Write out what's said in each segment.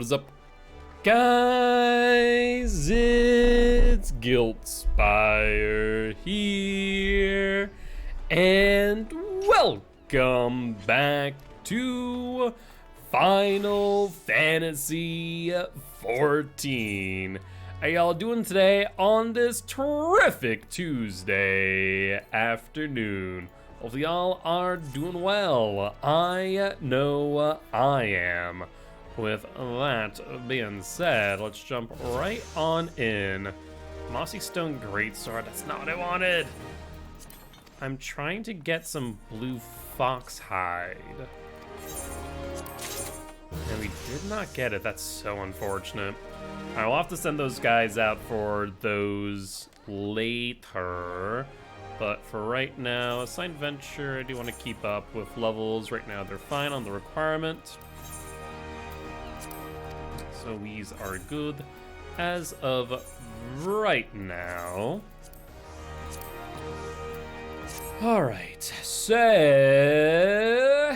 is up, guys? It's Guiltspire here, and welcome back to Final Fantasy 14. How y'all doing today on this terrific Tuesday afternoon? Hopefully y'all are doing well. I know I am. With that being said, let's jump right on in. Mossy Stone Greatsword, that's not what I wanted. I'm trying to get some blue fox hide. And we did not get it, that's so unfortunate. I will have to send those guys out for those later. But for right now, Assigned Venture, I do want to keep up with levels. Right now they're fine on the requirement. So these are good as of right now. Alright, so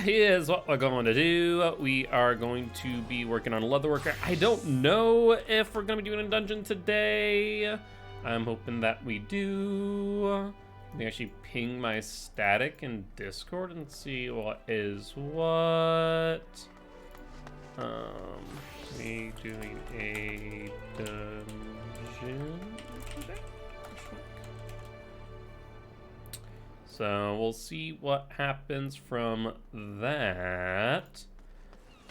here's what we're going to do. We are going to be working on Leatherworker. I don't know if we're going to be doing a dungeon today. I'm hoping that we do. Let me actually ping my static in Discord and see what is what. We doing a dungeon today? So we'll see what happens from that.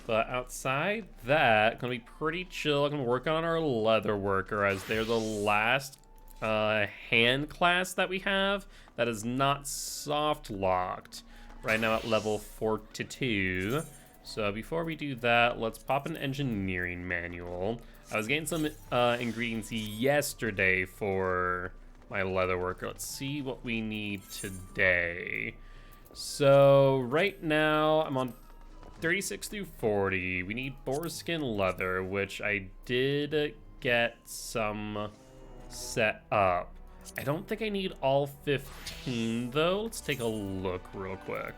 But outside that, gonna be pretty chill. Gonna work on our Leatherworker as they're the last hand class that we have that is not soft locked. Right now at level 42. So before we do that, let's pop an engineering manual. I was getting some ingredients yesterday for my Leatherworker. Let's see what we need today. So right now I'm on 36 through 40. We need boar skin leather, which I did get some set up. I don't think I need all 15 though. Let's take a look real quick.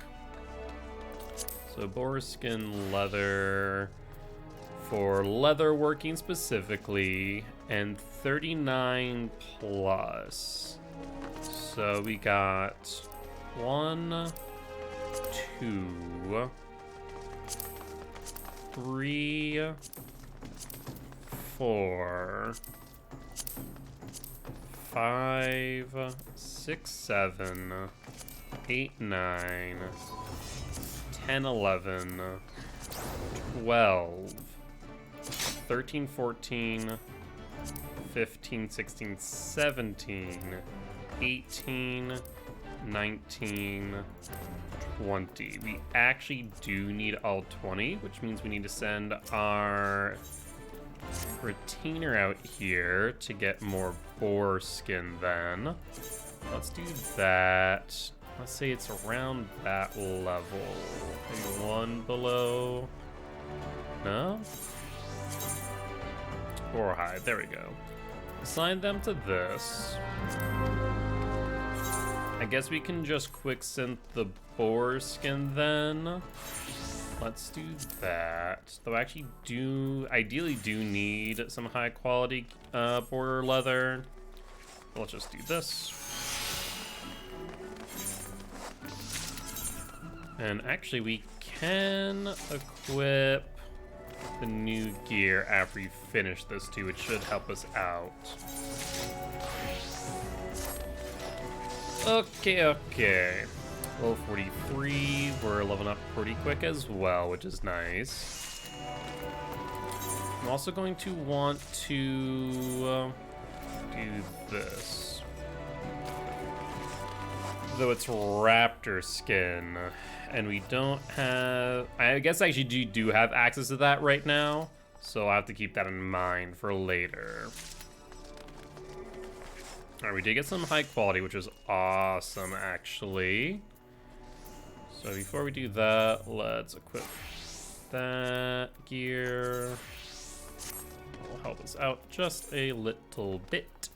So boar skin leather for leather working specifically, and 39 plus. So we got 1, 2, 3, 4, 5, 6, 7, 8, 9, 10, 11, 12, 13, 14, 15, 16, 17, 18, 19, 20. We actually do need all 20, which means we need to send our retainer out here to get more boar skin then. Let's do that. Let's say it's around that level. Maybe one below. No? Boar hide, there we go. Assign them to this. I guess we can just quick synth the boar skin then. Let's do that. Though I actually ideally do need some high quality boar leather. Let's just do this. And actually we can equip the new gear after we finish this too. It should help us out. Okay. Level 43, we're leveling up pretty quick as well, which is nice. I'm also going to want to do this. Though it's raptor skin, and we don't have... I guess I actually do have access to that right now, so I'll have to keep that in mind for later. Alright, we did get some high quality, which is awesome, actually. So before we do that, let's equip that gear. Will help us out just a little bit.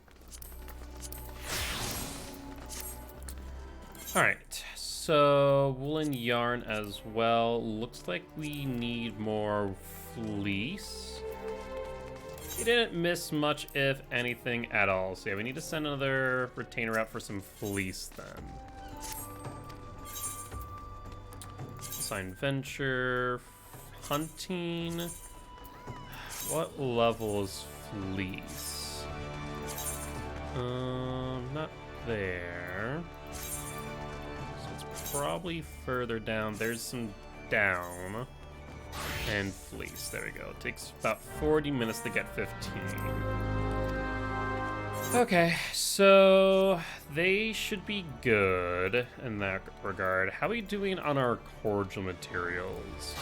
Alright, so woolen yarn as well. Looks like we need more fleece. He didn't miss much, if anything, at all. So yeah, we need to send another retainer out for some fleece then. Assign venture, hunting. What level is fleece? Not there. So it's probably further down. There's some down. And fleece, there we go. It takes about 40 minutes to get 15. Okay, so they should be good in that regard. How are we doing on our cordial materials?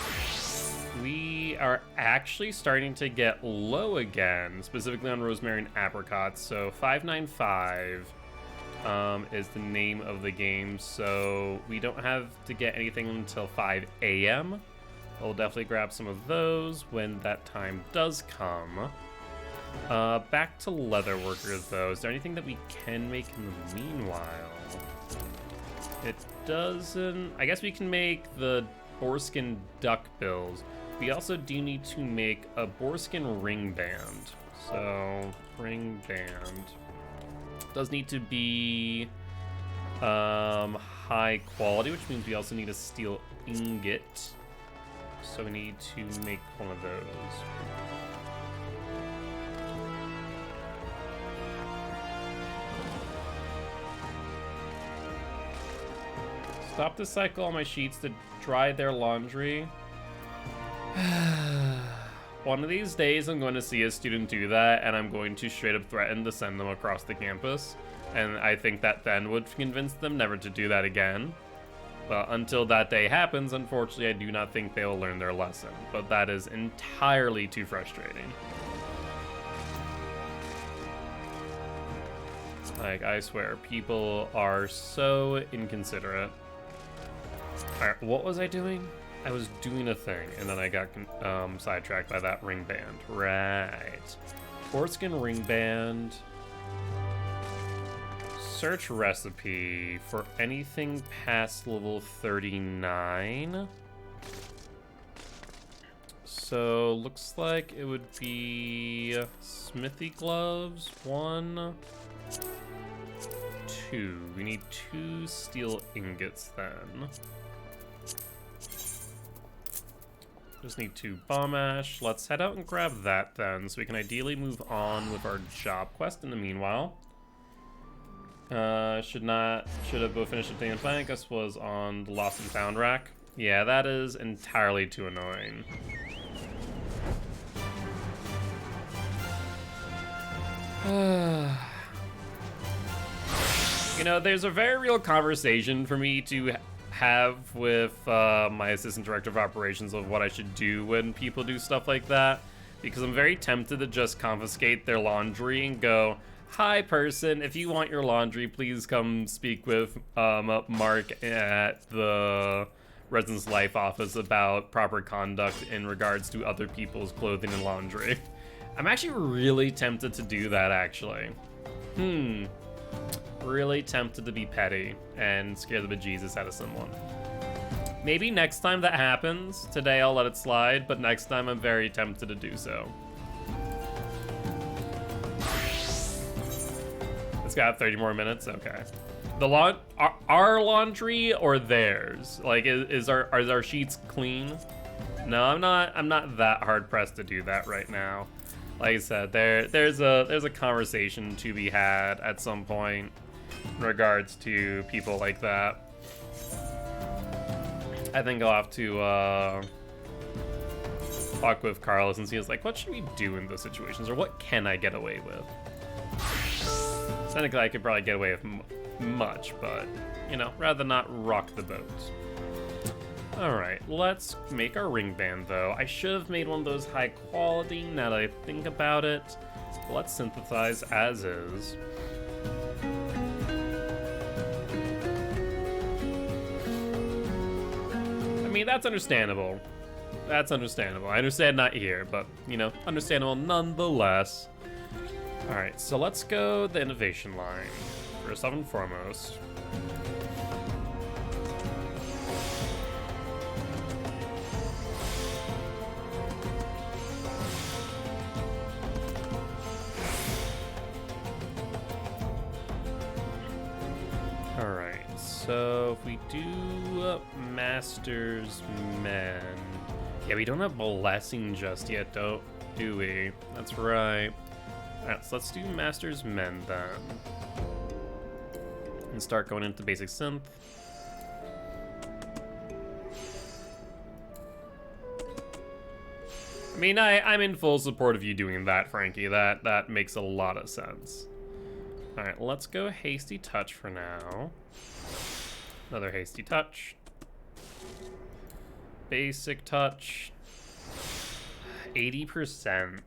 We are actually starting to get low again, specifically on rosemary and apricots. So 595 is the name of the game, so we don't have to get anything until 5 a.m. We'll definitely grab some of those when that time does come. Back to leather workers, though. Is there anything that we can make in the meanwhile? It doesn't... I guess we can make the boarskin duck bills. We also do need to make a boarskin ring band. So, ring band. Does need to be high quality, which means we also need a steel ingot. So we need to make one of those. Stop to cycle on my sheets to dry their laundry. One of these days I'm going to see a student do that, and I'm going to straight up threaten to send them across the campus. And I think that then would convince them never to do that again. But until that day happens, unfortunately, I do not think they will learn their lesson. But that is entirely too frustrating. Like, I swear, people are so inconsiderate. Alright, what was I doing? I was doing a thing, and then I got sidetracked by that ring band. Right. Boarskin ring band. Search recipe for anything past level 39. So, looks like it would be smithy gloves. 1, 2. We need 2 steel ingots then. Just need 2 bomb ash. Let's head out and grab that then, so we can ideally move on with our job quest in the meanwhile. Should have both finished the day and plan. I guess was on the lost and found rack. Yeah, that is entirely too annoying. You know, there's a very real conversation for me to have with my assistant director of operations of what I should do when people do stuff like that, because I'm very tempted to just confiscate their laundry and go, "Hi, person, if you want your laundry, please come speak with Mark at the Residence Life office about proper conduct in regards to other people's clothing and laundry." I'm actually really tempted to do that, actually. Really tempted to be petty and scare the bejesus out of someone. Maybe next time that happens. Today I'll let it slide, but next time I'm very tempted to do so. It's got 30 more minutes? Okay. Our laundry or theirs? Like, are our sheets clean? No, I'm not that hard pressed to do that right now. Like I said, there's a conversation to be had at some point in regards to people like that. I think I'll have to talk with Carlos and see, like, what should we do in those situations, or what can I get away with? Technically, I could probably get away with much, but, you know, rather not rock the boat. Alright, let's make our ring band, though. I should have made one of those high quality, now that I think about it. Let's synthesize as is. I mean, that's understandable. That's understandable. I understand not here, but, you know, understandable nonetheless. Alright, so let's go the innovation line, first and foremost. So if we do Master's Men, yeah, we don't have Blessing just yet, do we? That's right. All right, so let's do Master's Men then, and start going into basic synth. I mean, I'm in full support of you doing that, Frankie. That makes a lot of sense. All right, let's go Hasty Touch for now. Another Hasty Touch. Basic Touch. 80%.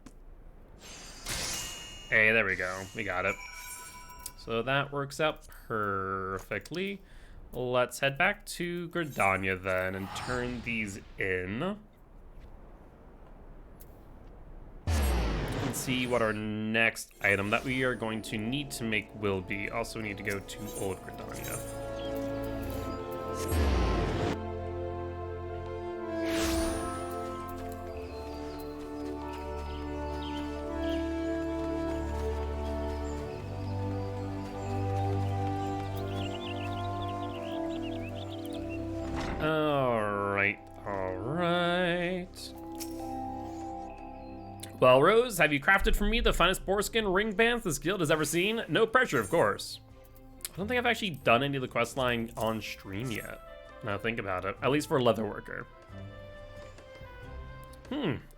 Hey, there we go. We got it. So that works out perfectly. Let's head back to Gridania then and turn these in. And see what our next item that we are going to need to make will be. Also, we need to go to Old Gridania. Alright. Well, Rose, have you crafted for me the finest boarskin ring bands this guild has ever seen? No pressure, of course. I don't think I've actually done any of the questline on stream yet. Now think about it, at least for a leatherworker.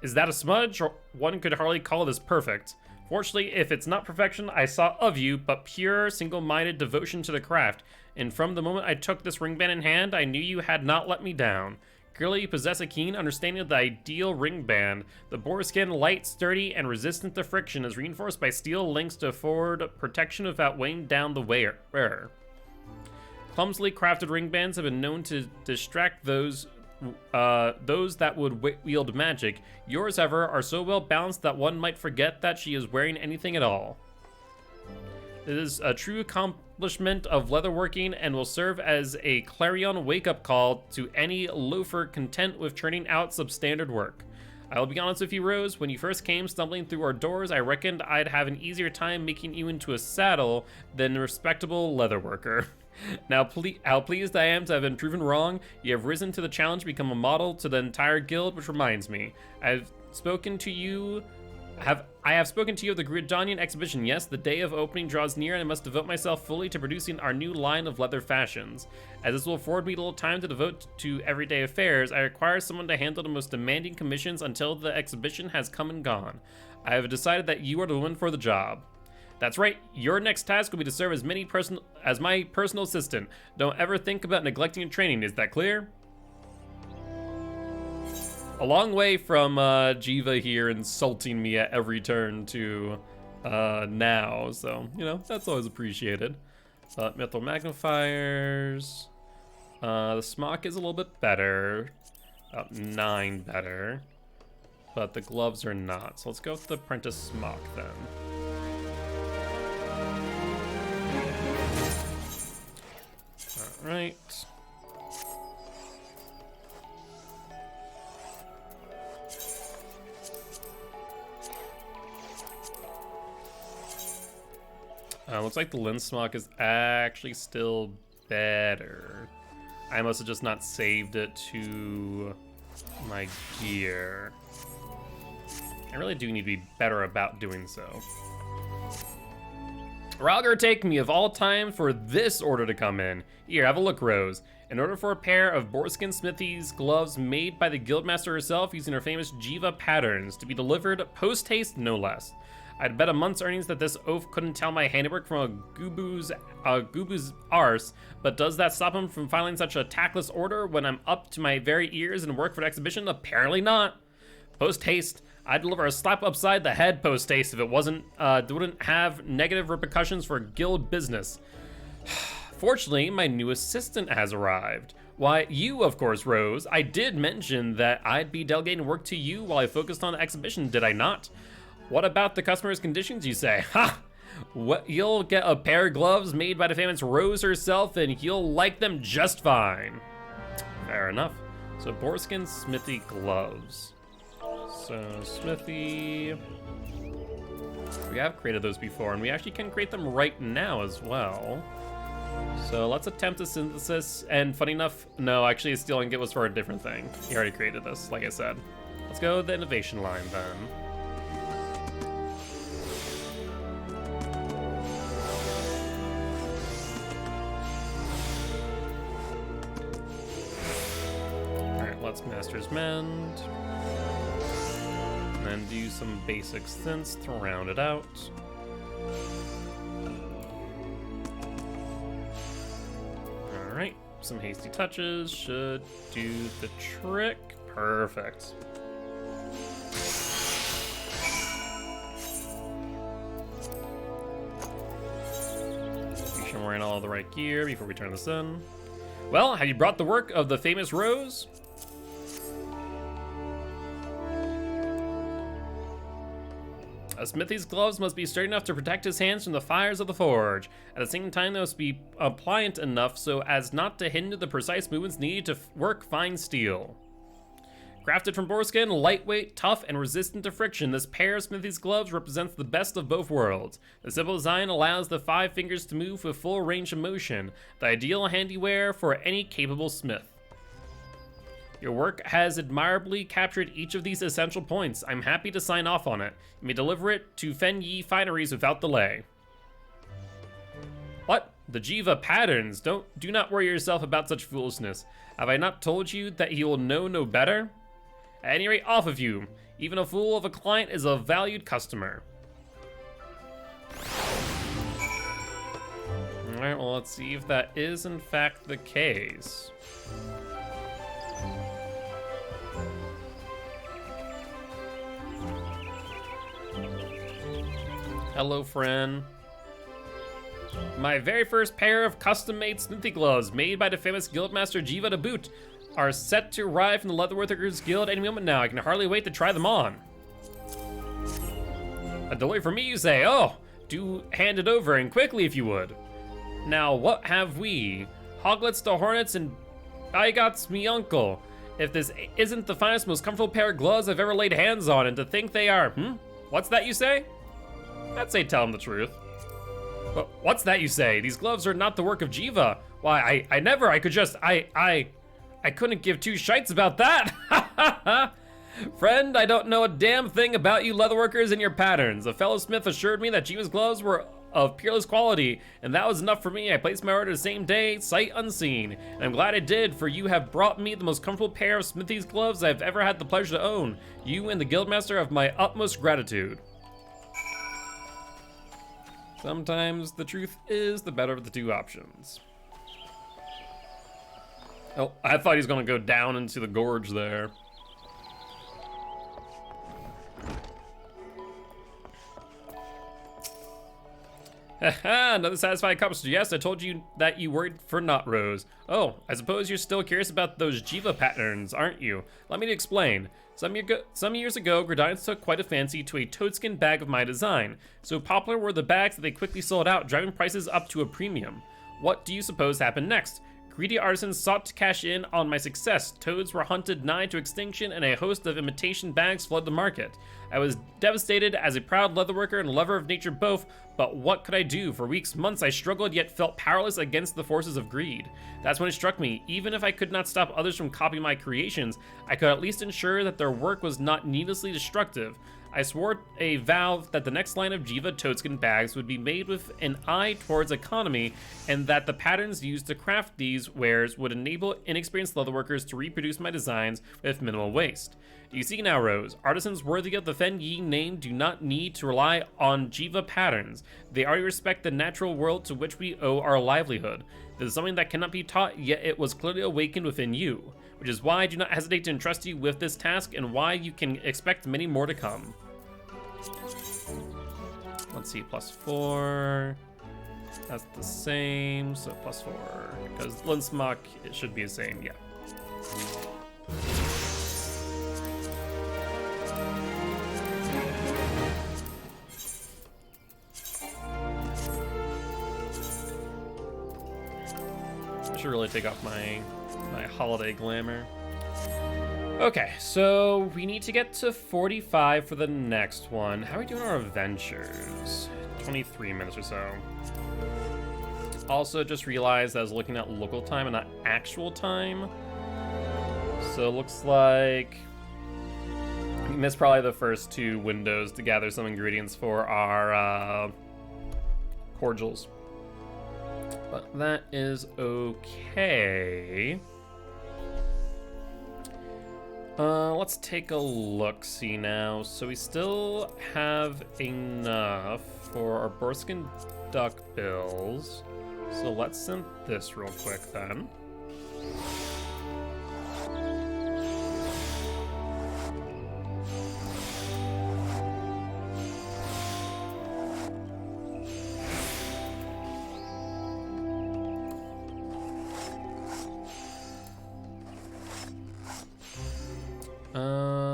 Is that a smudge? Or one could hardly call this perfect. Fortunately, if it's not perfection I saw of you, but pure, single-minded devotion to the craft. And from the moment I took this ringband in hand, I knew you had not let me down. Clearly, you possess a keen understanding of the ideal ringband. The boarskin, light, sturdy, and resistant to friction, is reinforced by steel links to afford protection without weighing down the wearer. Clumsily crafted ringbands have been known to distract those that would wield magic. Yours, however, are so well balanced that one might forget that she is wearing anything at all. It is a true accomplishment of leatherworking and will serve as a clarion wake-up call to any loafer content with churning out substandard work. I will be honest with you, Rose, when you first came stumbling through our doors, I reckoned I'd have an easier time making you into a saddle than a respectable leatherworker. Now, how pleased I am to have been proven wrong. You have risen to the challenge to become a model to the entire guild, which reminds me, I have spoken to you of the Gridanian exhibition. Yes, the day of opening draws near, and I must devote myself fully to producing our new line of leather fashions. As this will afford me little time to devote to everyday affairs, I require someone to handle the most demanding commissions until the exhibition has come and gone. I have decided that you are the woman for the job. That's right, your next task will be to serve as my personal assistant. Don't ever think about neglecting your training, is that clear? A long way from Jiva here insulting me at every turn to now, so, you know, that's always appreciated. Mithril magnifiers. The smock is a little bit better, about 9 better, but the gloves are not. So let's go with the apprentice smock then. All right. Looks like the lens smock is actually still better. I must have just not saved it to my gear. I really do need to be better about doing so. Rogger take me of all time for this order to come in. Here, have a look, Rose. In order for a pair of boarskin smithy's gloves made by the guildmaster herself using her famous Jiva patterns to be delivered post-haste, no less. I'd bet a month's earnings that this oaf couldn't tell my handiwork from a gooboos arse, but does that stop him from filing such a tactless order when I'm up to my very ears in work for the exhibition? Apparently not. Post-haste. I'd deliver a slap upside the head post-haste if it wouldn't have negative repercussions for guild business. Fortunately, my new assistant has arrived. Why, you, of course, Rose. I did mention that I'd be delegating work to you while I focused on the exhibition, did I not? What about the customer's conditions, you say? Ha! What, you'll get a pair of gloves made by the famous Rose herself, and you'll like them just fine. Fair enough. So, boarskin smithy gloves. So, smithy. We have created those before, and we actually can create them right now as well. So let's attempt a synthesis, and funny enough, no, actually his steel ingot was for a different thing. He already created this, like I said. Let's go the innovation line then. Alright, let's Master's Mend. And then do some basic synths to round it out. Alright, some hasty touches should do the trick. Perfect. Make sure we're in all the right gear before we turn this in. Well, have you brought the work of the famous Rose? A smithy's gloves must be sturdy enough to protect his hands from the fires of the forge. At the same time, they must be pliant enough so as not to hinder the precise movements needed to work fine steel. Crafted from boar skin, lightweight, tough, and resistant to friction, this pair of smithy's gloves represents the best of both worlds. The simple design allows the 5 fingers to move with full range of motion, the ideal handiwear for any capable smith. Your work has admirably captured each of these essential points. I'm happy to sign off on it. You may deliver it to Fen Yi Fineries without delay. What? The Jiva patterns? Do not worry yourself about such foolishness. Have I not told you that he will know no better? At any rate, off of you. Even a fool of a client is a valued customer. Alright, well, let's see if that is in fact the case. Hello, friend. My very first pair of custom-made smithy gloves, made by the famous guildmaster Jiva to boot, are set to arrive from the Leatherworkers Guild any moment now. I can hardly wait to try them on. A delivery for me, you say? Oh, do hand it over, and quickly if you would. Now, what have we? Hoglets to Hornets and Bigots me uncle. If this isn't the finest, most comfortable pair of gloves I've ever laid hands on, and to think they are, What's that you say? I'd say tell him the truth. But what's that you say? These gloves are not the work of Jiva. Why, I couldn't give 2 shites about that. Friend, I don't know a damn thing about you leatherworkers and your patterns. A fellow smith assured me that Jiva's gloves were of peerless quality, and that was enough for me. I placed my order the same day, sight unseen. And I'm glad I did, for you have brought me the most comfortable pair of smithy's gloves I've ever had the pleasure to own. You and the guildmaster have my utmost gratitude. Sometimes the truth is the better of the 2 options. Oh, I thought he was gonna go down into the gorge there. Haha, another satisfied customer. Yes, I told you that you worried for naught, Rose. Oh, I suppose you're still curious about those Jiva patterns, aren't you? Let me explain. Some years ago, Gradines took quite a fancy to a toadskin bag of my design. So popular were the bags that they quickly sold out, driving prices up to a premium. What do you suppose happened next? Greedy artisans sought to cash in on my success. Toads were hunted nigh to extinction, and a host of imitation bags flooded the market. I was devastated as a proud leatherworker and lover of nature both, but what could I do? For weeks, months, I struggled yet felt powerless against the forces of greed. That's when it struck me. Even if I could not stop others from copying my creations, I could at least ensure that their work was not needlessly destructive. I swore a vow that the next line of Jiva toadskin bags would be made with an eye towards economy, and that the patterns used to craft these wares would enable inexperienced leatherworkers to reproduce my designs with minimal waste. You see now, Rose, artisans worthy of the Fen Yi name do not need to rely on Jiva patterns. They already respect the natural world to which we owe our livelihood. This is something that cannot be taught, yet it was clearly awakened within you, which is why I do not hesitate to entrust you with this task, and why you can expect many more to come. Let's see, +4. That's the same, so +4. Because Linsmock, it should be the same, yeah. I should really take off my holiday glamour. Okay, so we need to get to 45 for the next one. How are we doing our adventures? 23 minutes or so. Also, just realized I was looking at local time and not actual time. So it looks like we missed probably the first 2 windows to gather some ingredients for our cordials. But that is okay. Let's take a look-see now. So we still have enough for our Borskin duck bills. So let's send this real quick then.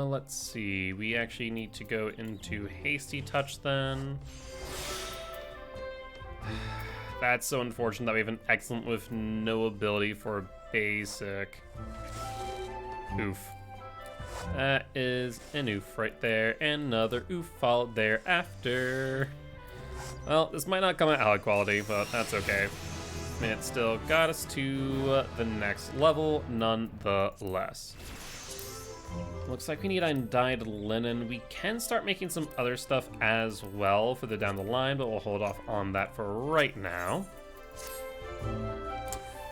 Let's see, we actually need to go into Hasty Touch then. That's so unfortunate that we have an excellent with no ability for basic. Oof. That is an oof right there, and another oof followed thereafter. Well, this might not come at high quality, but that's okay. It still got us to the next level, nonetheless. Looks like we need undyed linen. We can start making some other stuff as well for the down the line, but we'll hold off on that for right now.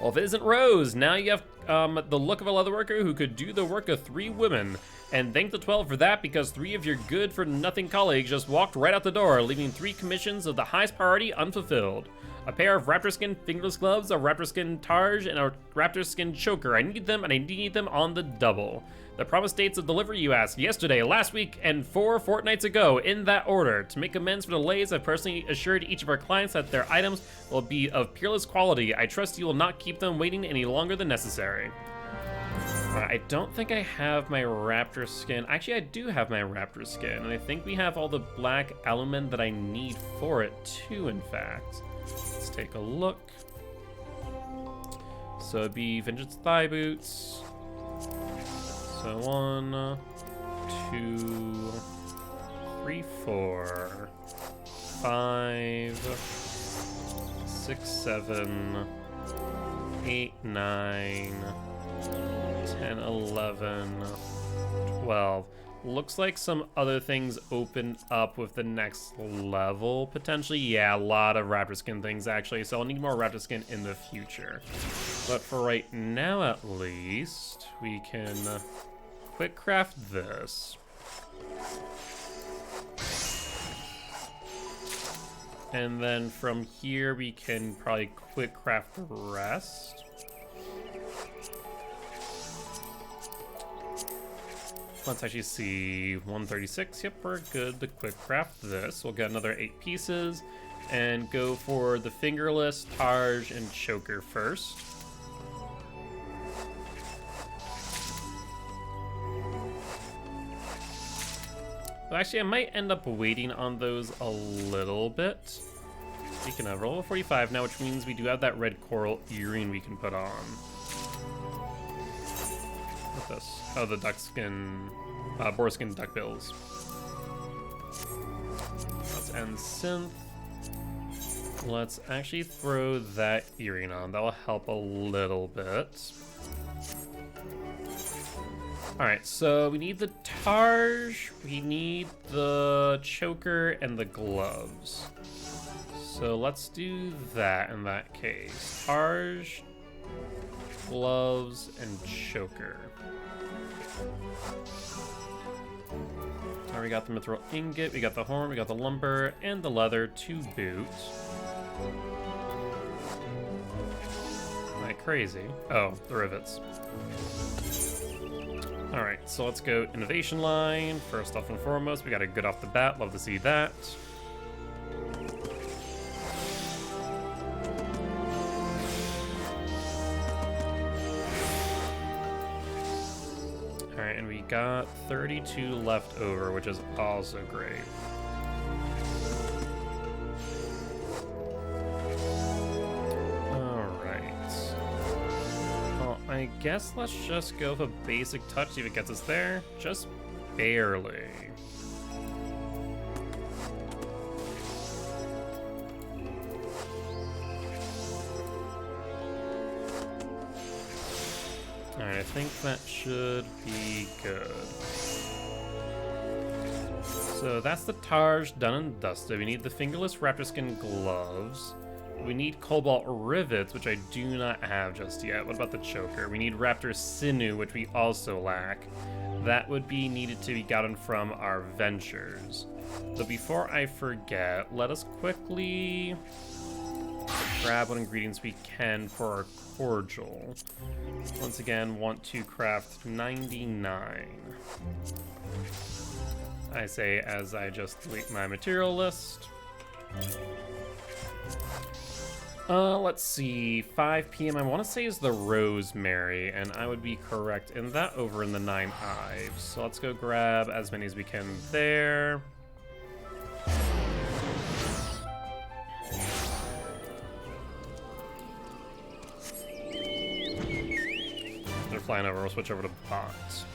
Well, if it isn't Rose, now you have the look of a leatherworker who could do the work of 3 women. And thank the 12 for that, because 3 of your good-for-nothing colleagues just walked right out the door, leaving 3 commissions of the highest priority unfulfilled. A pair of raptor skin fingerless gloves, a raptor skin targe, and a raptor skin choker. I need them, and I need them on the double. The promised dates of delivery you asked: yesterday, last week, and 4 fortnights ago, in that order. To make amends for delays, I've personally assured each of our clients that their items will be of peerless quality. I trust you will not keep them waiting any longer than necessary. I don't think I have my raptor skin. Actually, I do have my raptor skin, and I think we have all the black element that I need for it too, in fact. Let's take a look. So it'd be Vengeance Thigh Boots. So 1, 2, 3, 4, 5, 6, 7, 8, 9, 10, 11, 12. Looks like some other things open up with the next level, potentially. Yeah, a lot of raptor skin things, actually, so I'll need more raptor skin in the future. But for right now, at least, we can quick craft this. And then from here, we can probably quick craft the rest. Let's actually see, 136, yep, we're good to quick craft this. We'll get another 8 pieces and go for the fingerless, targe, and choker first. Well, actually, I might end up waiting on those a little bit. We can roll a 45 now, which means we do have that red coral earring we can put on. What's this? Oh, the duck skin, boar skin duck bills. Let's end synth. Let's actually throw that earring on. That will help a little bit. All right, so we need the targe, we need the choker, and the gloves. So let's do that in that case. Targe, gloves, and choker. Alright, we got the mithril ingot, we got the horn, we got the lumber, and the leather to boot. Am I crazy? Oh, the rivets. Alright, so let's go innovation line. First off and foremost, we got a good off the bat, love to see that. Alright, and we got 32 left over, which is also great. I guess let's just go with a basic touch, see if it gets us there. Just barely. Alright, I think that should be good. So that's the Targe done and dusted. We need the fingerless raptor skin gloves. We need cobalt rivets, which I do not have just yet. What about the choker? We need raptor sinew, which we also lack. That would be needed to be gotten from our ventures. But before I forget, let us quickly grab what ingredients we can for our cordial. Once again, want to craft 99. I say as I just delete my material list. Let's see, 5 p.m. I want to say is the rosemary, and I would be correct in that over in the 9 hives. So let's go grab as many as we can there. They're flying over, we'll switch over to bots.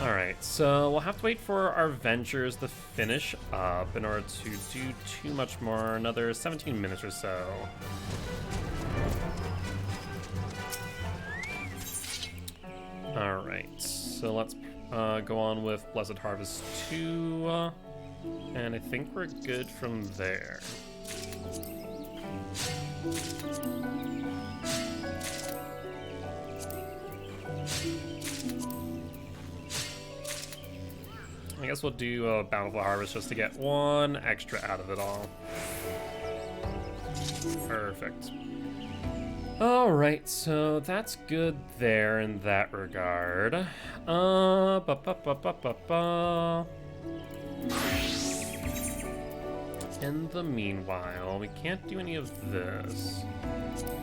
Alright, so we'll have to wait for our ventures to finish up in order to do too much more, another 17 minutes or so. Alright, so let's go on with Blessed Harvest 2, and I think we're good from there. I guess we'll do a Bountiful Harvest just to get one extra out of it all. Perfect. Alright, so that's good there in that regard. In the meanwhile, we can't do any of this.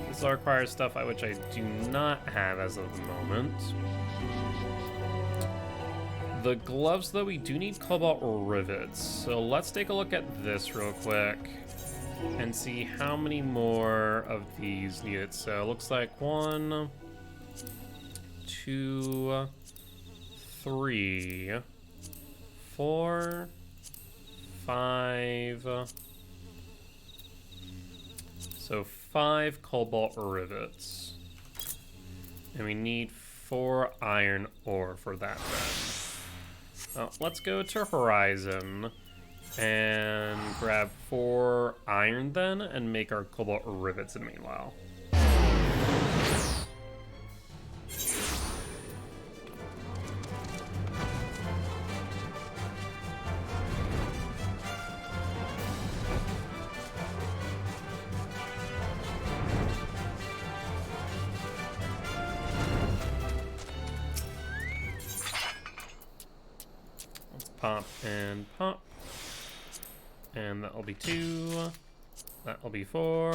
This all requires stuff which I do not have as of the moment. The gloves, though, we do need cobalt rivets. So let's take a look at this real quick and see how many more of these needed. So it looks like 1, 2, 3, 4, 5. So 5 cobalt rivets. And we need 4 iron ore for that then. Well, let's go to Horizon and grab 4 iron then and make our cobalt rivets in the meanwhile. Pop and pop. And that'll be 2. That'll be 4.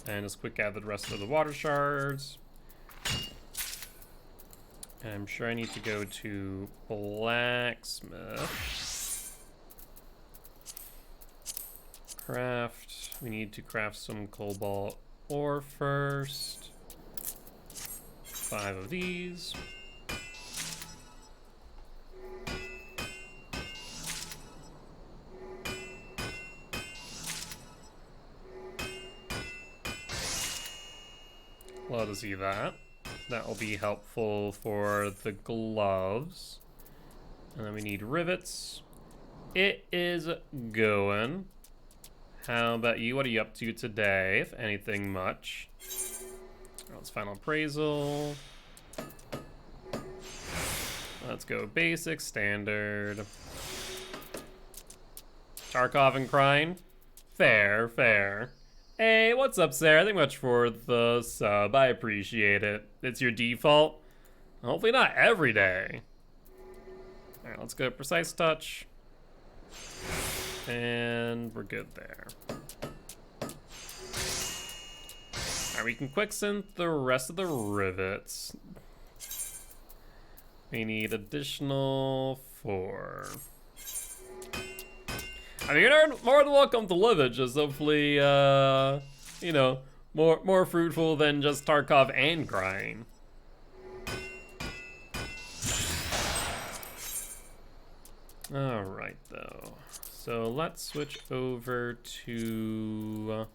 And just quick gather the rest of the water shards. And I'm sure I need to go to blacksmith. Craft. We need to craft some cobalt ore first. 5 of these. Love to see that. That will be helpful for the gloves. And then we need rivets. It is going. How about you? What are you up to today, if anything much? Let's final appraisal. Let's go basic, standard. Tarkov and Crine. Fair, fair. Hey, what's up, Sarah? Thank you much for the sub. I appreciate it. It's your default. Hopefully not every day. All right, let's go precise touch. And we're good there. All right, we can quick synth the rest of the rivets. We need additional 4. I mean, you're more than welcome to live it, just hopefully, you know, more fruitful than just Tarkov and Crine. Alright, though. So let's switch over to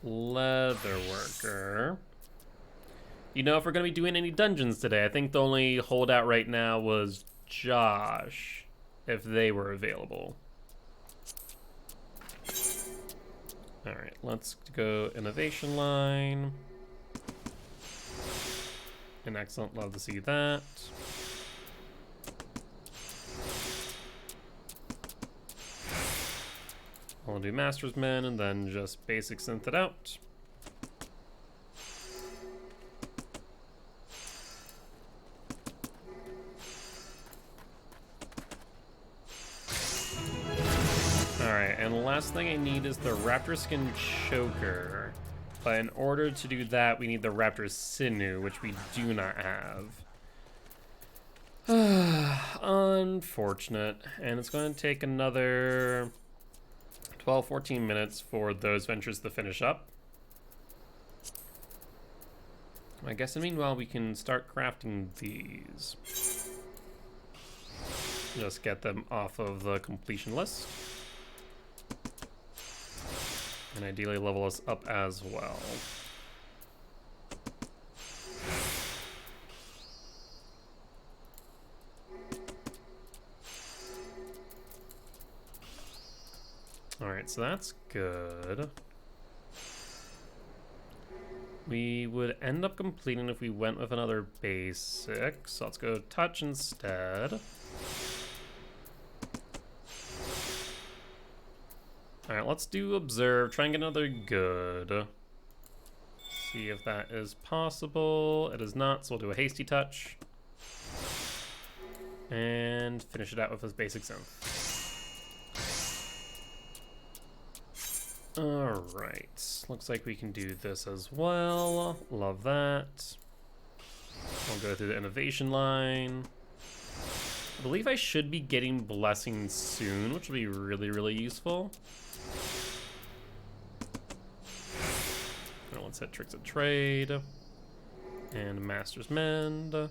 leather worker. You know, if we're going to be doing any dungeons today, I think the only holdout right now was Josh, if they were available. All right, let's go innovation line. An excellent, love to see that. I'll do Master's Men and then just basic synth it out. Alright, and the last thing I need is the Raptor Skin Choker. But in order to do that, we need the Raptor Sinew, which we do not have. Unfortunate. And it's going to take another 12-14 minutes for those ventures to finish up. I guess meanwhile we can start crafting these. Just get them off of the completion list. And ideally level us up as well. Alright, so that's good. We would end up completing if we went with another basic. So let's go touch instead. Alright, let's do observe. Try and get another good. See if that is possible. It is not, so we'll do a hasty touch. And finish it out with this basic synth. Alright, looks like we can do this as well. Love that. We'll go through the innovation line. I believe I should be getting blessings soon, which will be really, really useful. Now let's hit Tricks of Trade. And Master's Mend.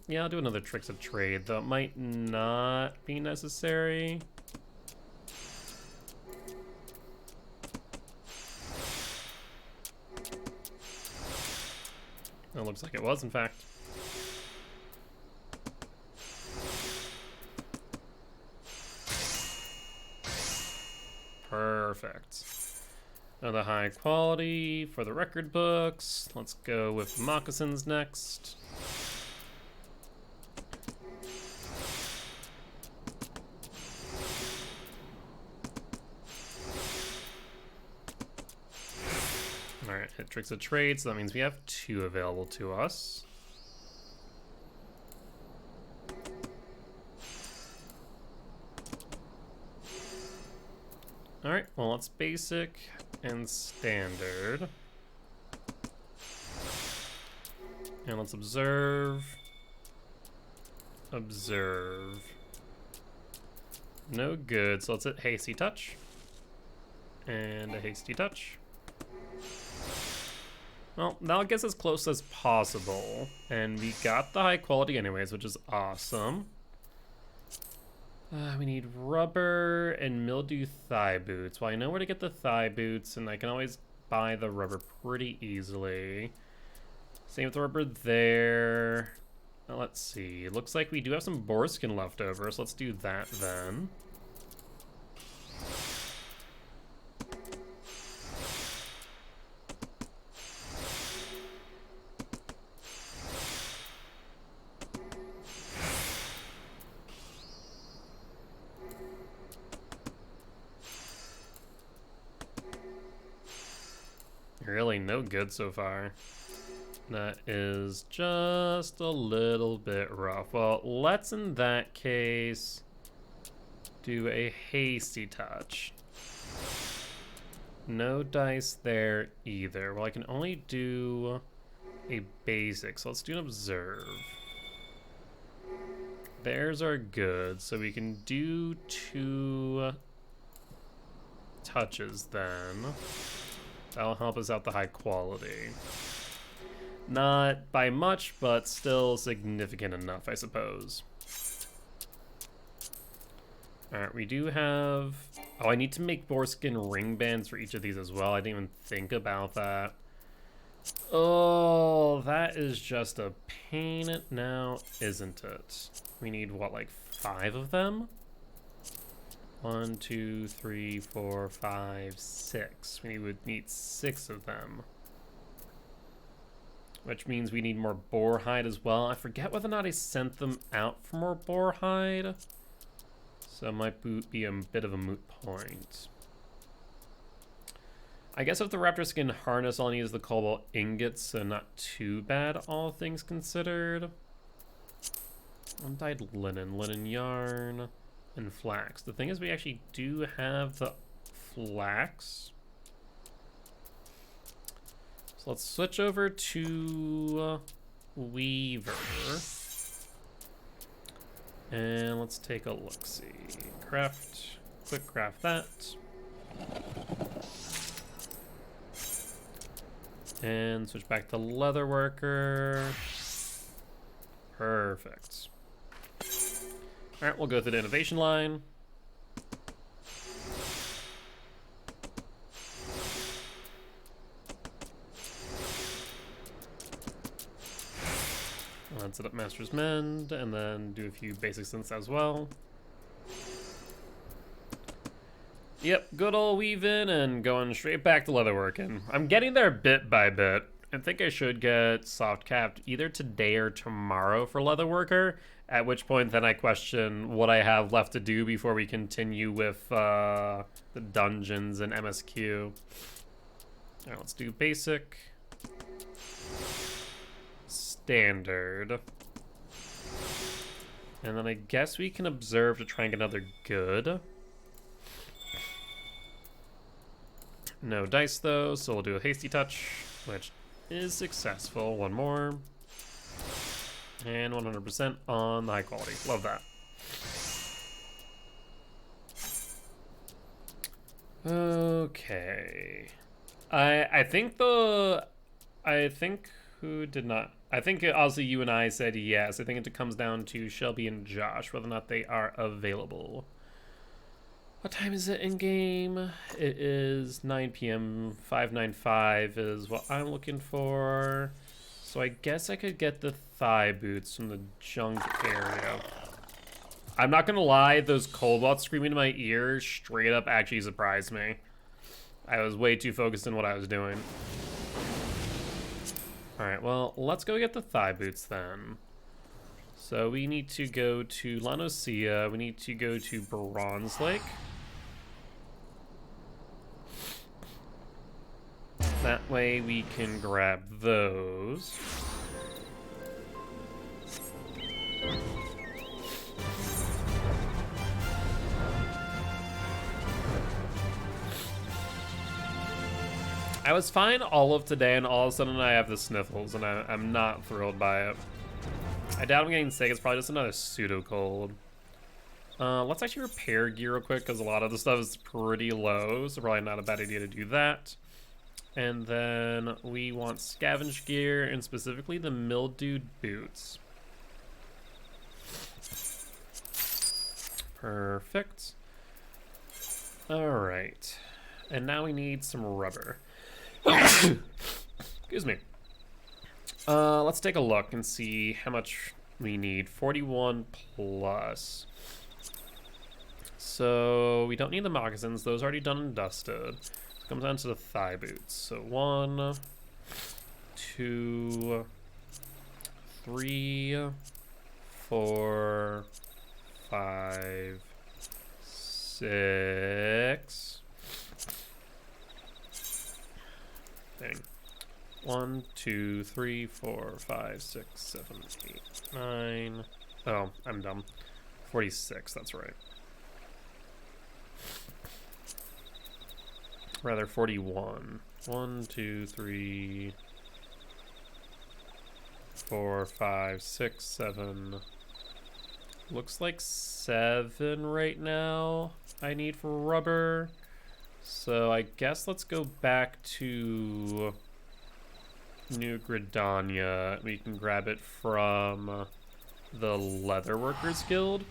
Yeah, I'll do another Tricks of Trade, though it might not be necessary. It looks like it was, in fact. Perfect. Another high quality for the record books. Let's go with moccasins next. Alright, hit Tricks of Trade, so that means we have 2 available to us. Alright, well, let's basic and standard. And let's observe. Observe. No good, so let's hit hasty touch. And a hasty touch. Well, that'll get us as close as possible. And we got the high quality anyways, which is awesome. We need rubber and mildew thigh boots. Well, I know where to get the thigh boots, and I can always buy the rubber pretty easily. Same with the rubber there. Now, let's see. Looks like we do have some boar skin left over, so let's do that then. Really no good so far. That is just a little bit rough. Well, let's in that case do a hasty touch. No dice there either. Well, I can only do a basic, so let's do an observe. There's our good, so we can do 2 touches then. That'll help us out the high quality. Not by much, but still significant enough, I suppose. Alright, we do have... Oh, I need to make boarskin ring bands for each of these as well. I didn't even think about that. Oh, that is just a pain now, isn't it? We need, what, like 5 of them? 1, 2, 3, 4, 5, 6. We would need 6 of them. Which means we need more boar hide as well. I forget whether or not I sent them out for more boar hide. So it might be a bit of a moot point. I guess if the raptor skin harness, all I need is the cobalt ingots, so not too bad, all things considered. Undyed linen, linen yarn, and flax. The thing is, we actually do have the flax. So let's switch over to Weaver. And let's take a look-see. Craft, quick craft that. And switch back to leatherworker. Perfect. All right, we'll go through the innovation line. Let's set up Master's Mend, and then do a few basic synths as well. Yep, good old weaving and going straight back to leatherworking. I'm getting there bit by bit. I think I should get soft capped either today or tomorrow for leatherworker, at which point then I question what I have left to do before we continue with the dungeons and MSQ. All right, let's do basic. Standard. And then I guess we can observe to try and get another good. No dice though, so we'll do a hasty touch, which is successful. One more. And 100% on the high quality. Love that. Okay. I think who did not? I think also you and I said yes. I think it comes down to Shelby and Josh, whether or not they are available. What time is it in game? It is 9 p.m. 595 is what I'm looking for. So I guess I could get the thigh boots from the junk area. I'm not gonna lie, those kobolds screaming in my ears straight up actually surprised me. I was way too focused on what I was doing. Alright, well, let's go get the thigh boots then. So we need to go to Lanosia, we need to go to Bronze Lake. That way we can grab those. I was fine all of today, and all of a sudden I have the sniffles, and I'm not thrilled by it. I doubt I'm getting sick. It's probably just another pseudo cold. Let's actually repair gear real quick, because a lot of the stuff is pretty low, so probably not a bad idea to do that. And then we want scavenge gear, and specifically the mildewed boots. Perfect. All right. And now we need some rubber. Excuse me. Let's take a look and see how much we need. 41 plus. So we don't need the moccasins. Those are already done and dusted. It comes down to the thigh boots. So 1, 2, 3, 4, 5, 6. Dang. 1, 2, 3, 4, 5, 6, 7, 8, 9. Oh, I'm dumb. 46, that's right. Rather 41. 1, 2, 3, 4, 5, 6, 7. Looks like 7 right now I need for rubber. So I guess let's go back to New Gridania. We can grab it from the Leatherworkers Guild.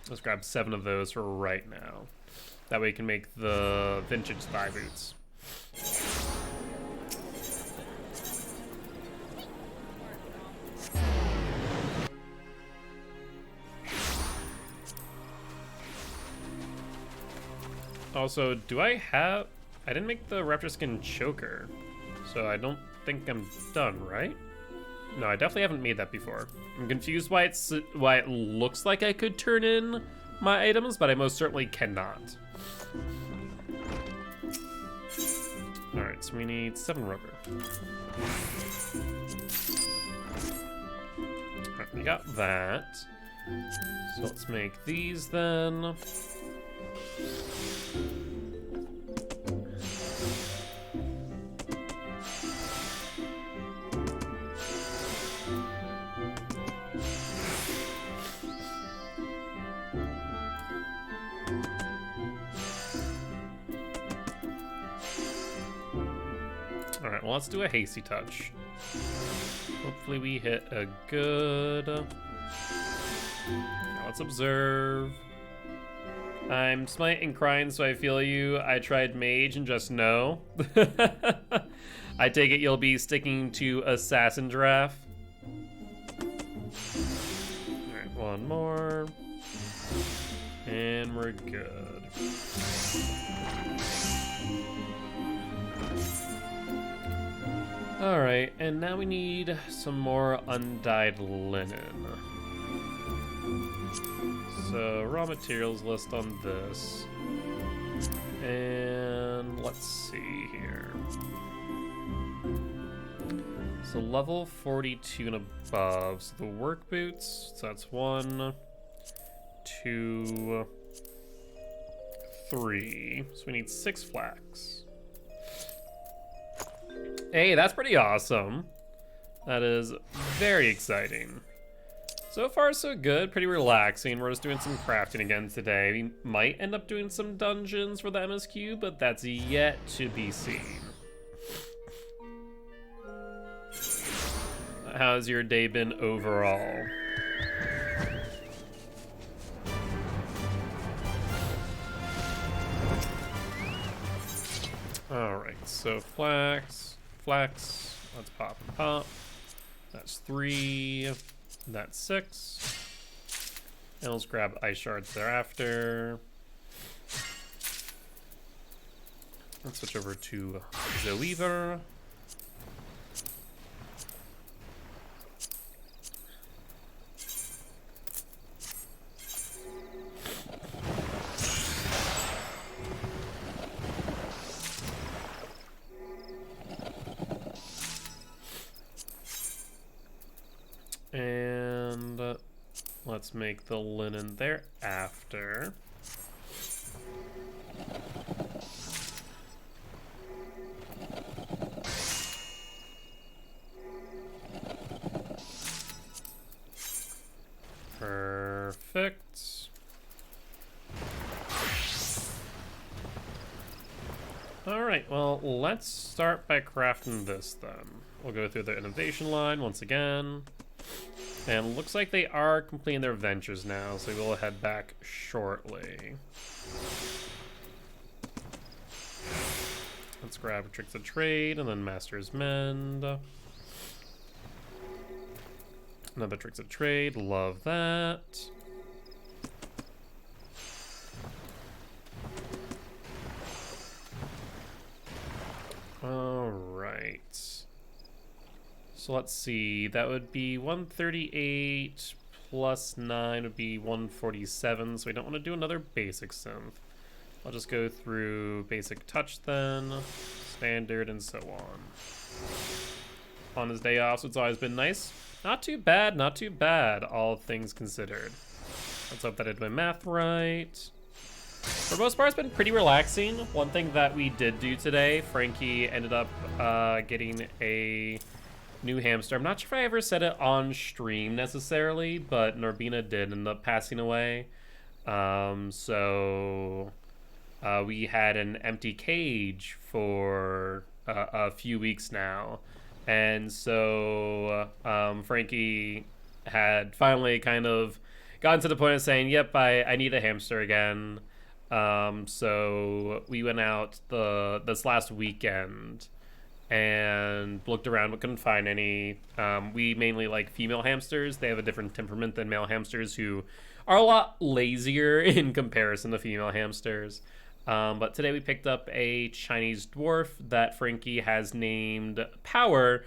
Let's grab 7 of those for right now. That way we can make the vintage thigh boots. Also, I didn't make the raptor skin choker, so I don't think I'm done, right? No, I definitely haven't made that before. I'm confused why it looks like I could turn in my items, but I most certainly cannot. All right, so we need 7 rubber. All right, we got that. So let's make these then. All right, well, let's do a hasty touch. Hopefully we hit a good... Now let's observe. I'm smite and crying, so I feel you. I tried mage and just no. I take it you'll be sticking to assassin draft. All right, one more. And we're good. All right, and now we need some more undyed linen. So raw materials list on this. And let's see here. So level 42 and above. So the work boots, so that's 1, 2, 3. So we need 6 flax. Hey, that's pretty awesome. That is very exciting. So far, so good. Pretty relaxing. We're just doing some crafting again today. We might end up doing some dungeons for the MSQ, but that's yet to be seen. How's your day been overall? All right, so flax, let's pop and pop. That's 3, that's 6. And let's grab ice shards thereafter. Let's switch over to the Weaver. And let's make the linen thereafter. Perfect. All right, well, let's start by crafting this then. We'll go through the innovation line once again. And looks like they are completing their ventures now, so we'll head back shortly. Let's grab Tricks of Trade and then Master's Mend. Another Tricks of Trade, love that. All right. So let's see, that would be 138 plus 9 would be 147, so we don't want to do another basic synth. I'll just go through basic touch then, standard, and so on. On his day off, so it's always been nice. Not too bad, all things considered. Let's hope that I did my math right. For the most part, it's been pretty relaxing. One thing that we did do today, Frankie ended up getting a new hamster. I'm not sure if I ever said it on stream necessarily, but Norbina did end up passing away. So we had an empty cage for a few weeks now. And so Frankie had finally kind of gotten to the point of saying, yep, I need a hamster again. So we went out this last weekend and looked around but couldn't find any. We mainly like female hamsters. They have a different temperament than male hamsters, who are a lot lazier in comparison to female hamsters. But today we picked up a Chinese dwarf that Frankie has named Power,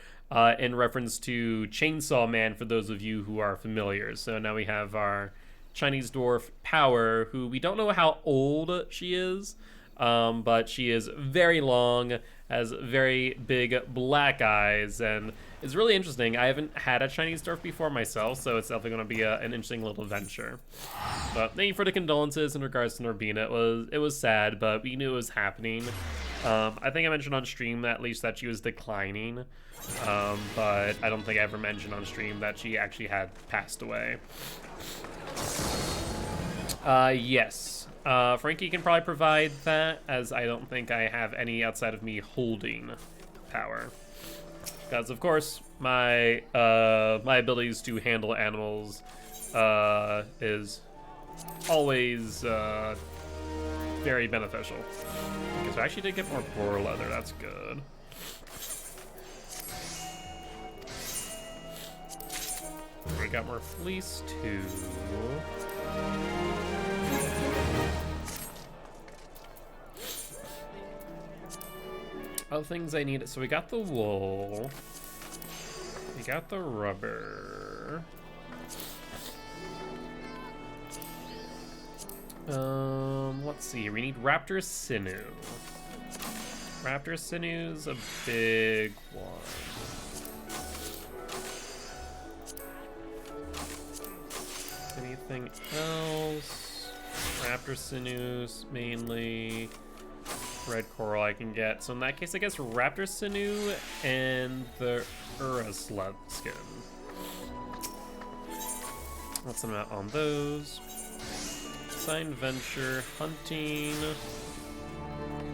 in reference to Chainsaw Man, for those of you who are familiar. So now we have our Chinese dwarf Power, who we don't know how old she is, but she is very long, has very big black eyes, and is really interesting. I haven't had a Chinese dwarf before myself, so it's definitely going to be an interesting little adventure. But thank you for the condolences in regards to Norbina. It was sad, but we knew it was happening. I think I mentioned on stream at least that she was declining, but I don't think I ever mentioned on stream that she actually had passed away. Yes. Frankie can probably provide that, as I don't think I have any outside of me holding Power. Because, of course, my abilities to handle animals is always very beneficial. Okay, so I actually did get more boar leather. That's good. We got more fleece, too. Other things I need. So we got the wool. We got the rubber. Let's see. We need raptor sinew. Raptor sinew's a big one. Anything else? Raptor sinews mainly. Red coral I can get. So in that case, I guess raptor sinew and the Uraslet skin. What's the amount on those? Signed venture, hunting.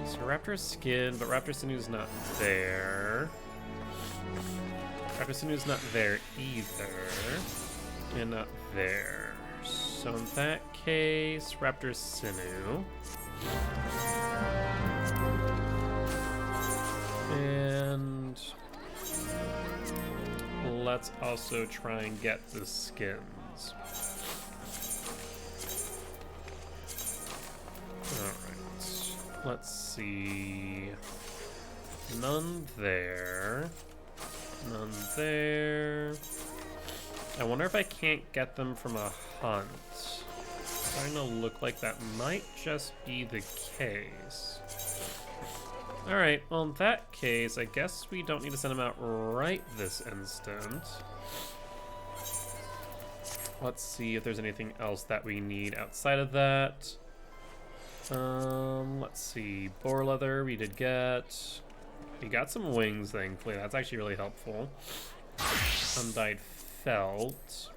So raptor skin, but raptor sinew's not there. Raptor sinew's not there either. And not there. So in that case, raptor sinew. And let's also try and get the skins. Alright, let's see. None there. None there. I wonder if I can't get them from a hunt. Starting to look like that might just be the case. Alright, well in that case, I guess we don't need to send them out right this instant. Let's see if there's anything else that we need outside of that. Let's see, boar leather we did get. We got some wings, thankfully. That's actually really helpful. Undyed felt.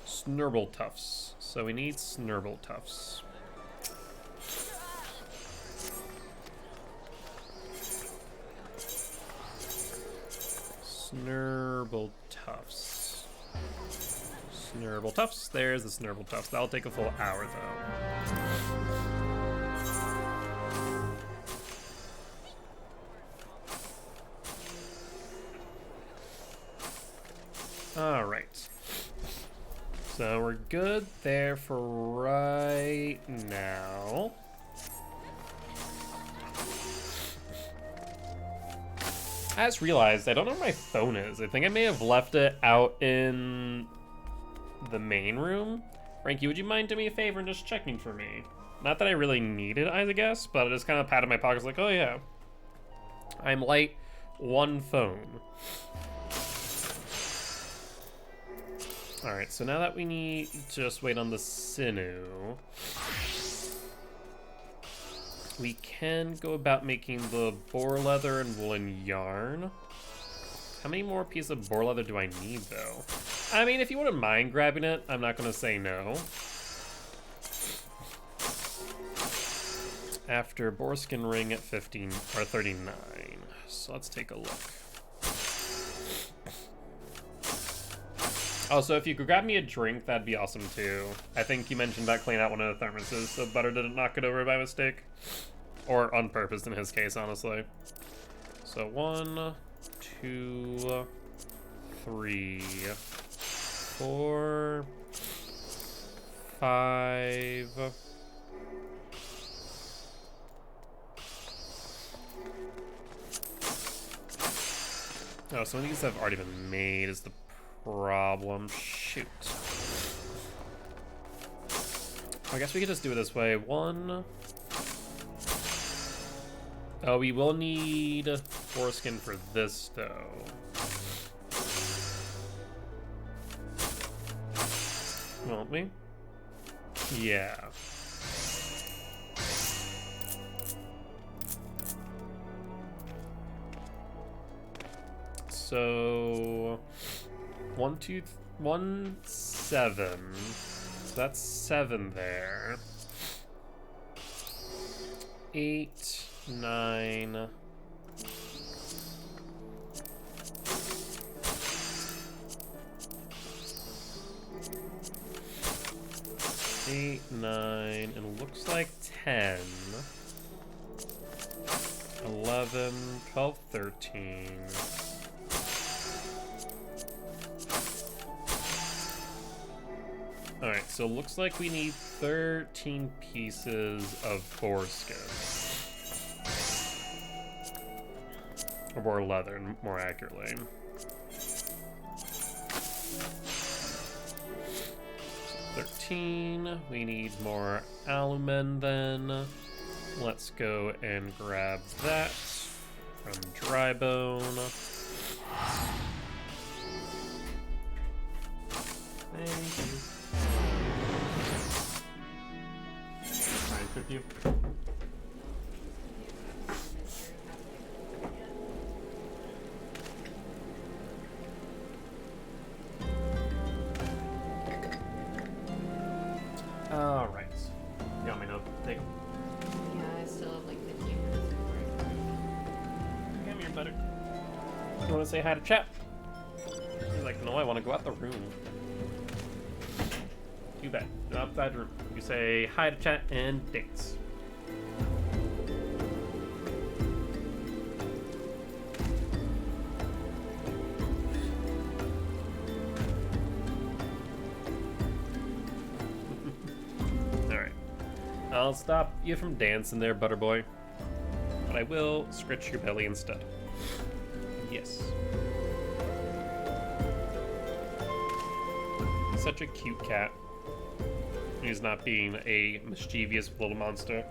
Snurble tufts. So we need snurble tufts. Snurble tufts. Snurble tufts. There's the snurble tufts. That'll take a full hour though. Alright. So we're good there for right now. I just realized I don't know where my phone is. I think I may have left it out in the main room. Frankie, would you mind doing me a favor and just checking for me? Not that I really need it, I guess, but I just kind of patted my pockets like, oh yeah. I'm light one phone. Alright, so now that we need to just wait on the sinew, we can go about making the boar leather and woolen yarn. How many more pieces of boar leather do I need, though? I mean, if you wouldn't mind grabbing it, I'm not going to say no. After boar skin ring at 15 or 39. So let's take a look. Also, if you could grab me a drink, that'd be awesome too. I think you mentioned about cleaning out one of the thermoses, so Butter didn't knock it over by mistake. Or on purpose in his case, honestly. So 1, 2, 3, 4, 5. Oh, some of these have already been made is the problem. Shoot. I guess we could just do it this way. 1. Oh, we will need foreskin for this, though. Won't we? Yeah. So 1, 2, 1, 7. So that's 7 there. 8, 9. 8, 9, and looks like 10. 11, 12, 13. Alright, so looks like we need 13 pieces of foreskin. Or more leather, more accurately. 13. We need more alumen then. Let's go and grab that from Drybone. Thank you. Try and cook you. Alright. You want me to take them? Yeah, I still have like 15 minutes before I Come here, Butter. You want to say hi to chat? He's like, no, I want to go out the room. Too bad. Go outside the room. You say hi to chat and dates. Alright. I'll stop you from dancing there, Butterboy. But I will scratch your belly instead. Yes. He's such a cute cat. He's not being a mischievous little monster.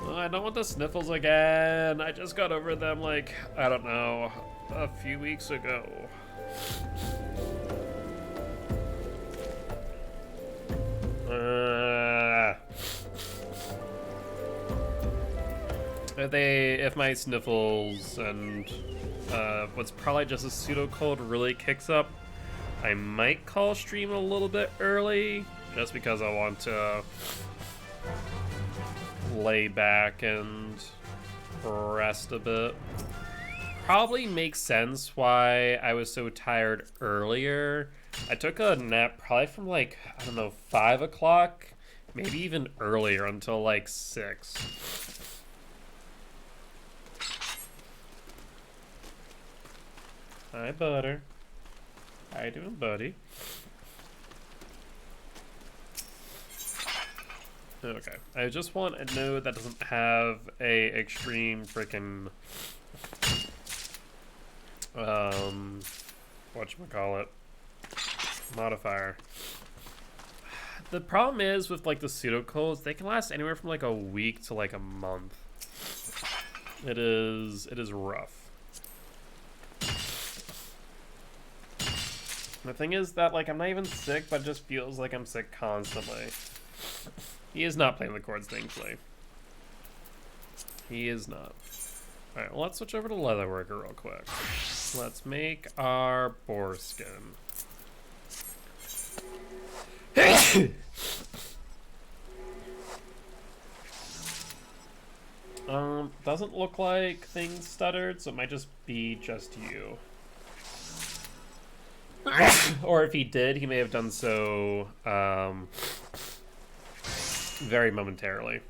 Oh, I don't want the sniffles again. I just got over them like, I don't know, a few weeks ago. If my sniffles and what's probably just a pseudo cold really kicks up, I might call stream a little bit early, just because I want to lay back and rest a bit. Probably makes sense why I was so tired earlier. I took a nap probably from like, I don't know, 5 o'clock, maybe even earlier until like 6. Hi, Butter. How you doing, buddy? Okay. I just want a node that doesn't have a extreme freaking whatchamacallit modifier. The problem is with like the pseudocolds, they can last anywhere from like a week to like a month. It is rough. The thing is that, like, I'm not even sick, but it just feels like I'm sick constantly. He is not playing the chords, thankfully. He is not. Alright, well, let's switch over to Leatherworker real quick. Let's make our boar skin. Doesn't look like things stuttered, so it might just be just you. Or if he did, he may have done so very momentarily.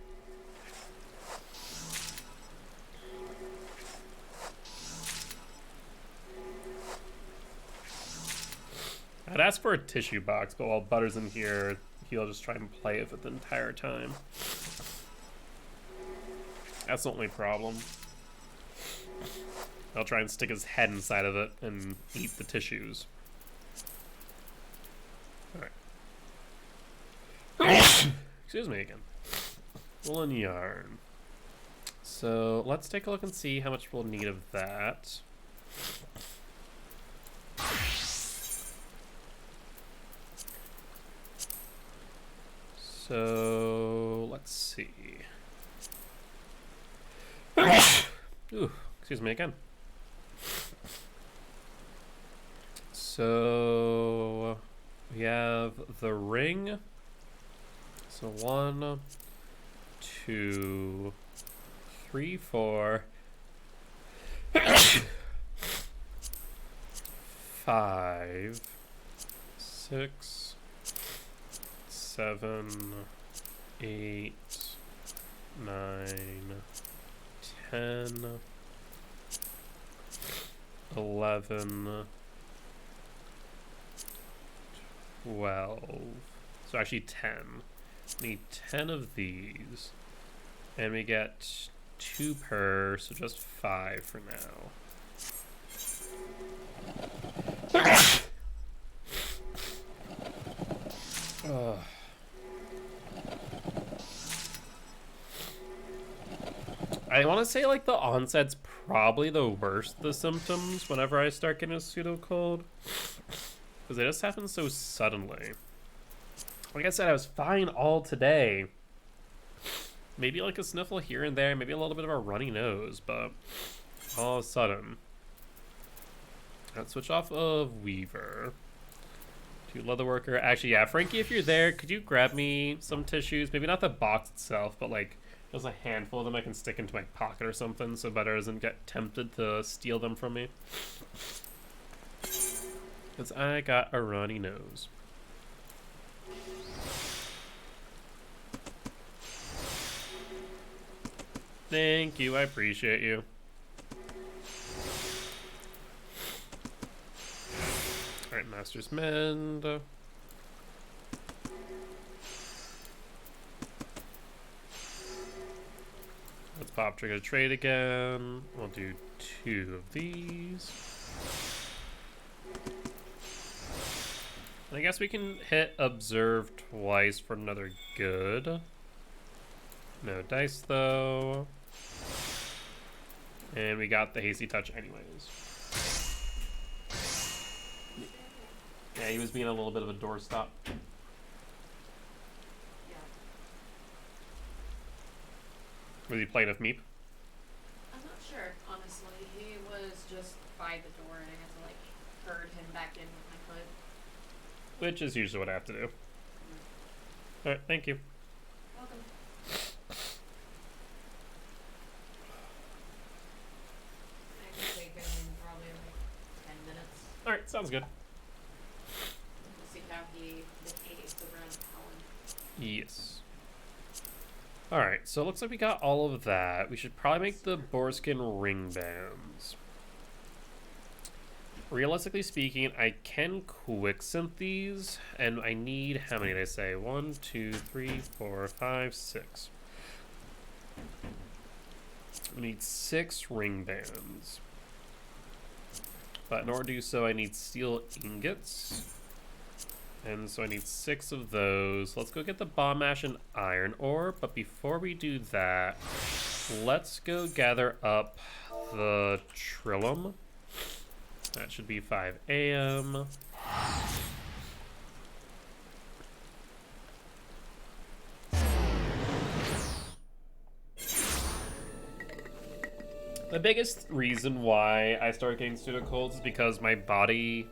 I'd ask for a tissue box, but while Butter's in here, he'll just try and play it for the entire time. That's the only problem. He'll try and stick his head inside of it and eat the tissues. Alright. Excuse me again. Woolen yarn. So let's take a look and see how much we'll need of that. So let's see. Ooh, excuse me again. So we have the ring. So 1, 2, 3, 4, 5, 6, 7, 8, 9, 10, 11, 12. So actually 10. Need 10 of these. And we get 2 per, so just 5 for now. I want to say, like, the onset's probably the worst of the symptoms whenever I start getting a pseudo-cold. Because it just happens so suddenly. Like I said, I was fine all today. Maybe like a sniffle here and there, maybe a little bit of a runny nose, but all of a sudden. Let's switch off of Weaver to Leatherworker. Actually, yeah, Frankie, if you're there, could you grab me some tissues? Maybe not the box itself, but like there's a handful of them I can stick into my pocket or something so Butter doesn't get tempted to steal them from me. Because I got a runny nose. Thank you, I appreciate you. Alright, Master's Mend. Let's pop trigger trade again. We'll do 2 of these. And I guess we can hit Observe twice for another good. No dice though. And we got the Hasty Touch anyways. Yeah, he was being a little bit of a doorstop. Yeah. Was he playing with Meep? I'm not sure, honestly. He was just by the door and I had to, like, herd him back in with my foot. Which is usually what I have to do. Alright, thank you. Welcome. I can take him in probably like 10 minutes. Alright, sounds good. We'll see how he behaves around Colin. Yes. Alright, so it looks like we got all of that. We should probably make the boarskin ring bands. Realistically speaking, I can quicksynth these, and I need, how many did I say? 1, 2, 3, 4, 5, 6. I need 6 ring bands. But in order to do so, I need steel ingots. And so I need 6 of those. Let's go get the bomb ash and iron ore. But before we do that, let's go gather up the Trillium. That should be 5 a.m. The biggest reason why I started getting pseudocolds is because my body,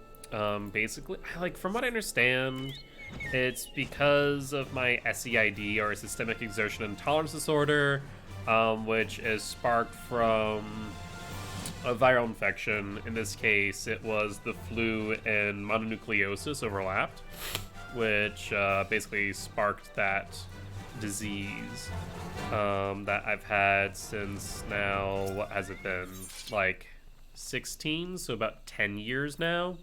basically, like from what I understand, it's because of my SEID or systemic exertion intolerance disorder, which is sparked from a viral infection. In this case, it was the flu and mononucleosis overlapped, which basically sparked that disease that I've had since now, what has it been, like 16, so about 10 years now.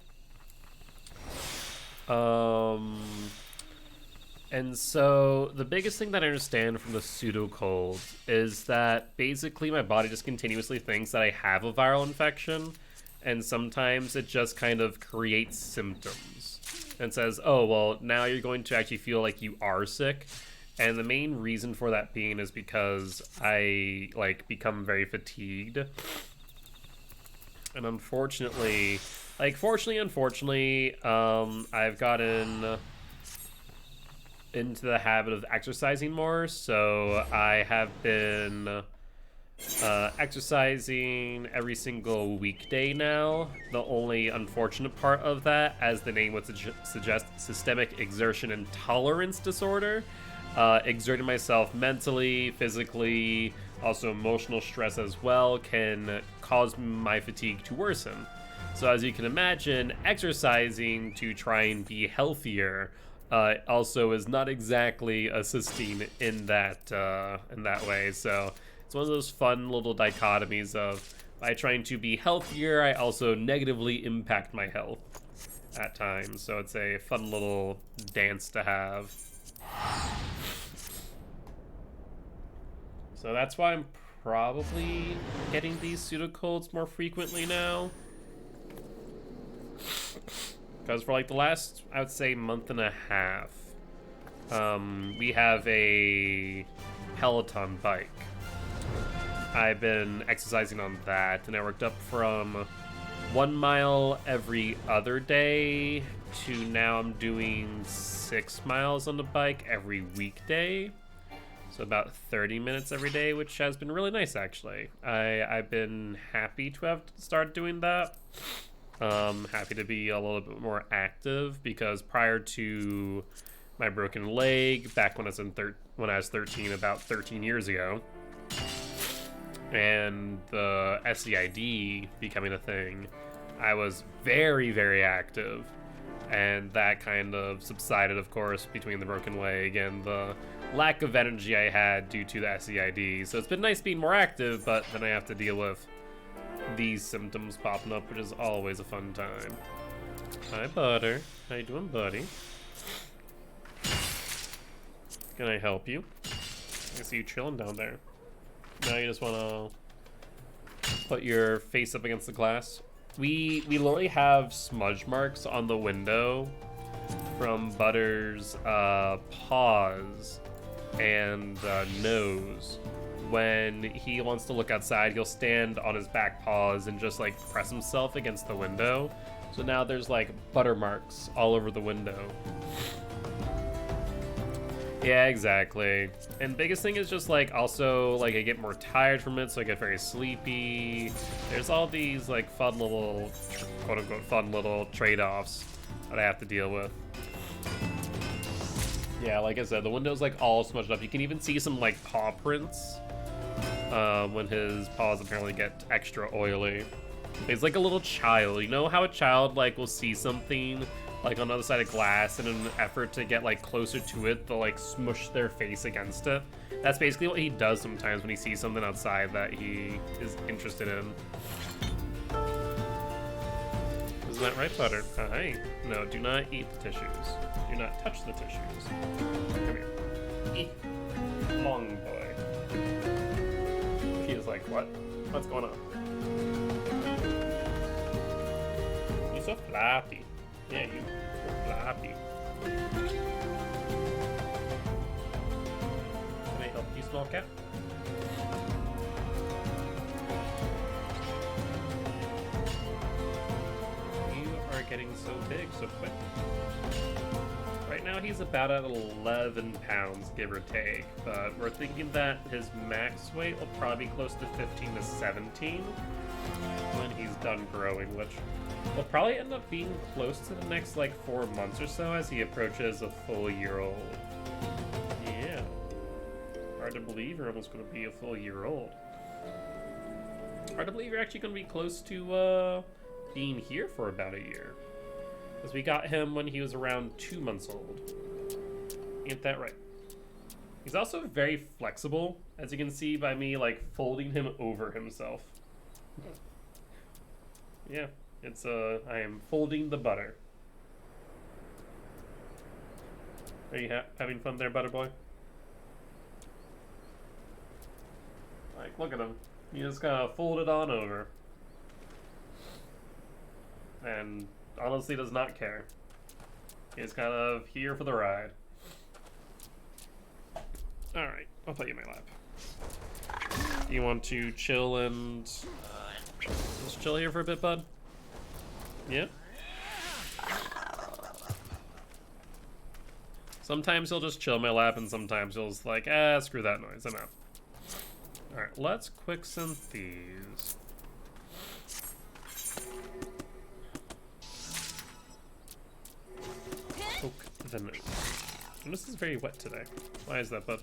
And so the biggest thing that I understand from the pseudocold is that basically my body just continuously thinks that I have a viral infection, and sometimes it just kind of creates symptoms and says, oh, well, now you're going to actually feel like you are sick. And the main reason for that being is because I, like, become very fatigued. And unfortunately, unfortunately, I've gotten into the habit of exercising more, so I have been exercising every single weekday now. The only unfortunate part of that, as the name would suggest, systemic exertion intolerance disorder, exerting myself mentally, physically, also emotional stress as well, can cause my fatigue to worsen. So as you can imagine, exercising to try and be healthier also is not exactly assisting in that way. So it's one of those fun little dichotomies of, by trying to be healthier, I also negatively impact my health at times. So it's a fun little dance to have. So that's why I'm probably getting these pseudocolds more frequently now. Because for like the last, I would say, month and a half, we have a Peloton bike. I've been exercising on that, and I worked up from 1 mile every other day to now I'm doing 6 miles on the bike every weekday. So about 30 minutes every day, which has been really nice, actually. I've been happy to have started doing that. Happy to be a little bit more active, because prior to my broken leg, back when I was 13, about 13 years ago, and the SCID becoming a thing, I was very, very active. And that kind of subsided, of course, between the broken leg and the lack of energy I had due to the SCID. So it's been nice being more active, but then I have to deal with these symptoms popping up, which is always a fun time. Hi, Butter. How you doing, buddy? Can I help you? I see you chilling down there. Now you just want to put your face up against the glass. We literally have smudge marks on the window from Butter's paws and nose. When he wants to look outside, he'll stand on his back paws and just like press himself against the window. So now there's like butter marks all over the window. Yeah, exactly. And biggest thing is just like, also like I get more tired from it, so I get very sleepy. There's all these like fun little, quote unquote, fun little trade-offs that I have to deal with. Yeah, like I said, the window's like all smudged up. You can even see some like paw prints when his paws apparently get extra oily. He's like a little child. You know how a child like will see something like on the other side of glass, and in an effort to get like closer to it, they'll like smush their face against it? That's basically what he does sometimes when he sees something outside that he is interested in. Isn't that right, Butter? Hi. No, do not eat the tissues. Do not touch the tissues. Come here. Eat. Long boy. He is like, what? What's going on? You're so flappy. Yeah, you're so flappy. Can I help you, small cat? You are getting so big so quick. Right now he's about at 11 pounds, give or take, but we're thinking that his max weight will probably be close to 15 to 17 when he's done growing, which will probably end up being close to the next like 4 months or so as he approaches a full year old. Yeah. Hard to believe you're almost going to be a full year old. Hard to believe you're actually going to be close to being here for about a year. Because we got him when he was around 2 months old. Ain't that right? He's also very flexible, as you can see by me, like, folding him over himself. Yeah, it's, I am folding the butter. Are you having fun there, butter boy? Like, look at him. He just kind of folded on over. And honestly does not care. He's kind of here for the ride. Alright, I'll put you in my lap. You want to chill and just chill here for a bit, bud? Yeah? Sometimes he'll just chill in my lap, and sometimes he'll just like, screw that noise, I'm out. Alright, let's quick synth these. Oak the note. And this is very wet today. Why is that, bud?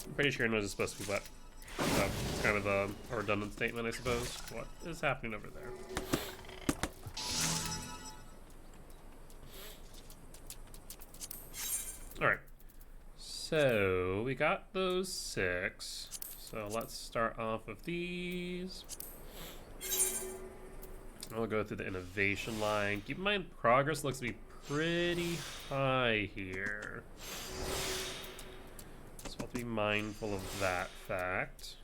I'm pretty sure your nose is supposed to be wet. So it's kind of a redundant statement, I suppose. What is happening over there? Alright. So we got those 6. So let's start off with these. I'll go through the innovation line. Keep in mind, progress looks to be pretty high here. So we'll have to be mindful of that fact.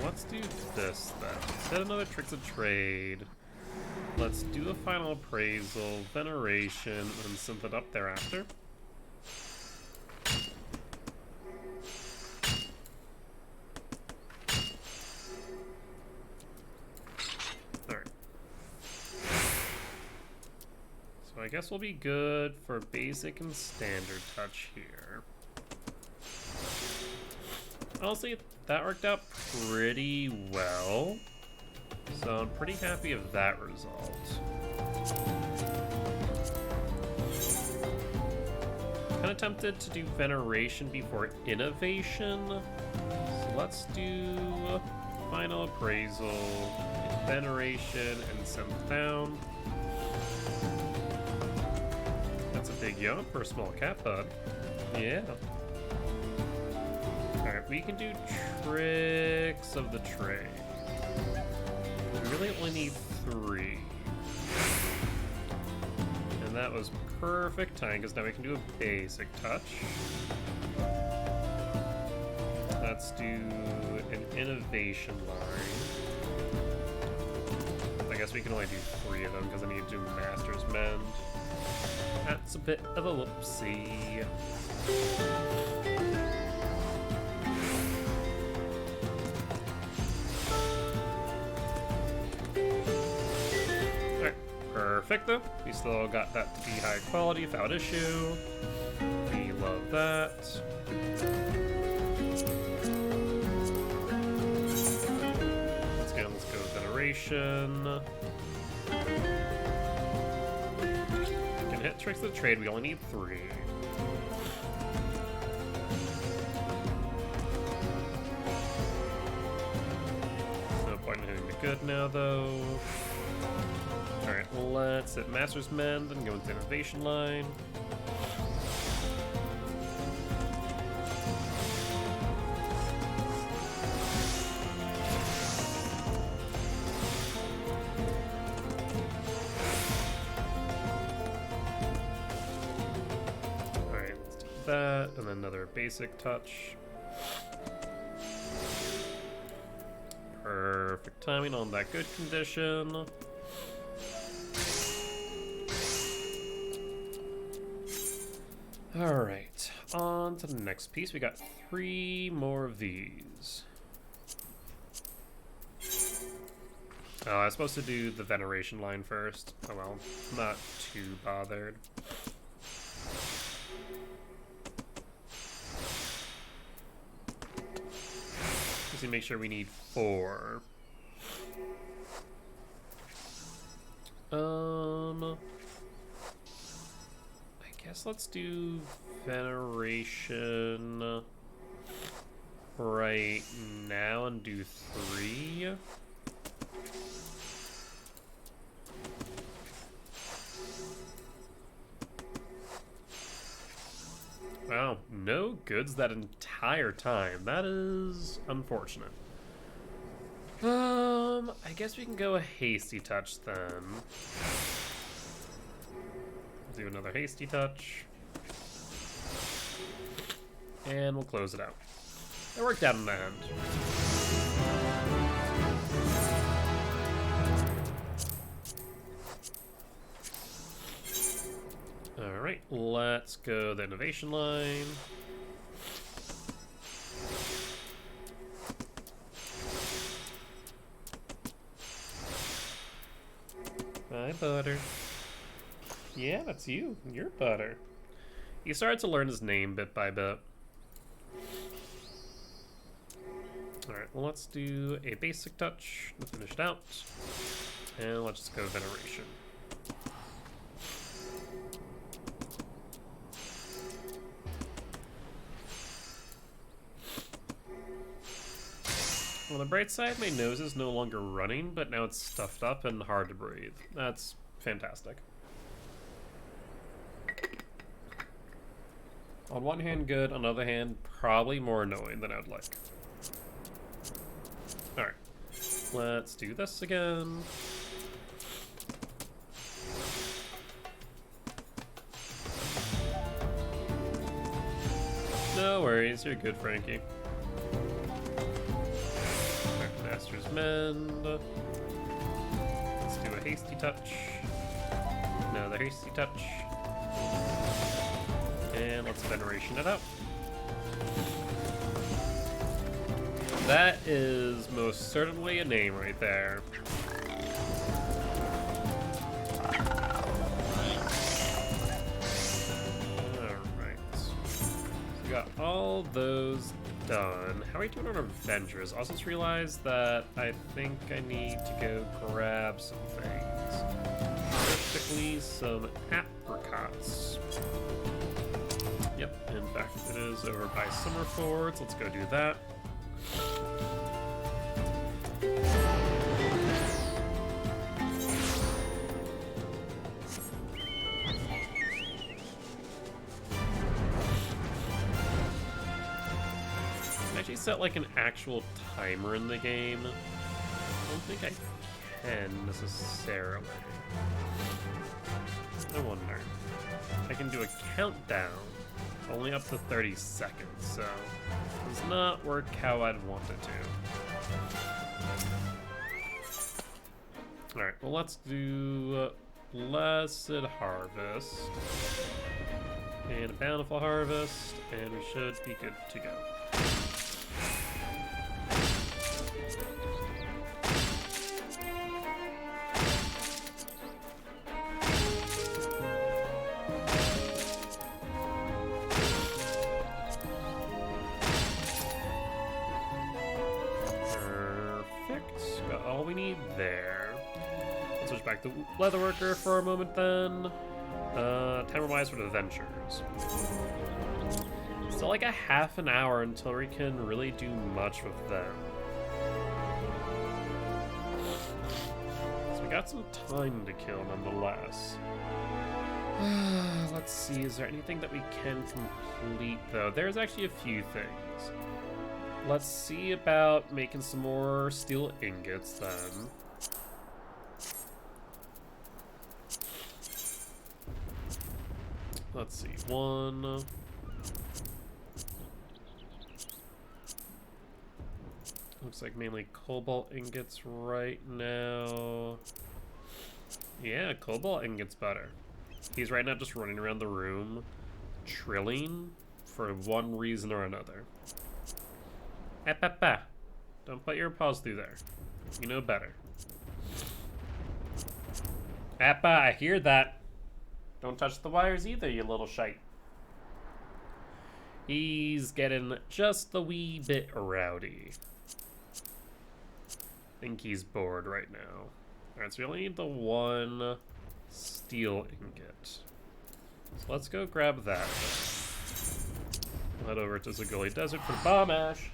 Let's do this then. Instead of another Tricks of Trade, let's do a final appraisal, veneration, and synth it up thereafter. Alright. So I guess we'll be good for basic and standard touch here. Honestly, that worked out pretty well. So I'm pretty happy with that result. Kind of tempted to do veneration before innovation. So let's do final appraisal, veneration, and synth down. That's a big yawn for a small cat, bud. Yeah. Alright, we can do Tricks of the Trade. We really only need 3. And that was perfect time, because now we can do a basic touch. Let's do an innovation line. I guess we can only do 3 of them, because I need to do Master's Mend. That's a bit of a whoopsie. Perfecto. We still got that to be high quality without issue. We love that. Let's go veneration. We can hit Tricks of the Trade. We only need 3. No point in hitting the good now, though. Alright, let's hit Master's Mend and go into innovation line. Alright, let's do that, and then another basic touch. Perfect timing on that good condition. Alright, on to the next piece. We got 3 more of these. Oh, I was supposed to do the veneration line first. Oh well, not too bothered. Just need to make sure we need 4. I guess let's do veneration right now and do 3. Wow, no goods that entire time. That is unfortunate. I guess we can go a hasty touch then. Do another hasty touch. And we'll close it out. It worked out in the end. Alright, let's go the innovation line. Bye, Butter. Yeah, that's you. You're Butter. He started to learn his name bit by bit. Alright, well, let's do a basic touch to finish it out. And let's just go veneration. On the bright side, my nose is no longer running, but now it's stuffed up and hard to breathe. That's fantastic. On one hand, good. On the other hand, probably more annoying than I'd like. Alright. Let's do this again. No worries, you're good, Frankie. Master's Mend. Let's do a hasty touch. Another hasty touch. And let's veneration it up. That is most certainly a name right there. Alright. So we got all those done. How are we doing on our adventures? Also just realized that I think I need to go grab some things. Specifically some apricots. Yep, in fact it is over by Summerford. Let's go do that. Set like an actual timer in the game. I don't think I can necessarily. I wonder. I can do a countdown, only up to 30 seconds, so it does not work how I'd want it to. Alright, well let's do Blessed Harvest and a Bountiful Harvest, and we should be good to go. Back to Leatherworker for a moment then. Timer-wise for the adventures. Still like a half an hour until we can really do much with them. So we got some time to kill nonetheless. Let's see, is there anything that we can complete though? There's actually a few things. Let's see about making some more steel ingots then. Let's see, 1. Looks like mainly cobalt ingots right now. Yeah, cobalt ingots better. He's right now just running around the room, trilling for one reason or another. Don't put your paws through there. You know better. Appa, I hear that. Don't touch the wires either, you little shite. He's getting just a wee bit rowdy. Think he's bored right now. Alright, so we only need the 1 steel ingot. So let's go grab that. Head over to Gilty Desert for the bomb ash.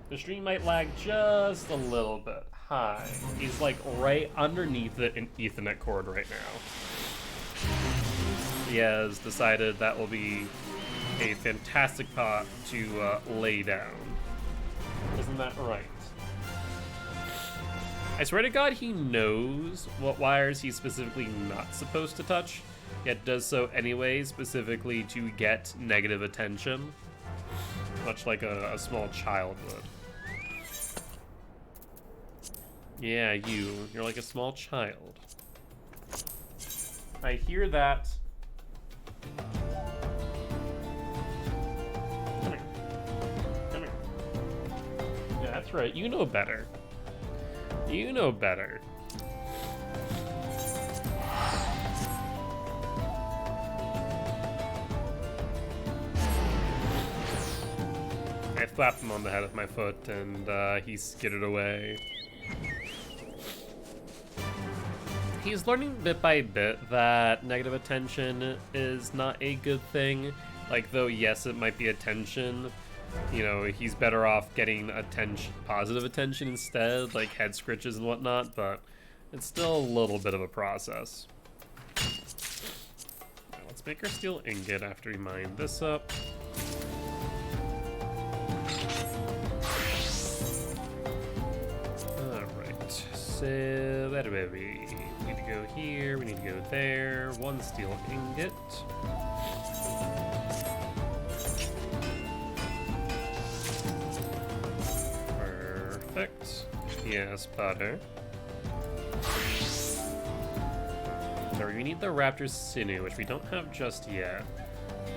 The stream might lag just a little bit. Hi. He's like right underneath the Ethernet cord right now. He has decided that will be a fantastic pot to lay down. Isn't that right? I swear to God, he knows what wires he's specifically not supposed to touch, yet does so anyway, specifically to get negative attention, much like a small child would. Yeah, you're like a small child. I hear that. Come here. Come here. Yeah, that's right, you know better. You know better. I slapped him on the head with my foot and he skidded away. He's learning bit by bit that negative attention is not a good thing. Like, though, yes, it might be attention. You know, he's better off getting attention, positive attention instead, like head scritches and whatnot, but it's still a little bit of a process. Right, let's make our steel ingot after we mine this up. Alright, so that way we need to go here, we need to go there, one steel ingot. Perfect. Yes, butter. So we need the raptor's sinew, which we don't have just yet.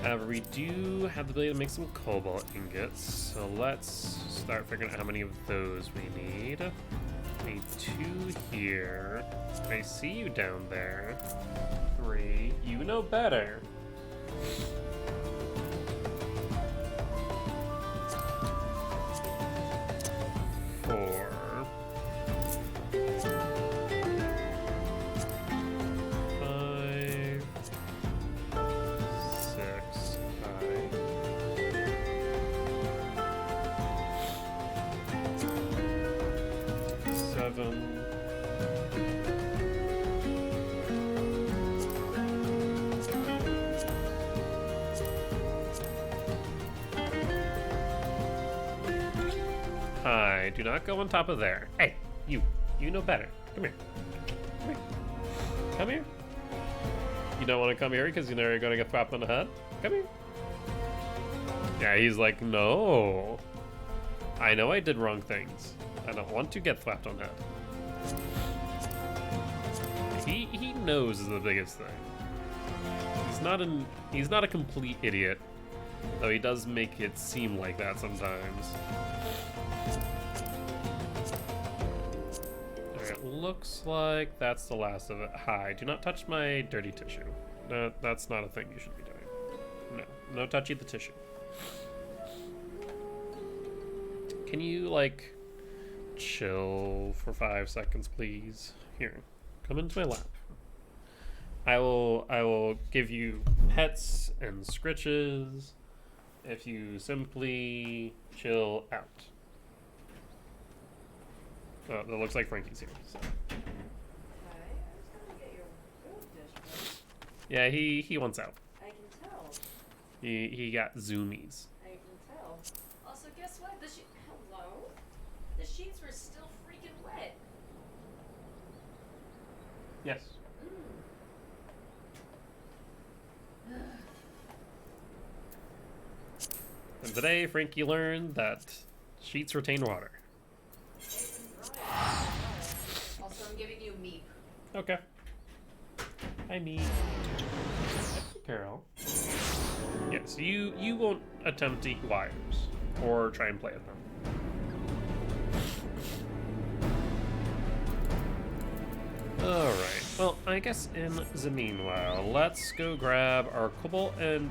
However, we do have the ability to make some cobalt ingots, so let's start figuring out how many of those we need. We need 2 here. I see you down there. 3. You know better. 4. 5. 6. 7. 5. Do not go on top of there. Hey, you know better. Come here. Come here. Come here. You don't want to come here because you know you're going to get slapped on the head? Come here. Yeah, he's like, no. I know I did wrong things. I don't want to get slapped on the head. He knows is the biggest thing. He's not a complete idiot, though he does make it seem like that sometimes. Alright, looks like that's the last of it. Hi, do not touch my dirty tissue. No, that's not a thing you should be doing. No touchy the tissue. Can you, like, chill for 5 seconds, please? Here, come into my lap. I will give you pets and scritches if you simply chill out. Oh, that looks like Frankie's here. So. Okay, I was gonna get your food dish, but Yeah, he wants out. I can tell. He got zoomies. I can tell. Also, guess what? Hello? The sheets were still freaking wet. Yes. And today, Frankie learned that sheets retain water. Also, I'm giving you meat. Okay. Hi, me. Carol. Yes, you won't attempt to eat wires or try and play with them. Alright, well, I guess in the meanwhile, let's go grab our cobalt, and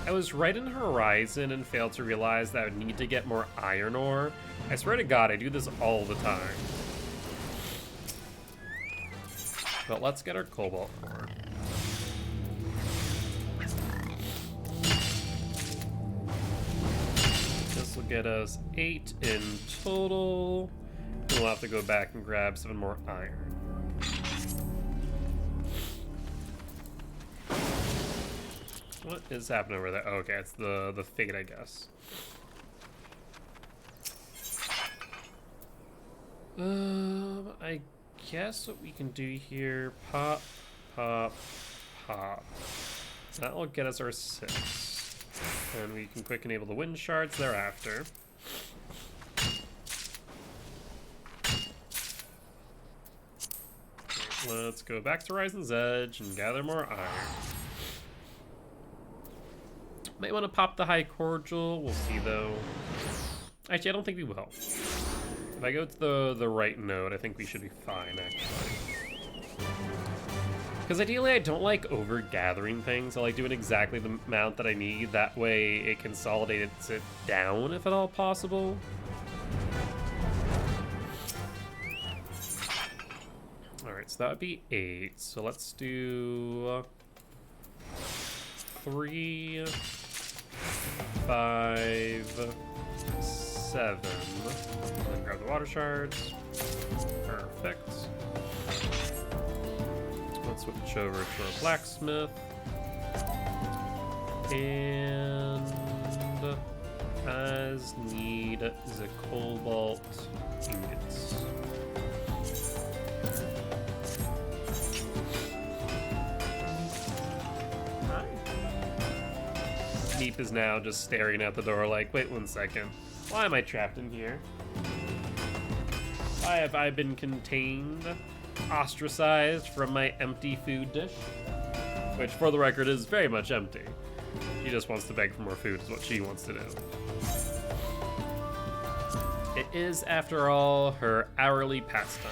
I was right in Horizon and failed to realize that I would need to get more iron ore. I swear to God, I do this all the time. But let's get our cobalt core. This will get us 8 in total. We'll have to go back and grab 7 more iron. What is happening over there? Oh, okay, it's the fate, I guess. I guess what we can do here, pop, pop, pop. That will get us our 6. And we can quick enable the wind shards thereafter. Let's go back to Horizon's Edge and gather more iron. Might want to pop the high cordial. We'll see though. Actually, I don't think we will. If I go to the right node, I think we should be fine actually. Because ideally, I don't like over gathering things. I like doing exactly the amount that I need. That way, it consolidates it down if at all possible. Alright, so that would be 8. So let's do 3, 5, 7. And grab the water shards. Perfect. Let's switch over to our blacksmith. And as need the cobalt ingots. Neep is now just staring at the door like, wait 1 second. Why am I trapped in here? Why have I been contained? Ostracized from my empty food dish? Which, for the record, is very much empty. She just wants to beg for more food is what she wants to do. It is, after all, her hourly pastime.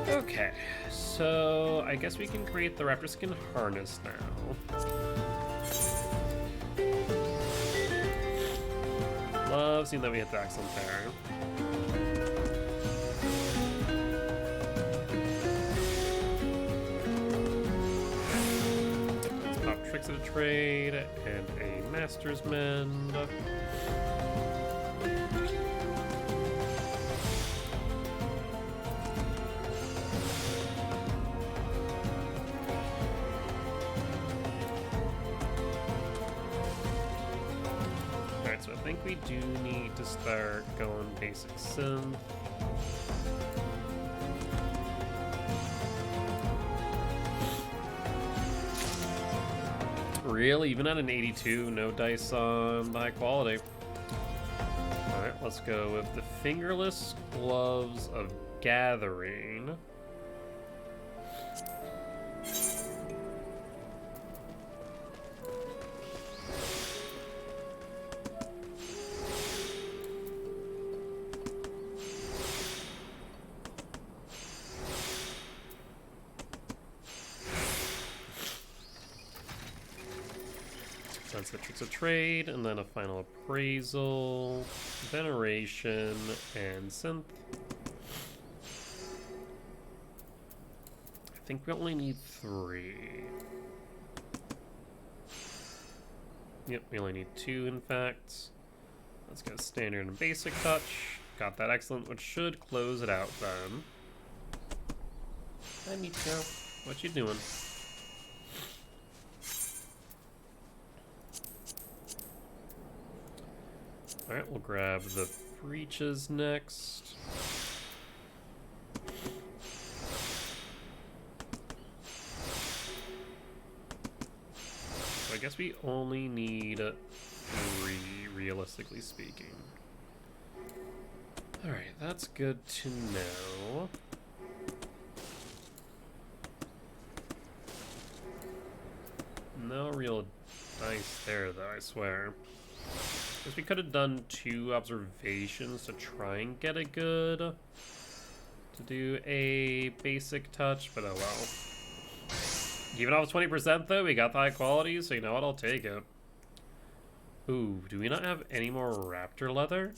Okay, so I guess we can create the raptor skin harness now. Love seeing that we hit the excellent there. Let's pop tricks of the trade and a master's mend. So I think we do need to start going basic synth. Really? Even at an 82, no dice on high quality. Alright, let's go with the fingerless gloves of gathering. That's the tricks of trade, and then a final appraisal, veneration, and synth. I think we only need 3. Yep, we only need 2 in fact. Let's go standard and basic touch. Got that excellent, which should close it out then. Hi Michiko, what you doing? Alright, we'll grab the breeches next. So I guess we only need 3, realistically speaking. Alright, that's good to know. No real dice there, though, I swear. Because we could have done 2 observations to try and get a good... to do a basic touch, but oh well. Even off 20% though, we got the high quality, so you know what, I'll take it. Ooh, do we not have any more raptor leather?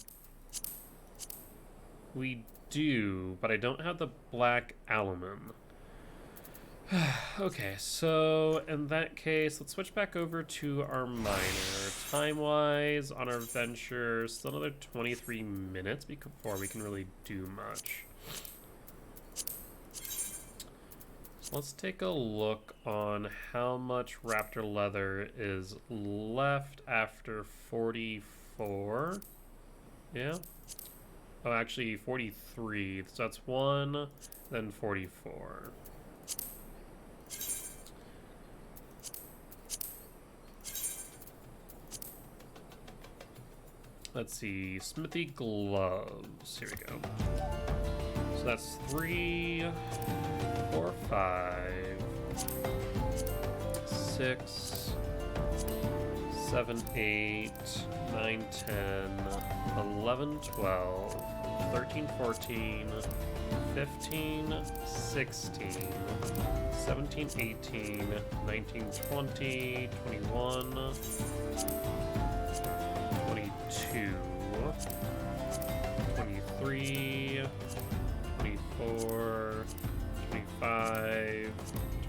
We do, but I don't have the black aluminium. Okay, so in that case, let's switch back over to our miner. Time-wise, on our venture, still another 23 minutes before we can really do much. So let's take a look on how much raptor leather is left after 44. Yeah? Oh, actually 43. So that's 1, then 44. Let's see, smithy gloves. Here we go. So that's 3, 4, 5, 6, 7, 8, 9, 10, 11, 12, 13, 14, 15, 16, 17, 18, 19, 20, 21, 22, 23, 24, 25,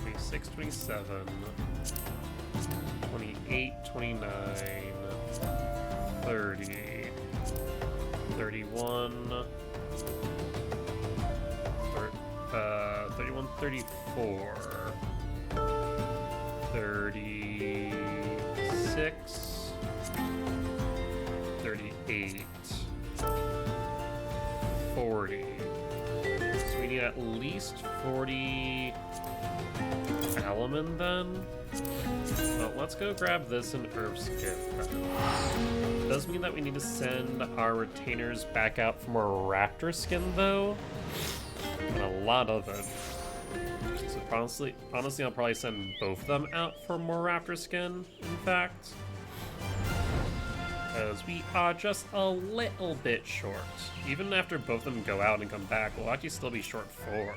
26, 27, 28, 29, 30, 31, 31, 34, 36, 38, 40. So we need at least 40 aluminium then. Well, let's go grab this in Herb's gift. Does mean that we need to send our retainers back out for more raptor skin though. And a lot of it. So honestly, I'll probably send both of them out for more raptor skin, in fact. Because we are just a little bit short. Even after both of them go out and come back, we'll actually still be short 4.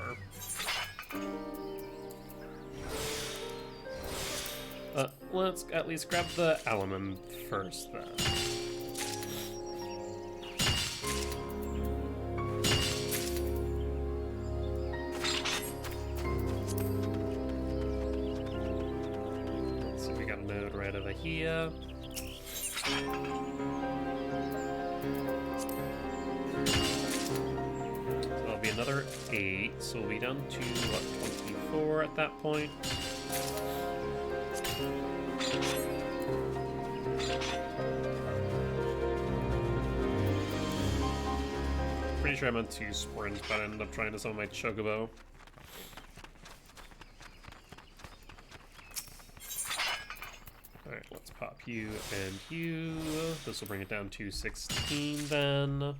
Let's at least grab the aluminium first, then. So we got a node right over here. So that'll be another 8, so we'll be down to, what, 24 at that point? Pretty sure I meant to sprint, but I ended up trying to summon my Chocobo. Alright, let's pop you and you. This will bring it down to 16 then.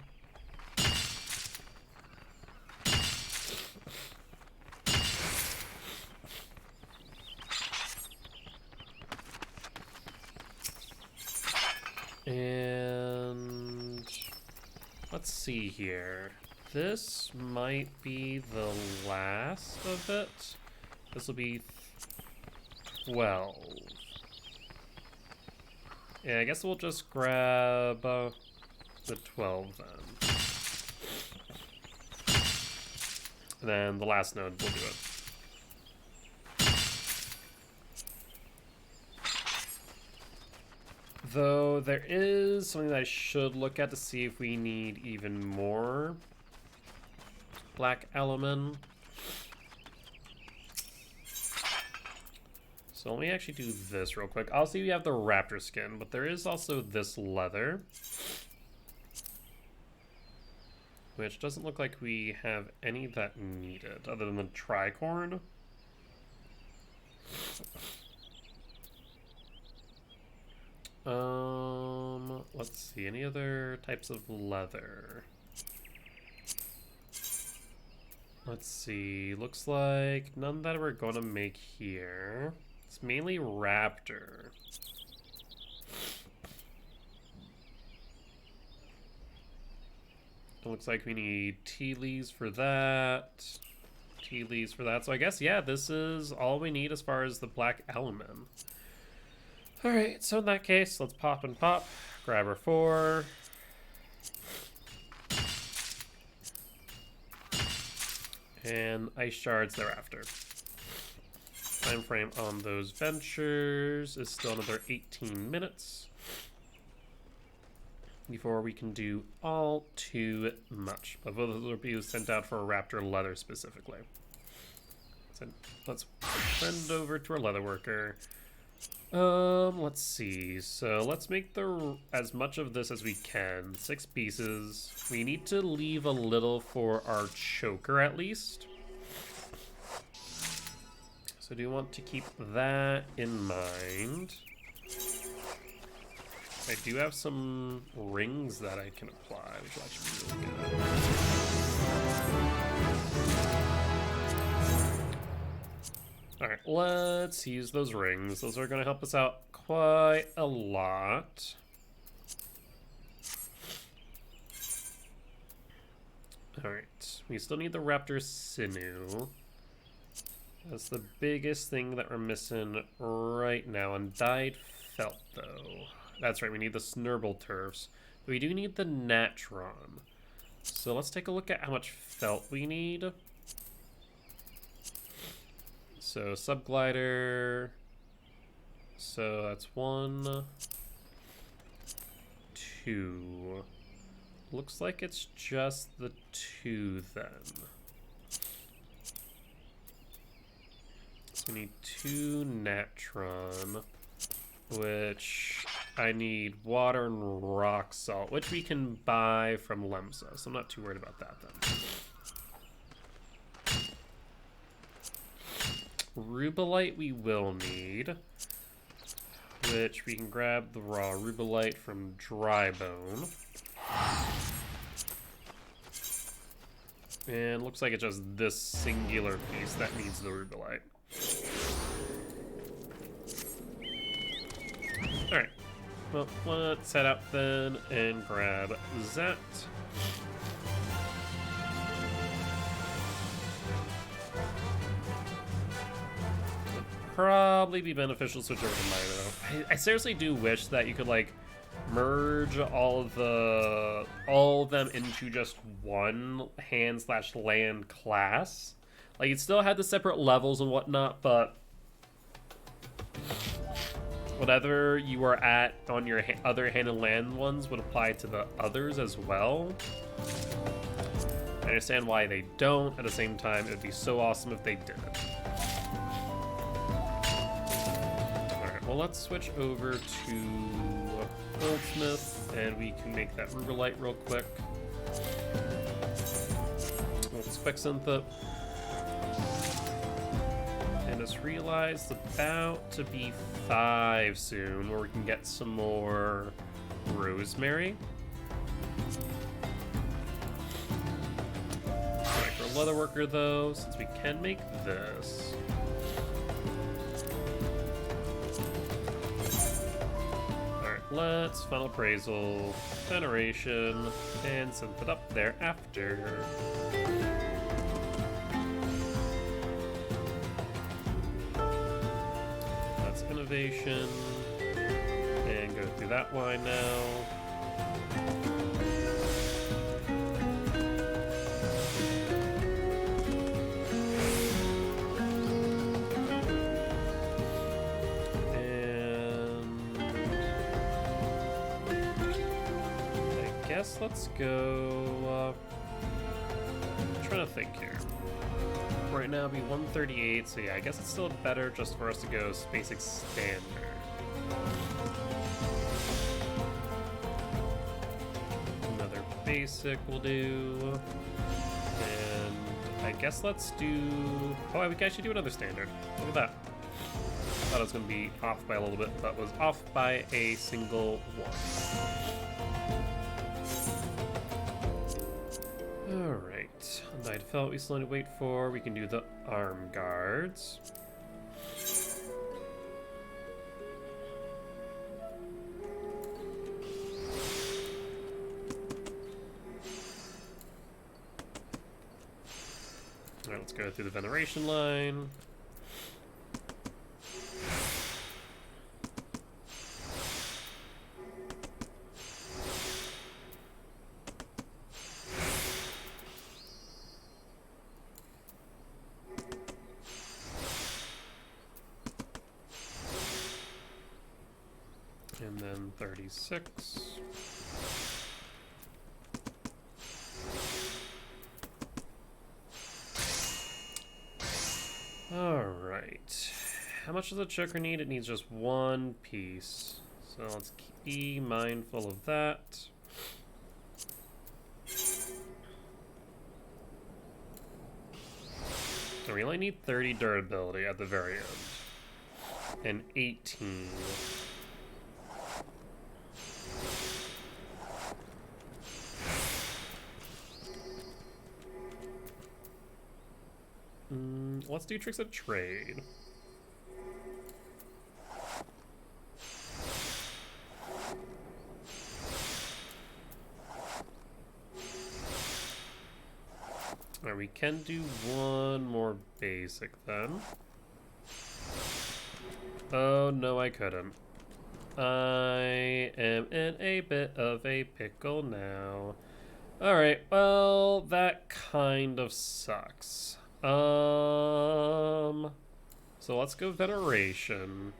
And let's see here. This might be the last of it. This will be 12. Yeah, I guess we'll just grab the 12 then. And then the last node will do it. Though there is something that I should look at to see if we need even more black aluminium. So let me actually do this real quick. I'll see we have the raptor skin, but there is also this leather, which doesn't look like we have any that needed other than the tricorn. Let's see, any other types of leather? Let's see, looks like none that we're gonna make here. It's mainly raptor. It looks like we need tea leaves for that. Tea leaves for that. So I guess, yeah, this is all we need as far as the black aluminium. Alright, so in that case, let's pop and pop. Grab our 4. And ice shards thereafter. Time frame on those ventures is still another 18 minutes before we can do all too much. But both of those will be sent out for a raptor leather specifically. So let's send over to our leather worker. Let's see. So let's make as much of this as we can. 6 pieces. We need to leave a little for our choker at least. So do you want to keep that in mind? I do have some rings that I can apply, which will actually be really good. Alright, let's use those rings. Those are going to help us out quite a lot. Alright, we still need the raptor sinew. That's the biggest thing that we're missing right now. Undyed felt, though. That's right, we need the snurble turfs. But we do need the natron. So let's take a look at how much felt we need. So subglider. So that's 1, 2. Looks like it's just the 2 then. So we need 2 natron, which I need water and rock salt, which we can buy from Lemsa, so I'm not too worried about that then. Rubellite we will need, which we can grab the raw rubellite from Drybone. And looks like it's just this singular piece that needs the rubellite. Alright, well, let's head out then and grab that. Would probably be beneficial to switch over to Mino. I seriously do wish that you could, like, merge all of them into just one hand/land class. Like, it still had the separate levels and whatnot, but whatever you are at on your other hand and land ones would apply to the others as well. I understand why they don't. At the same time, it would be so awesome if they did it. Alright, well, let's switch over to Goldsmith, and we can make that rubellite real quick. We'll spec synth up. And just realized about to be 5 soon, where we can get some more rosemary. Alright, for a leather worker though, since we can make this. Alright, let's final appraisal, veneration, and synth it up thereafter. Innovation, and go through that line now. And I guess let's go, I'm trying to think here. Right now it'd be 138, so yeah, I guess it's still better just for us to go basic standard. Another basic will do. And I guess let's do... Oh, we can actually do another standard. Look at that. Thought it was going to be off by a little bit, but was off by a single one. Alright, Undyed Felt we still need to wait for. We can do the arm guards. Alright, let's go through the veneration line. And then 36. Alright. How much does the choker need? It needs just one piece. So let's be mindful of that. So we only need 30 durability at the very end. And 18. Let's do tricks of trade. Alright, we can do one more basic then. Oh, no, I couldn't. I am in a bit of a pickle now. Alright, well, that kind of sucks. So let's go Veneration.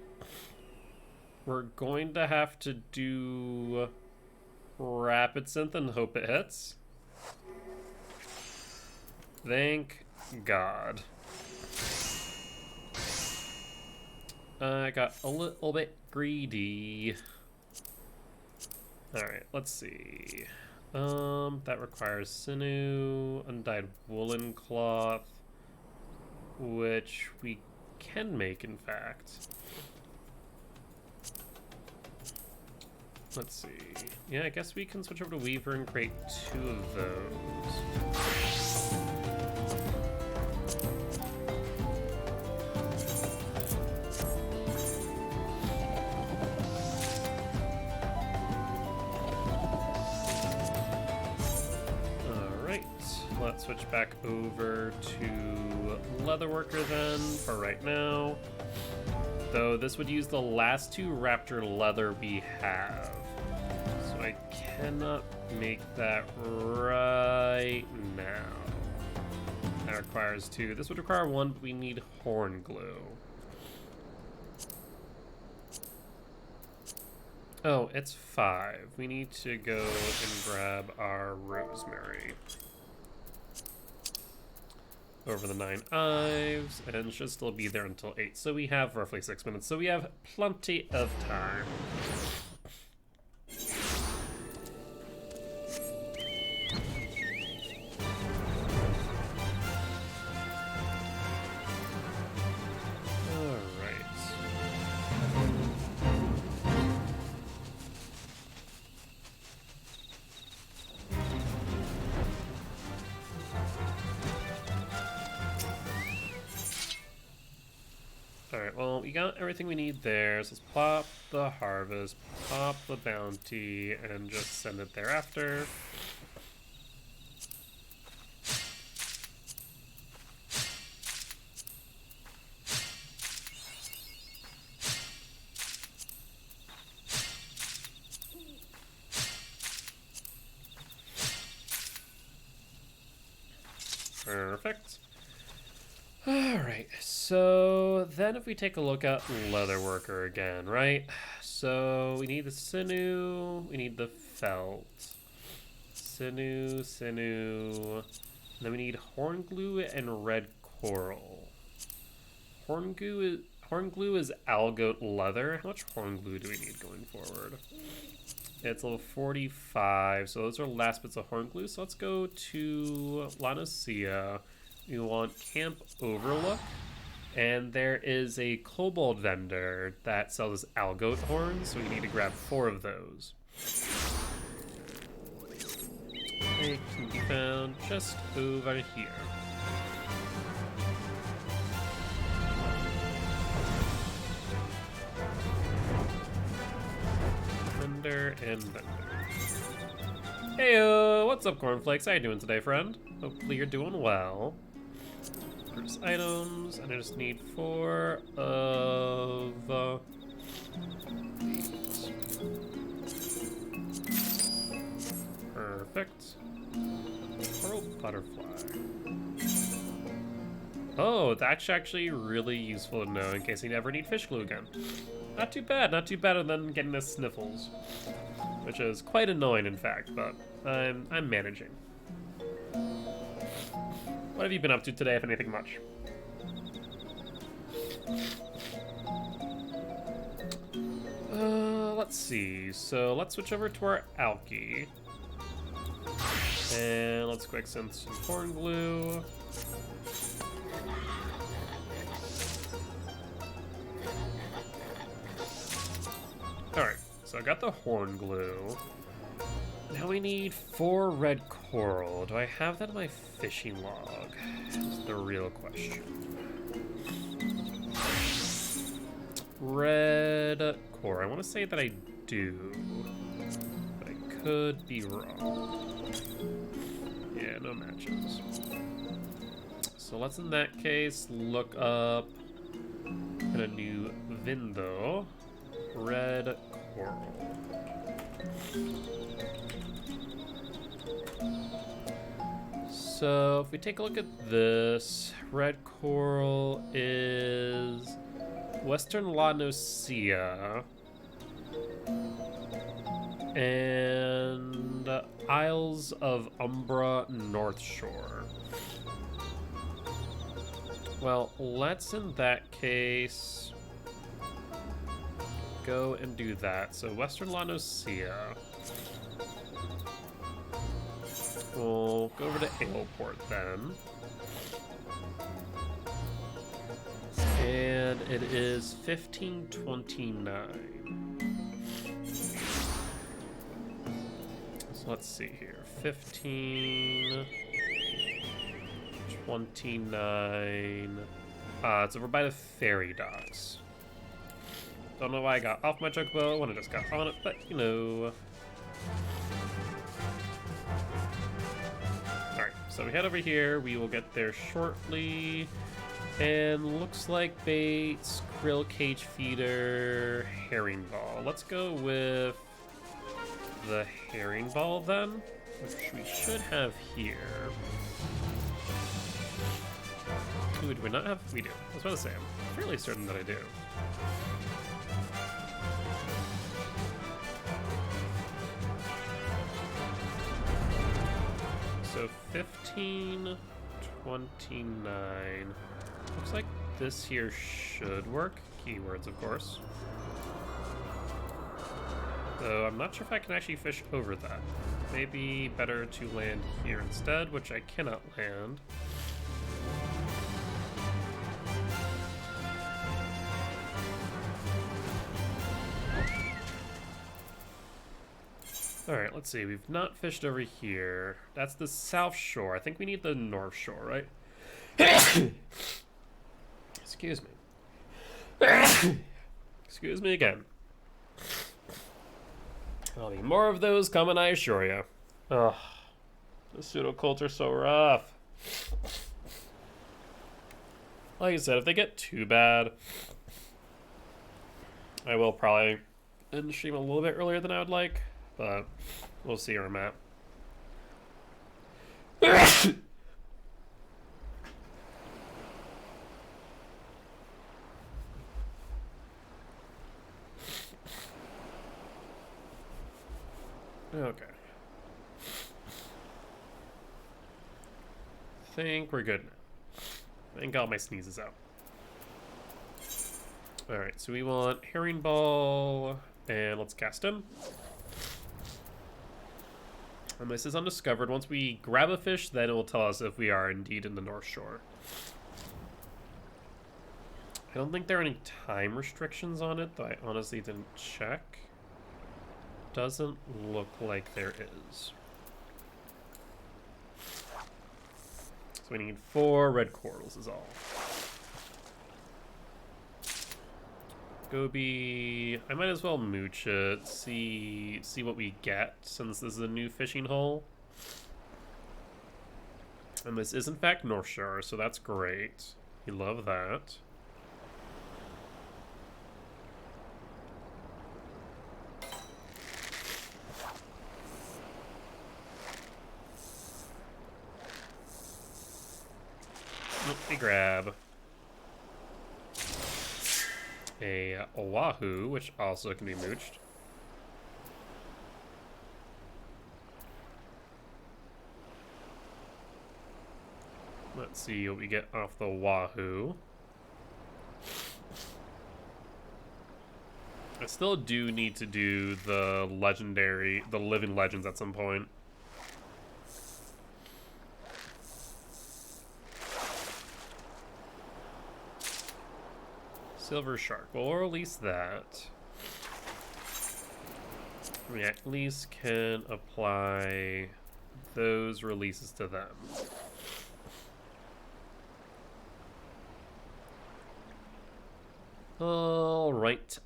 We're going to have to do Rapid Synth and hope it hits. Thank God. I got a little bit greedy. Alright, let's see. That requires sinew, undyed woolen cloth, which we can make, in fact. Let's see. Yeah, I guess we can switch over to Weaver and create 2 of those. Let's switch back over to Leatherworker then for right now. Though this would use the last 2 raptor leather we have. So I cannot make that right now. That requires 2. This would require 1, but we need horn glue. Oh, it's 5. We need to go and grab our rosemary. Over the 9 ives, and should still be there until 8. So we have roughly 6 minutes. So we have plenty of time. Alright, well, we got everything we need there, so let's pop the harvest, pop the bounty, and just send it thereafter. Perfect. Alright, so then if we take a look at Leatherworker again, right? So we need the sinew, we need the felt. Sinew, and then we need horn glue and red coral. Horn glue is algoat leather. How much horn glue do we need going forward? It's level 45, so those are last bits of horn glue. So let's go to Lanosia. We want Camp Overlook, and there is a kobold vendor that sells algoat horns, so we need to grab 4 of those. They can be found just over here. Vendor and vendor. Heyo, what's up, Cornflakes? How you doing today, friend? Hopefully you're doing well. Purchase items, and I just need 4 of these. Perfect. Coral butterfly. Oh, that's actually really useful to know in case you never need fish glue again. Not too bad other than getting the sniffles. Which is quite annoying, in fact, but I'm managing. What have you been up to today, if anything much? Let's see. So let's switch over to our alky. And let's quick send some horn glue. Alright, so I got the horn glue. Now we need 4 red coral. Do I have that in my fishing log? That's the real question. Red coral. I want to say that I do, but I could be wrong. Yeah, no matches. So let's, in that case, look up in a new window. Red coral. So if we take a look at this, red coral is Western Lanosea and Isles of Umbra North Shore. Well, let's in that case go and do that. So Western Lanosea. We'll go over to Aleport then. And it is 1529. So let's see here. 1529. It's over by the ferry docks. Don't know why I got off my chocobo when I just got on it, but you know. Alright, so we head over here. We will get there shortly. And looks like baits, krill cage feeder, herring ball. Let's go with the herring ball then, which we should have here. Ooh, do we not have? We do. I was about to say, I'm fairly certain that I do. So 1529. Looks like this here should work. Keywords, of course. Though I'm not sure if I can actually fish over that. Maybe better to land here instead, which I cannot land. Alright, let's see. We've not fished over here. That's the south shore. I think we need the north shore, right? Excuse me. Excuse me again. There'll be more of those coming, I assure you. Ugh. The pseudo-cults are so rough. Like I said, if they get too bad, I will probably end stream a little bit earlier than I would like, but we'll see where I'm at. Okay. Think we're good now. I think all my sneezes out. Alright, so we want herring ball, and let's cast him. And this is undiscovered. Once we grab a fish, then it will tell us if we are indeed in the North Shore. I don't think there are any time restrictions on it, though I honestly didn't check. Doesn't look like there is. So we need 4 red corals is all. Goby, I might as well mooch it, see what we get, since this is a new fishing hole. And this is in fact North Shore, so that's great. We love that. We grab. a Oahu, which also can be mooched. Let's see what we get off the Wahoo. I still do need to do the living legends at some point. Silver Shark. We'll release that. We at least can apply those releases to them. All right.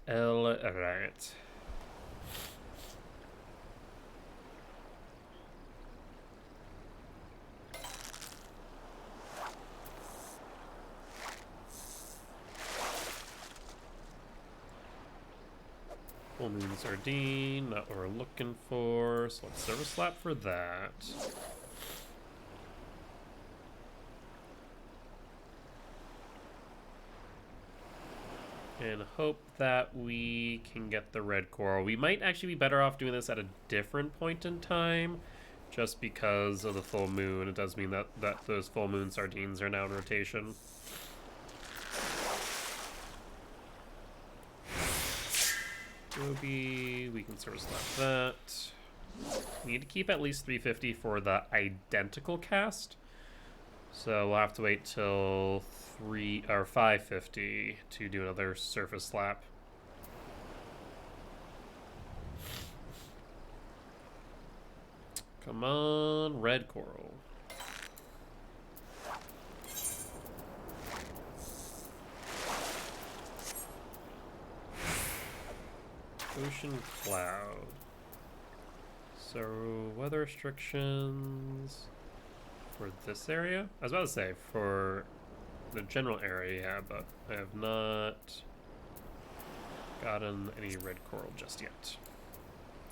Full Moon Sardine, not what we're looking for. So let's service slap for that. And hope that we can get the red coral. We might actually be better off doing this at a different point in time, just because of the full moon. It does mean that those full moon sardines are now in rotation. Gobi, we can service slap that. We need to keep at least 350 for the identical cast. So we'll have to wait till 550 to do another surface slap. Come on, red coral. Ocean cloud. So weather restrictions for this area? I was about to say for the general area, yeah, but I have not gotten any red coral just yet.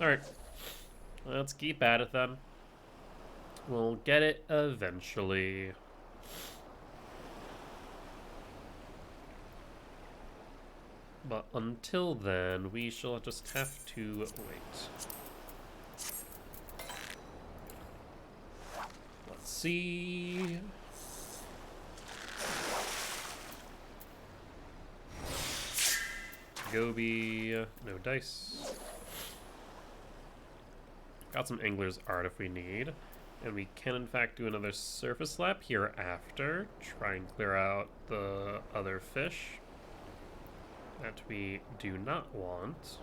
Alright, let's keep at it then. We'll get it eventually. But until then, we shall just have to wait. Let's see. Gobi, no dice. Got some Angler's Art if we need. And we can in fact do another surface slap hereafter. Try and clear out the other fish that we do not want.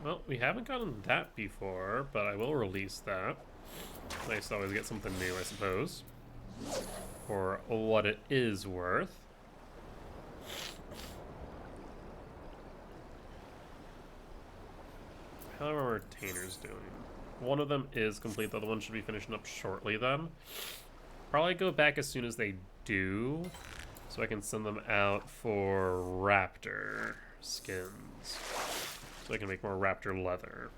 Well, we haven't gotten that before, but I will release that. Nice to always get something new, I suppose. For what it is worth. How are our retainers doing? One of them is complete, the other one should be finishing up shortly then. Probably go back as soon as they do, so I can send them out for raptor skins. So I can make more raptor leather.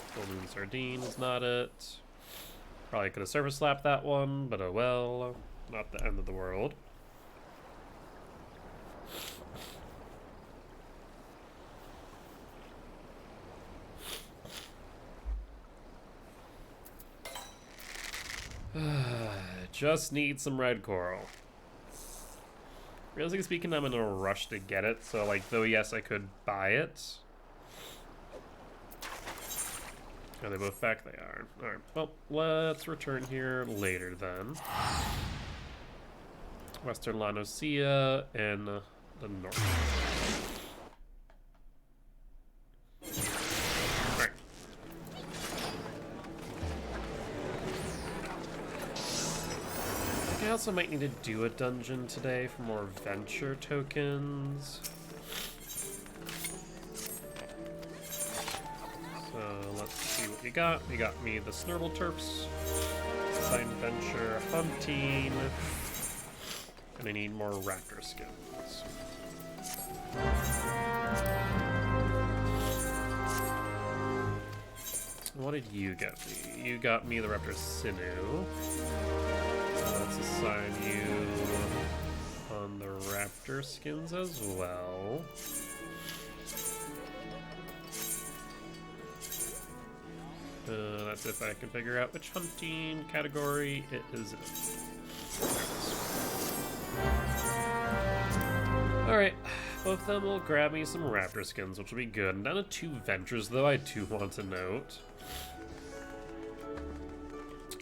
Full Moon Sardine is not it. Probably could have surface slapped that one, but oh well. Not the end of the world. Just need some red coral. Realistically speaking, I'm in a rush to get it, so like, though yes, I could buy it. Are they both back? They are. Alright, well, let's return here later then. Western Lanosea and the north. Alright. I also might need to do a dungeon today for more venture tokens. So let's see what we got. We got me the Snurble Turfs, Sign Venture Hunting, and I need more raptor skins. What did you get me? You got me the Raptor Sinew. So let's assign you on the Raptor skins as well. That's if I can figure out which hunting category it is in. Alright, both of them will grab me some Raptor skins, which will be good. I'm down to 2 ventures, though, I do want to note.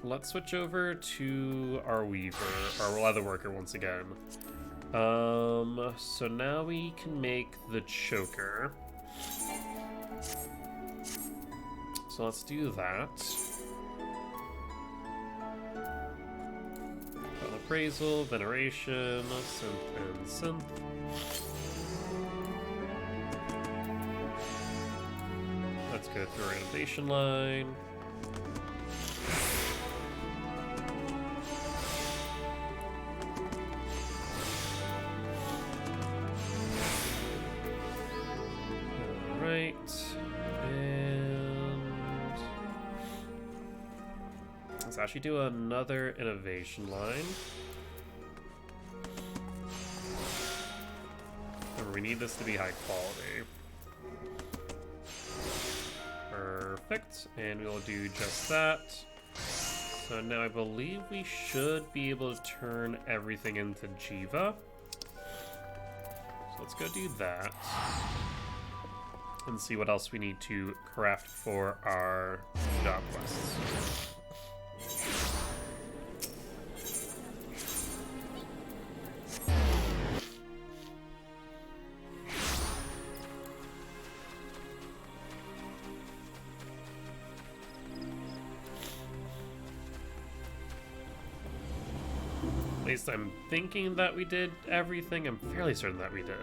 Let's switch over to our Weaver, our Leather Worker once again. So now we can make the Choker. So let's do that. Appraisal, Veneration, Synth, and Synth. Let's go through our annotation line. Alright. Let's actually do another innovation line. Remember, we need this to be high quality. Perfect, and we'll do just that. So now I believe we should be able to turn everything into Jiva. So let's go do that. And see what else we need to craft for our job quests. At least I'm thinking that we did everything. I'm fairly certain that we did.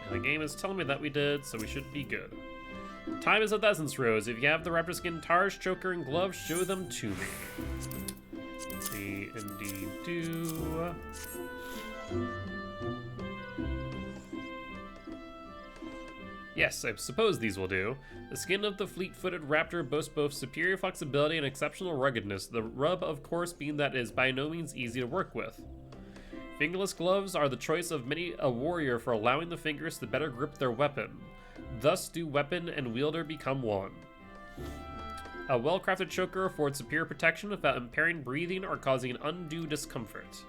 And the game is telling me that we did, so we should be good. Time is of the essence, Rose. If you have the Raptor skin, Targe, Choker, and gloves, show them to me. We indeed do. Yes, I suppose these will do. The skin of the fleet-footed raptor boasts both superior flexibility and exceptional ruggedness, the rub, of course, being that it is by no means easy to work with. Fingerless gloves are the choice of many a warrior for allowing the fingers to better grip their weapon. Thus do weapon and wielder become one. A well-crafted choker affords superior protection without impairing breathing or causing undue discomfort.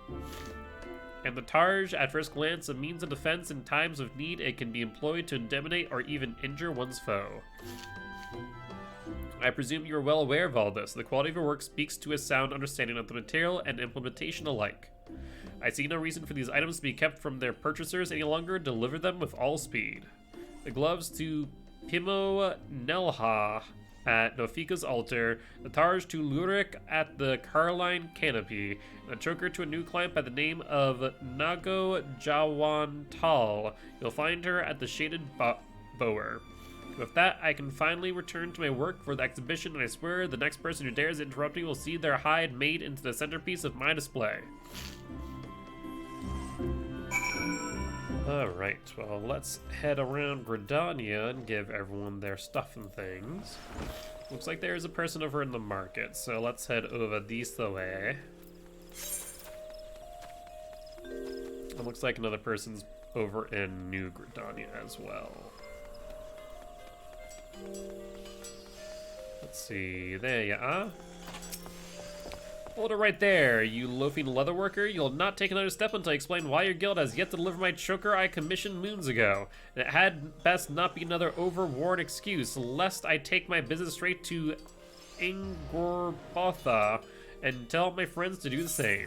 And the Targe, at first glance, a means of defense in times of need. It can be employed to intimidate or even injure one's foe. I presume you are well aware of all this. The quality of your work speaks to a sound understanding of the material and implementation alike. I see no reason for these items to be kept from their purchasers any longer. Deliver them with all speed. The gloves to Pimo Nelha at Nofika's altar, the Targe to Lurik at the Carline Canopy, and a choker to a new client by the name of Nago Jawantal. You'll find her at the Shaded Bower. With that, I can finally return to my work for the exhibition, and I swear the next person who dares interrupt me will see their hide made into the centerpiece of my display. Alright, well, let's head around Gridania and give everyone their stuff and things. Looks like there's a person over in the market, so let's head over this way. It looks like another person's over in New Gridania as well. Let's see, there you are. Hold it right there, you loafing leather worker. You'll not take another step until I explain why your guild has yet to deliver my choker I commissioned moons ago. And it had best not be another overworn excuse, lest I take my business straight to Ingorbotha and tell my friends to do the same.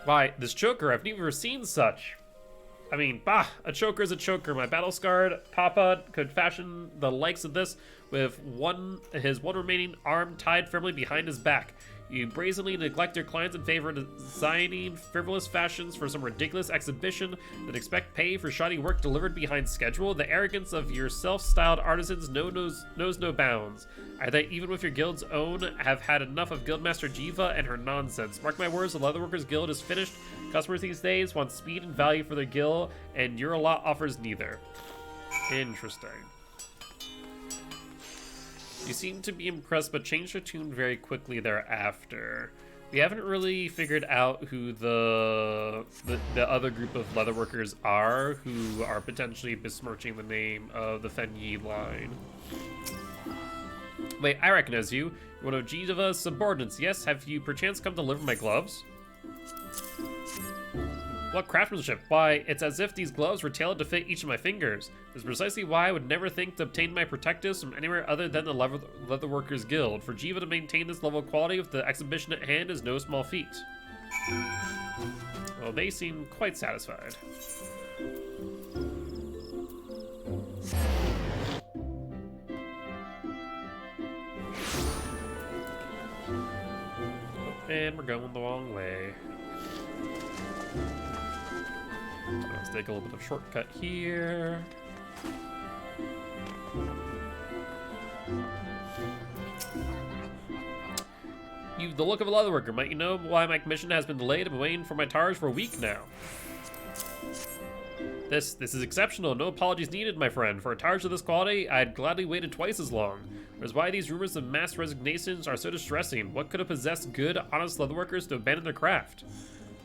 Why, this choker, I've never seen such. I mean, bah, a choker is a choker. My battle-scarred papa could fashion the likes of this with his one remaining arm tied firmly behind his back. You brazenly neglect your clients in favor of designing frivolous fashions for some ridiculous exhibition that expect pay for shoddy work delivered behind schedule. The arrogance of your self-styled artisans knows no bounds. I think even with your guild's own, have had enough of Guildmaster Jiva and her nonsense. Mark my words, the Leatherworkers Guild is finished. Customers these days want speed and value for their guild, and your lot offers neither. Interesting. You seem to be impressed, but changed your tune very quickly thereafter. We haven't really figured out who the other group of leatherworkers are who are potentially besmirching the name of the Fen Yi line. Wait, I recognize you. You're one of Jiva's subordinates, yes? Have you perchance come to deliver my gloves? What craftsmanship? Why, it's as if these gloves were tailored to fit each of my fingers. That's precisely why I would never think to obtain my protectives from anywhere other than the Leatherworkers Guild. For Jiva to maintain this level of quality with the exhibition at hand is no small feat. Well, they seem quite satisfied. And we're going the wrong way. Let's take a little bit of shortcut here. You've the look of a leatherworker. Might you know why my commission has been delayed? I've been waiting for my tars for a week now. This is exceptional. No apologies needed, my friend. For a targe of this quality, I'd gladly waited twice as long. Whereas why these rumors of mass resignations are so distressing? What could have possessed good, honest leatherworkers to abandon their craft?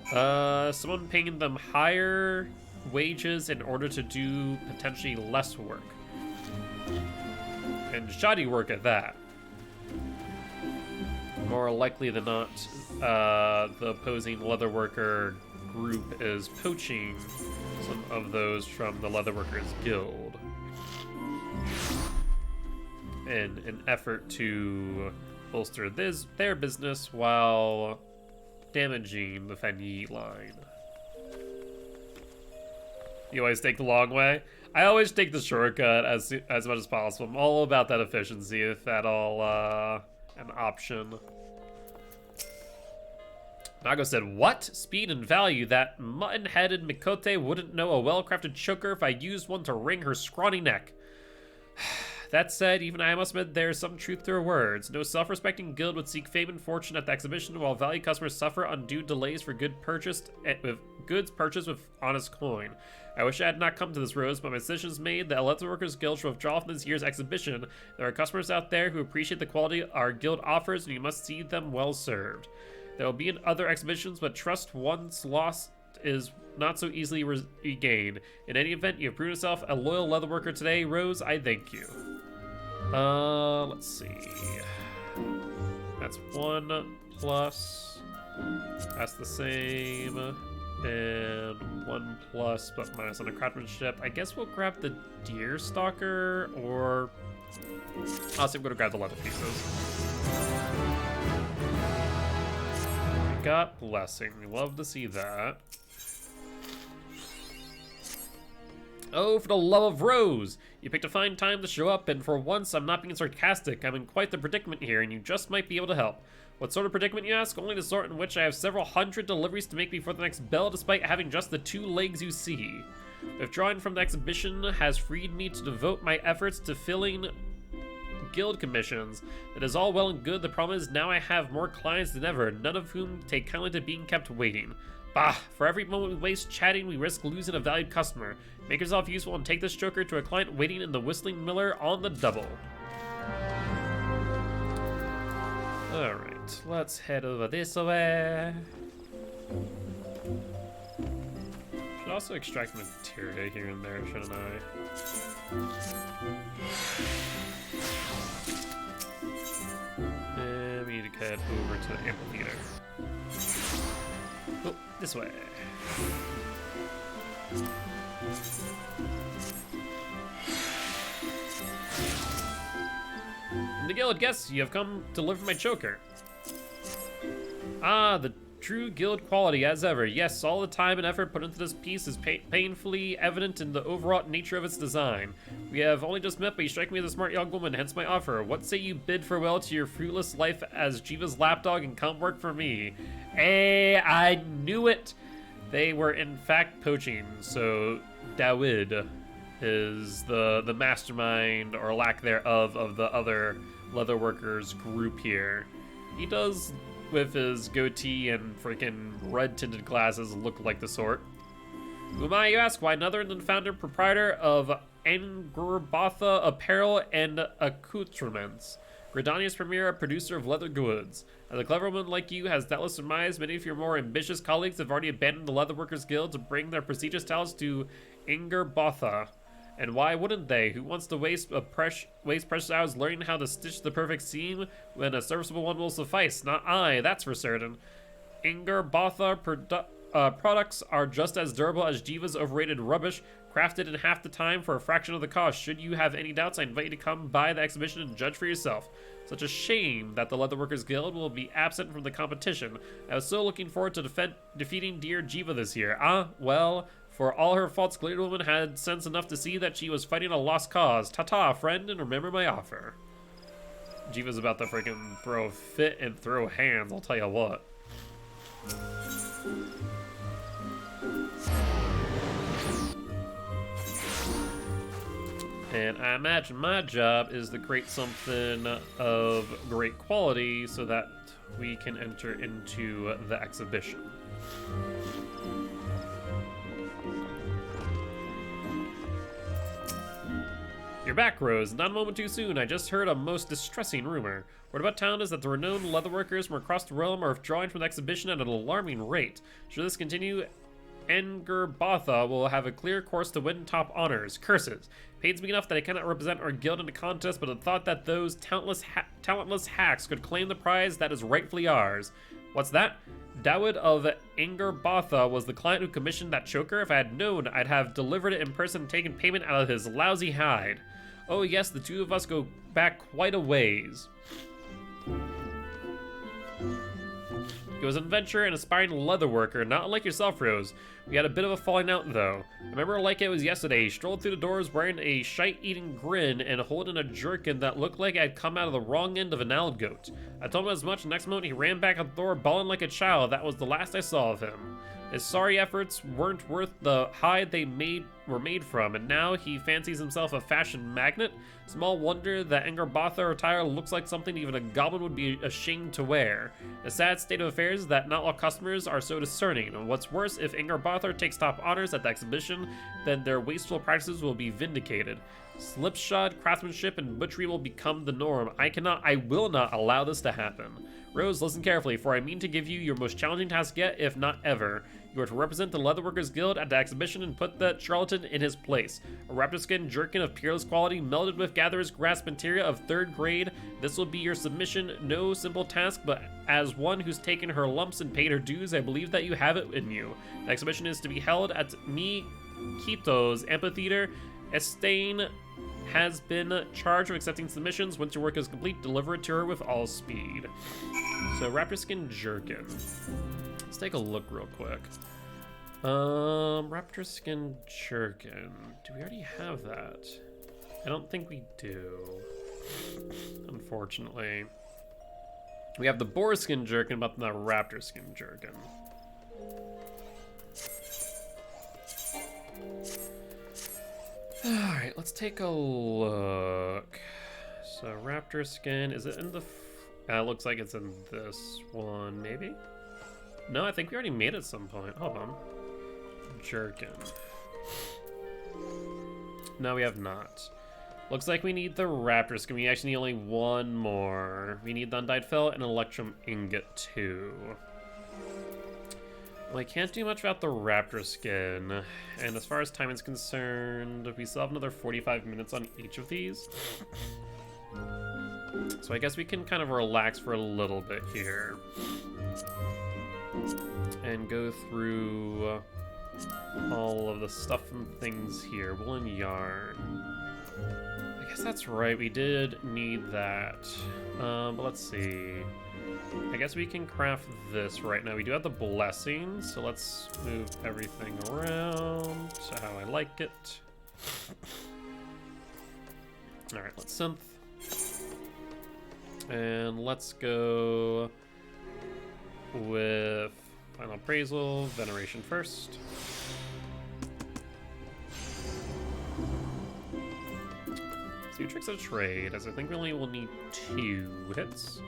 Someone paying them higher wages in order to do potentially less work. And shoddy work at that. More likely than not, the opposing leatherworker group is poaching some of those from the Leatherworkers Guild in an effort to bolster their business while damaging the Fen Yi line. You always take the long way? I always take the shortcut as much as possible. I'm all about that efficiency, if at all an option. Nago said, what? Speed and value? That mutton-headed Mikote wouldn't know a well-crafted choker if I used one to wring her scrawny neck. That said, even I must admit there's some truth to her words. No self-respecting guild would seek fame and fortune at the exhibition while value customers suffer undue delays for goods purchased with honest coin. I wish I had not come to this, Rose, but my decision's made. The Leatherworkers Guild shall withdraw from this year's exhibition. There are customers out there who appreciate the quality our guild offers, and you must see them well served. There will be in other exhibitions, but trust once lost is not so easily regained. In any event, you have proven yourself a loyal leatherworker today, Rose. I thank you. Let's see. That's 1 plus. That's the same. And 1 plus, but minus on the craftsmanship. I guess we'll grab the deer stalker, or honestly, I'm gonna grab the leather pieces. Got blessing. We love to see that. Oh, for the love of Rose! You picked a fine time to show up, and for once, I'm not being sarcastic. I'm in quite the predicament here, and you just might be able to help. What sort of predicament, you ask? Only the sort in which I have several hundred deliveries to make before the next bell, despite having just the 2 legs you see. Withdrawing from the exhibition has freed me to devote my efforts to filling guild commissions. It is all well and good. The problem is now I have more clients than ever, none of whom take kindly to being kept waiting. Bah, for every moment we waste chatting, we risk losing a valued customer. Make yourself useful and take this joker to a client waiting in the Whistling Miller on the double. Alright, let's head over this way. Should also extract materia here and there, shouldn't I? And we need to head over to the amphitheater. Oh, this way. The guild guests, you have come to deliver my choker. Ah, the true guild quality as ever. Yes, all the time and effort put into this piece is painfully evident in the overwrought nature of its design. We have only just met, but you strike me as a smart young woman, hence my offer. What say you bid farewell to your fruitless life as Jiva's lapdog and come work for me? Hey, I knew it! They were in fact poaching, so Dawid is the mastermind, or lack thereof, of the other leatherworkers group here. He does, with his goatee and freaking red-tinted glasses, look like the sort. Who am I, you ask? Why, another than founder proprietor of Angerbatha Apparel and Accoutrements. Gridania's premier producer of leather goods. As a clever woman like you has doubtless surmised, many of your more ambitious colleagues have already abandoned the Leatherworkers Guild to bring their prestigious talents to Angerbatha. And why wouldn't they? Who wants to waste precious hours learning how to stitch the perfect seam when a serviceable one will suffice? Not I, that's for certain. Angerbatha products are just as durable as Jiva's overrated rubbish, crafted in half the time for a fraction of the cost. Should you have any doubts, I invite you to come by the exhibition and judge for yourself. Such a shame that the Leatherworkers Guild will be absent from the competition. I was so looking forward to defeating dear Jiva this year. Ah, well, for all her faults, Glitter Woman had sense enough to see that she was fighting a lost cause. Ta-ta, friend, and remember my offer. Jiva's about to freaking throw a fit and throw hands, I'll tell you what. And I imagine my job is to create something of great quality so that we can enter into the exhibition. You're back, Rose. Not a moment too soon. I just heard a most distressing rumor. Word about town is that the renowned leatherworkers from across the realm are withdrawing from the exhibition at an alarming rate. Should this continue, Angerbatha will have a clear course to win top honors. Curses. Pains me enough that I cannot represent our guild in a contest, but the thought that those talentless hacks could claim the prize that is rightfully ours. What's that? Dawid of Angerbatha was the client who commissioned that choker. If I had known, I'd have delivered it in person and taken payment out of his lousy hide. Oh yes, the two of us go back quite a ways. He was an adventurer and aspiring leatherworker, not unlike yourself, Rose. We had a bit of a falling out, though. I remember like it was yesterday. He strolled through the doors wearing a shite-eating grin and holding a jerkin that looked like it had come out of the wrong end of an owl goat. I told him as much, and next moment he ran back out the door, bawling like a child. That was the last I saw of him. His sorry efforts weren't worth the hide they were made from, and now he fancies himself a fashion magnate. Small wonder that Angerbatha attire looks like something even a goblin would be ashamed to wear. A sad state of affairs is that not all customers are so discerning. And what's worse, if Angerbatha takes top honors at the exhibition, then their wasteful practices will be vindicated. Slipshod craftsmanship and butchery will become the norm. I will not allow this to happen. Rose, listen carefully, for I mean to give you your most challenging task yet, if not ever. You are to represent the Leatherworkers Guild at the exhibition and put that charlatan in his place. A raptor skin jerkin of peerless quality, melded with gatherer's grasp materia of 3rd grade. This will be your submission. No simple task, but as one who's taken her lumps and paid her dues, I believe that you have it in you. The exhibition is to be held at Quito's amphitheater. Estain has been charged with accepting submissions. Once your work is complete, deliver it to her with all speed. So, raptor skin jerkin. Let's take a look real quick. Raptor skin jerkin. Do we already have that? I don't think we do. Unfortunately. We have the boar skin jerkin, but not raptor skin jerkin. Alright, let's take a look. So, raptor skin, is it in the... it looks like it's in this one, maybe? No, I think we already made it at some point. Hold on. Jerkin. No, we have not. Looks like we need the raptor skin. We actually need only one more. We need the undyed felt and electrum ingot too. Well, I can't do much about the raptor skin. And as far as time is concerned, we still have another 45 minutes on each of these. So I guess we can kind of relax for a little bit here. And go through all of the stuff and things here. Woolen yarn. I guess that's right, we did need that. But let's see. I guess we can craft this right now. We do have the blessing, so let's move everything around to how I like it. Alright, let's synth. And let's go with final appraisal, veneration first. So two tricks of trade, as I think we only will need 2 hits.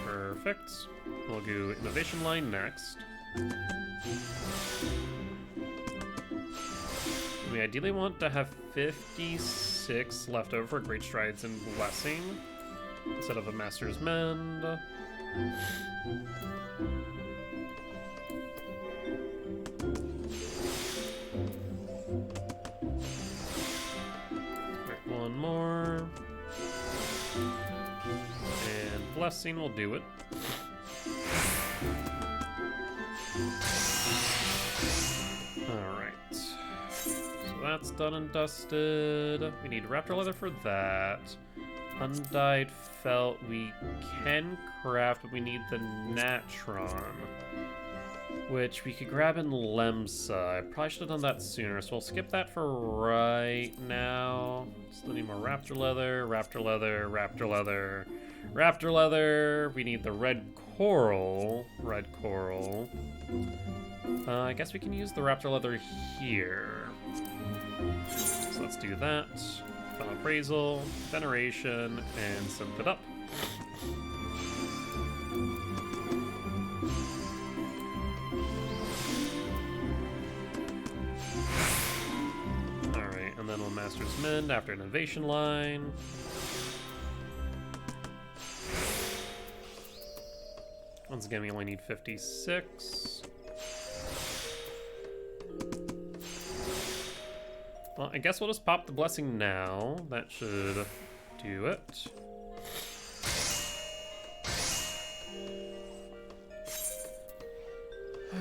Perfect. We'll do innovation line next. We ideally want to have 56 left over for Great Strides and Blessing instead of a Master's Mend. Right, one more. And Blessing will do it. Alright. So that's done and dusted. We need Raptor Leather for that. Undyed Felt we can craft, but we need the Natron, which we could grab in Lemsa. I probably should have done that sooner, so we'll skip that for right now. Still need more Raptor Leather, Raptor Leather, Raptor Leather, Raptor Leather. We need the red coral. Red coral. I guess we can use the Raptor Leather here. So let's do that. Final Appraisal, Veneration, and synth it up. Alright, and then we'll Master's Mend after Innovation Line. Once again, we only need 56. Well, I guess we'll just pop the Blessing now. That should do it.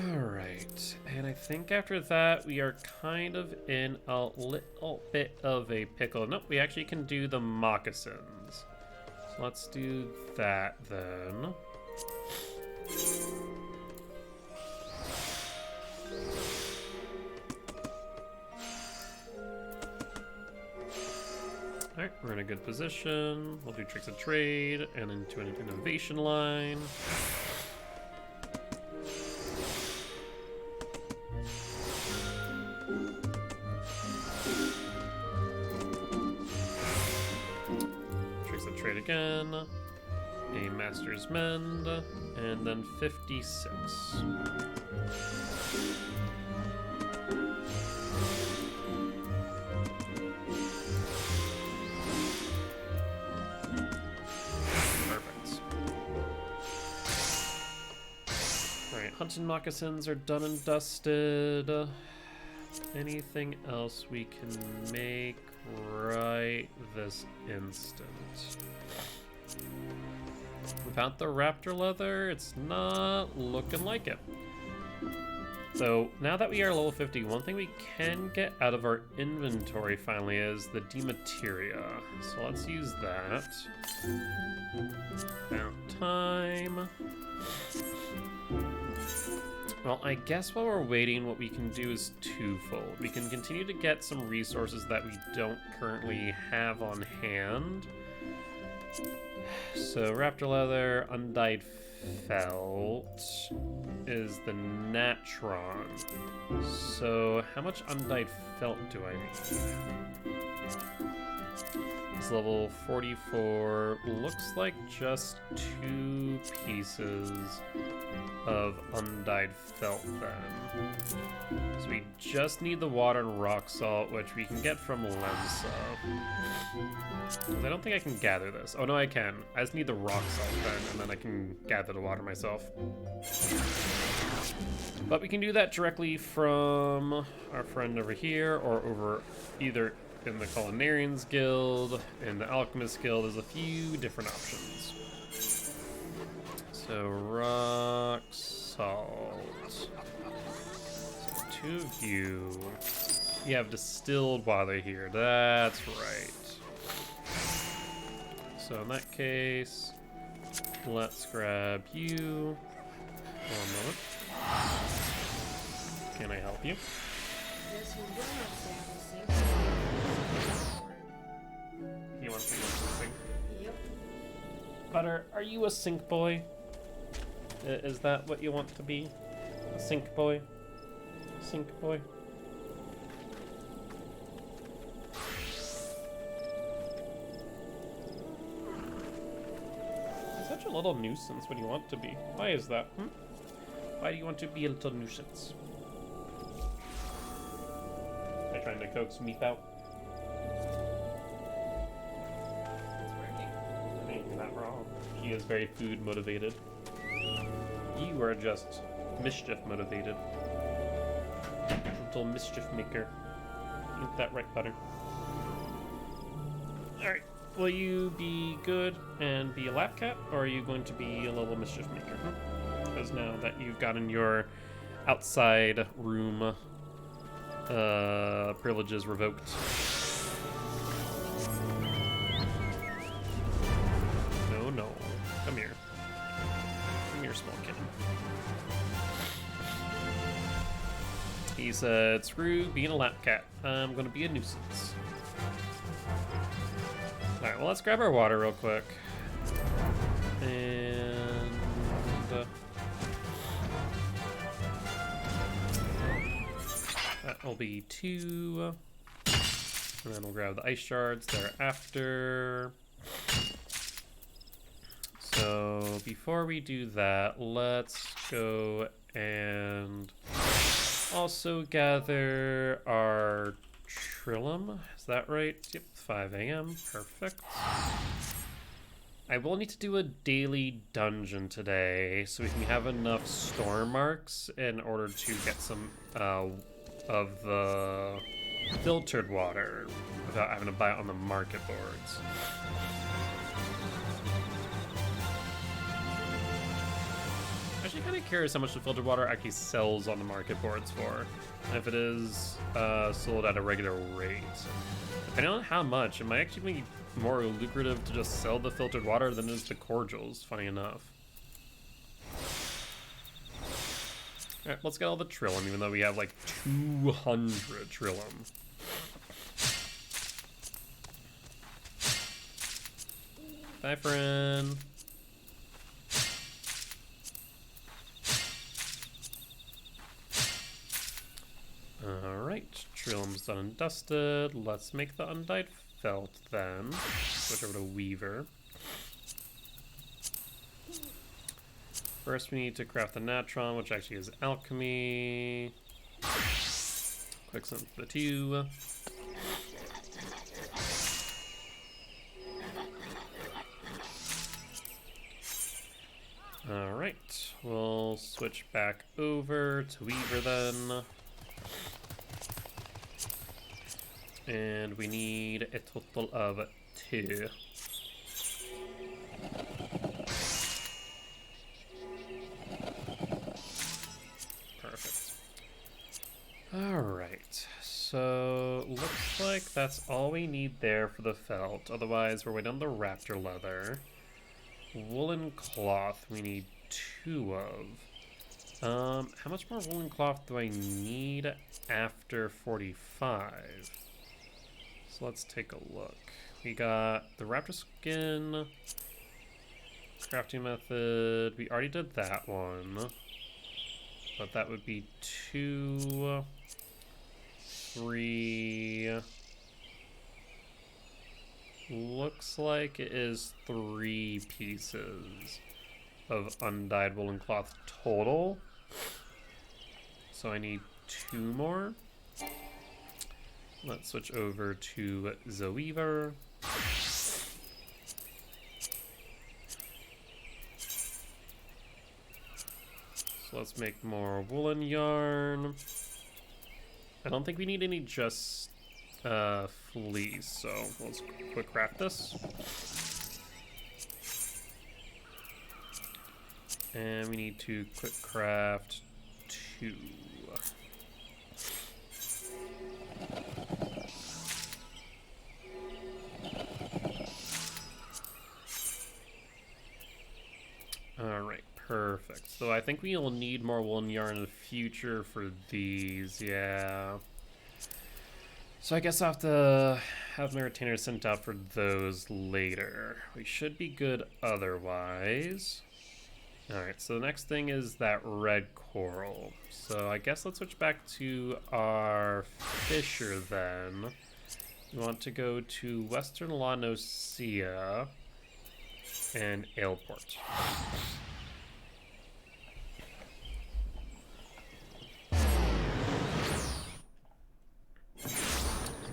Alright, and I think after that we are kind of in a little bit of a pickle. Nope, we actually can do the moccasins. So let's do that then. Alright, we're in a good position. We'll do Tricks of Trade and into an Innovation Line. Tricks of Trade again. A Master's Mend. And then 56. Hunting moccasins are done and dusted. Anything else we can make right this instant? Without the Raptor Leather, it's not looking like it. So now that we are level 50, one thing we can get out of our inventory finally is the Demateria. So let's use that. About time. Well, I guess while we're waiting, what we can do is twofold. We can continue to get some resources that we don't currently have on hand. So Raptor Leather, Undyed Felt is the Natron. So how much Undyed Felt do I need? It's level 44. Looks like just 2 pieces of Undyed Felt then. So we just need the water and rock salt, which we can get from Lemsa. I don't think I can gather this. Oh no, I can. I just need the rock salt then, and then I can gather the water myself. But we can do that directly from our friend over here, or over either in the Culinarians Guild, in the Alchemist Guild. There's a few different options. So rock salt. So 2 of you. You have distilled water here. That's right. So in that case, let's grab you. 1 moment. Can I help you? Yes, we will have samples. He wants to go to the sink. Yep. Butter, are you a sink boy? Is that what you want to be? A sink boy? Sink boy? You're such a little nuisance when you want to be. Why is that? Why do you want to be a little nuisance? I try trying to coax Meep out. It's working. I mean, you're not wrong. He is very food motivated. You are just mischief motivated. Little mischief maker. Ain't that right, Butter? Alright. Will you be good and be a lap cat, or are you going to be a little mischief maker? Because now that you've gotten your outside room privileges revoked. No. Come here. Come here, small kitten. He said, screw being a lap cat. I'm gonna be a nuisance. Alright, well, let's grab our water real quick. And... that will be 2. And then we'll grab the ice shards thereafter. So before we do that, let's go and also gather our Trillium. Is that right? Yep, 5 a.m. Perfect. I will need to do a daily dungeon today so we can have enough storm marks in order to get some of the filtered water without having to buy it on the market boards. Actually, kind of curious how much the filtered water actually sells on the market boards for. And if it is sold at a regular rate. Depending on how much, it might actually be more lucrative to just sell the filtered water than it is the cordials, funny enough. Alright, let's get all the Trillium, even though we have like 200 Trillium. Bye, friend. Alright, Trillium's done and dusted. Let's make the undyed felt then. Switch over to Weaver. First we need to craft the Natron, which actually is alchemy. Quick send the 2. Alright, we'll switch back over to Weaver then. And we need a total of 2. Perfect. Alright, so looks like that's all we need there for the felt. Otherwise, we're waiting on the raptor leather. Woolen cloth we need 2 of. How much more woolen cloth do I need after 45? So let's take a look. We got the raptor skin, crafting method. We already did that one, but that would be 2, 3. Looks like it is 3 pieces of undyed woolen cloth total. So I need 2 more. Let's switch over to the Weaver. So let's make more woolen yarn. I don't think we need any just fleece, so let's quick craft this. And we need to quick craft 2. Alright, perfect. So I think we will need more woolen yarn in the future for these, yeah. So I guess I'll have to have my retainer sent out for those later. We should be good otherwise. Alright, so the next thing is that red coral. So I guess let's switch back to our fisher then. We want to go to Western La Nocia and Aleport.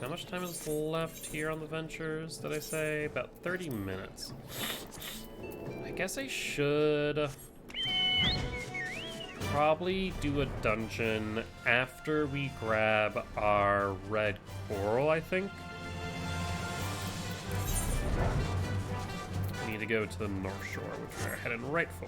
How much time is left here on the ventures, did I say? About 30 minutes. I guess I should probably do a dungeon after we grab our red coral, I think. We need to go to the North Shore, which we're heading right for.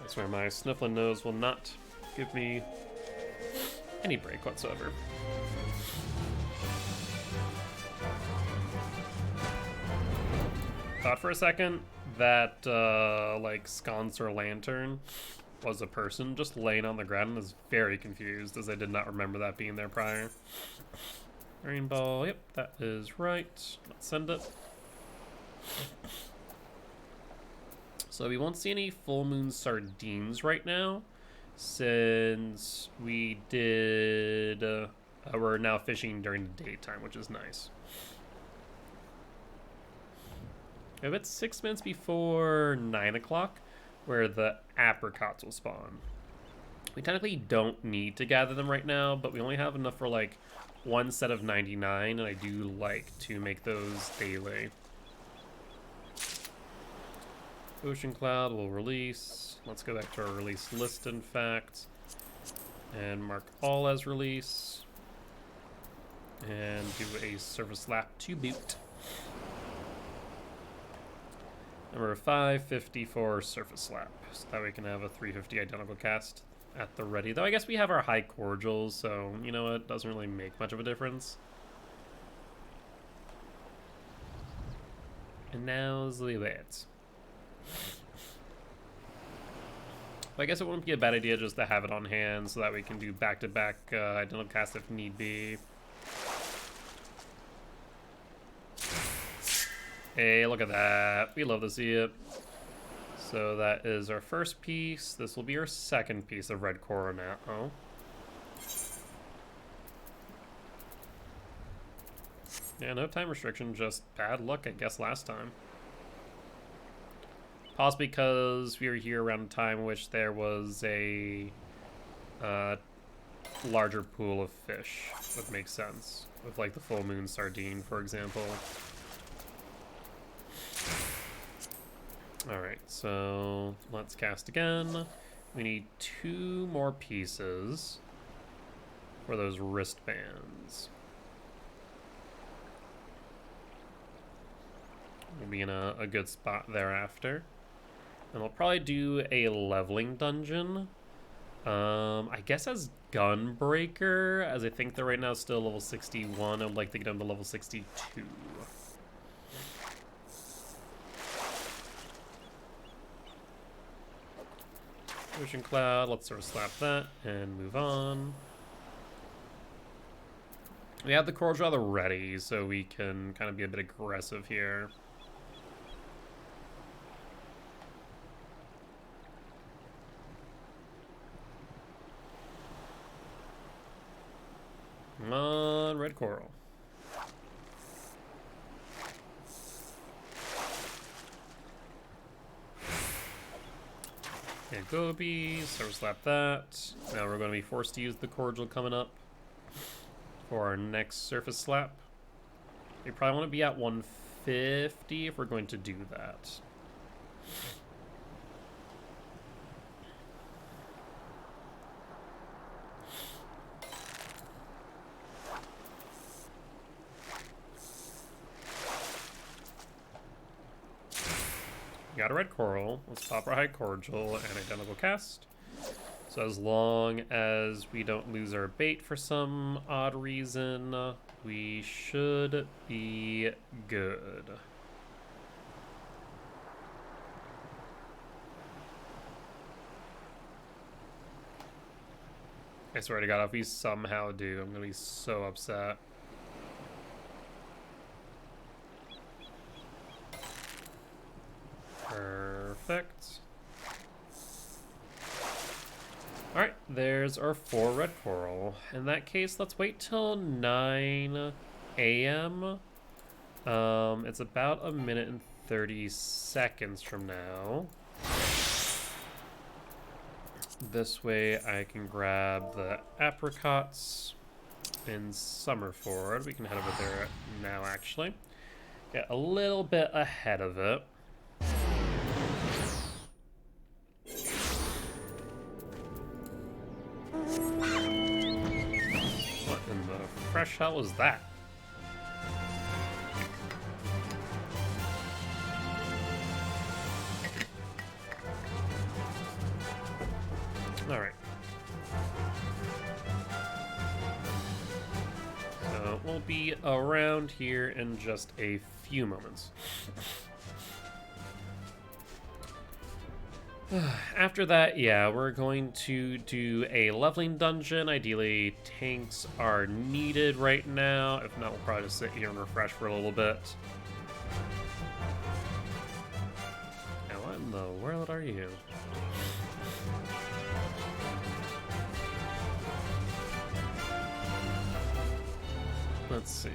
I swear my sniffling nose will not give me any break whatsoever. Thought for a second that like sconce or lantern was a person just laying on the ground, and was very confused as I did not remember that being there prior. Rainbow, yep, that is right. Let's send it. So we won't see any full moon sardines right now, since we did, we're now fishing during the daytime, which is nice. I bet 6 minutes before 9 o'clock, where the apricots will spawn. We technically don't need to gather them right now, but we only have enough for like one set of 99, and I do like to make those daily. Ocean Cloud will release. Let's go back to our release list, in fact, and mark all as release, and do a surface lap to boot. Number 550 for surface lap, so that we can have a 350 identical cast at the ready. Though I guess we have our high cordials, so you know what, doesn't really make much of a difference. And now's the bit. I guess it wouldn't be a bad idea just to have it on hand so that we can do back-to-back identical cast if need be. Hey, look at that. We love to see it. So that is our first piece. This will be our second piece of red coral now. Oh. Yeah, no time restriction, just bad luck, I guess, last time. Possibly because we were here around a time in which there was a larger pool of fish. Would make sense. With like the full moon sardine, for example. Alright, so let's cast again. We need 2 more pieces for those wristbands. We'll be in a good spot thereafter. And we'll probably do a leveling dungeon. I guess as Gunbreaker, as I think they're right now still level 61. I'd like to get them to level 62. Ocean Cloud, let's sort of slap that and move on. We have the Coral Draw ready, so we can kind of be a bit aggressive here. Come on, red coral. Okay, Gobi, surface slap that. Now we're going to be forced to use the cordial coming up for our next surface slap. We probably want to be at 150 if we're going to do that. Got a red coral. Let's pop our high cordial and identical cast. So as long as we don't lose our bait for some odd reason, we should be good. I swear to God, if we somehow do, I'm gonna be so upset. Perfect. Alright, there's our 4 red coral. In that case, let's wait till 9 a.m. It's about 1 minute and 30 seconds from now. This way I can grab the apricots in Summerford. We can head over there now, actually. Get a little bit ahead of it. What in the fresh hell was that? All right. So we'll be around here in just a few moments. After that, yeah, we're going to do a leveling dungeon. Ideally, tanks are needed right now. If not, we'll probably just sit here and refresh for a little bit. Now, what in the world are you? Let's see.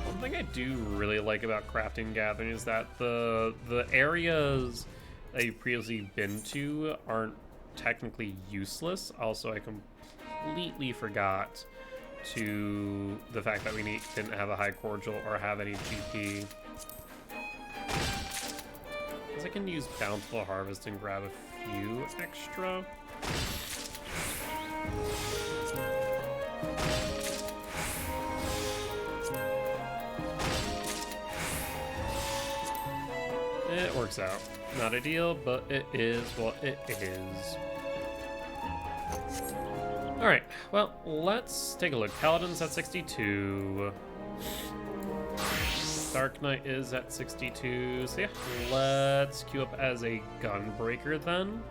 One thing I do really like about crafting and gathering is that the areas that you've previously been to aren't technically useless. Also, I completely forgot the fact that we didn't have a high cordial or have any GP. Because I can use Bountiful Harvest and grab a few extra. It works out. Not ideal, but it is what it is. Alright, well, let's take a look. Paladin's at 62. Dark Knight is at 62. So yeah, let's queue up as a Gunbreaker then.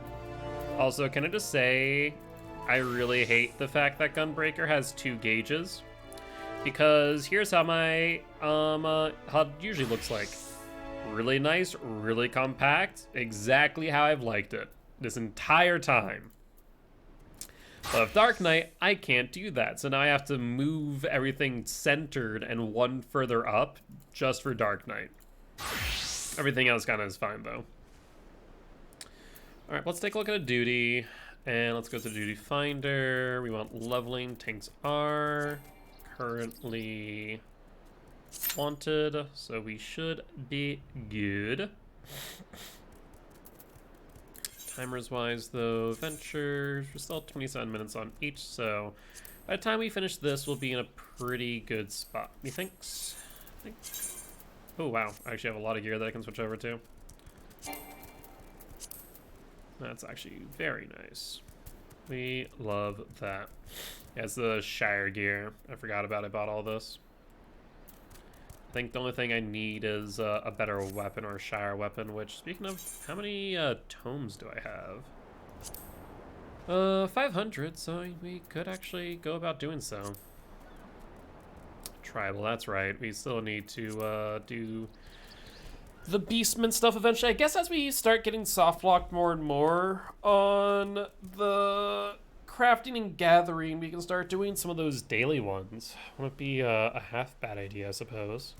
Also, can I just say, I really hate the fact that Gunbreaker has 2 gauges. Because here's how my HUD usually looks like. Really nice, really compact, exactly how I've liked it this entire time. But with Dark Knight, I can't do that, so now I have to move everything centered and one further up just for Dark Knight. Everything else kind of is fine though. Alright, let's take a look at a duty, and let's go to Duty Finder. We want leveling, tanks are currently wanted, so we should be good. Timers wise though, ventures, we're still 27 minutes on each, so by the time we finish this, we'll be in a pretty good spot. Methinks? Oh wow, I actually have a lot of gear that I can switch over to. That's actually very nice. We love that. Yeah, it's the Shire gear. I forgot about it, I bought all this. I think the only thing I need is a better weapon or a Shire weapon, which, speaking of, how many tomes do I have? 500, so we could actually go about doing so. Tribal, that's right. We still need to do the Beastman stuff eventually. I guess as we start getting soft locked more and more on the crafting and gathering, we can start doing some of those daily ones. Wouldn't be a half bad idea, I suppose.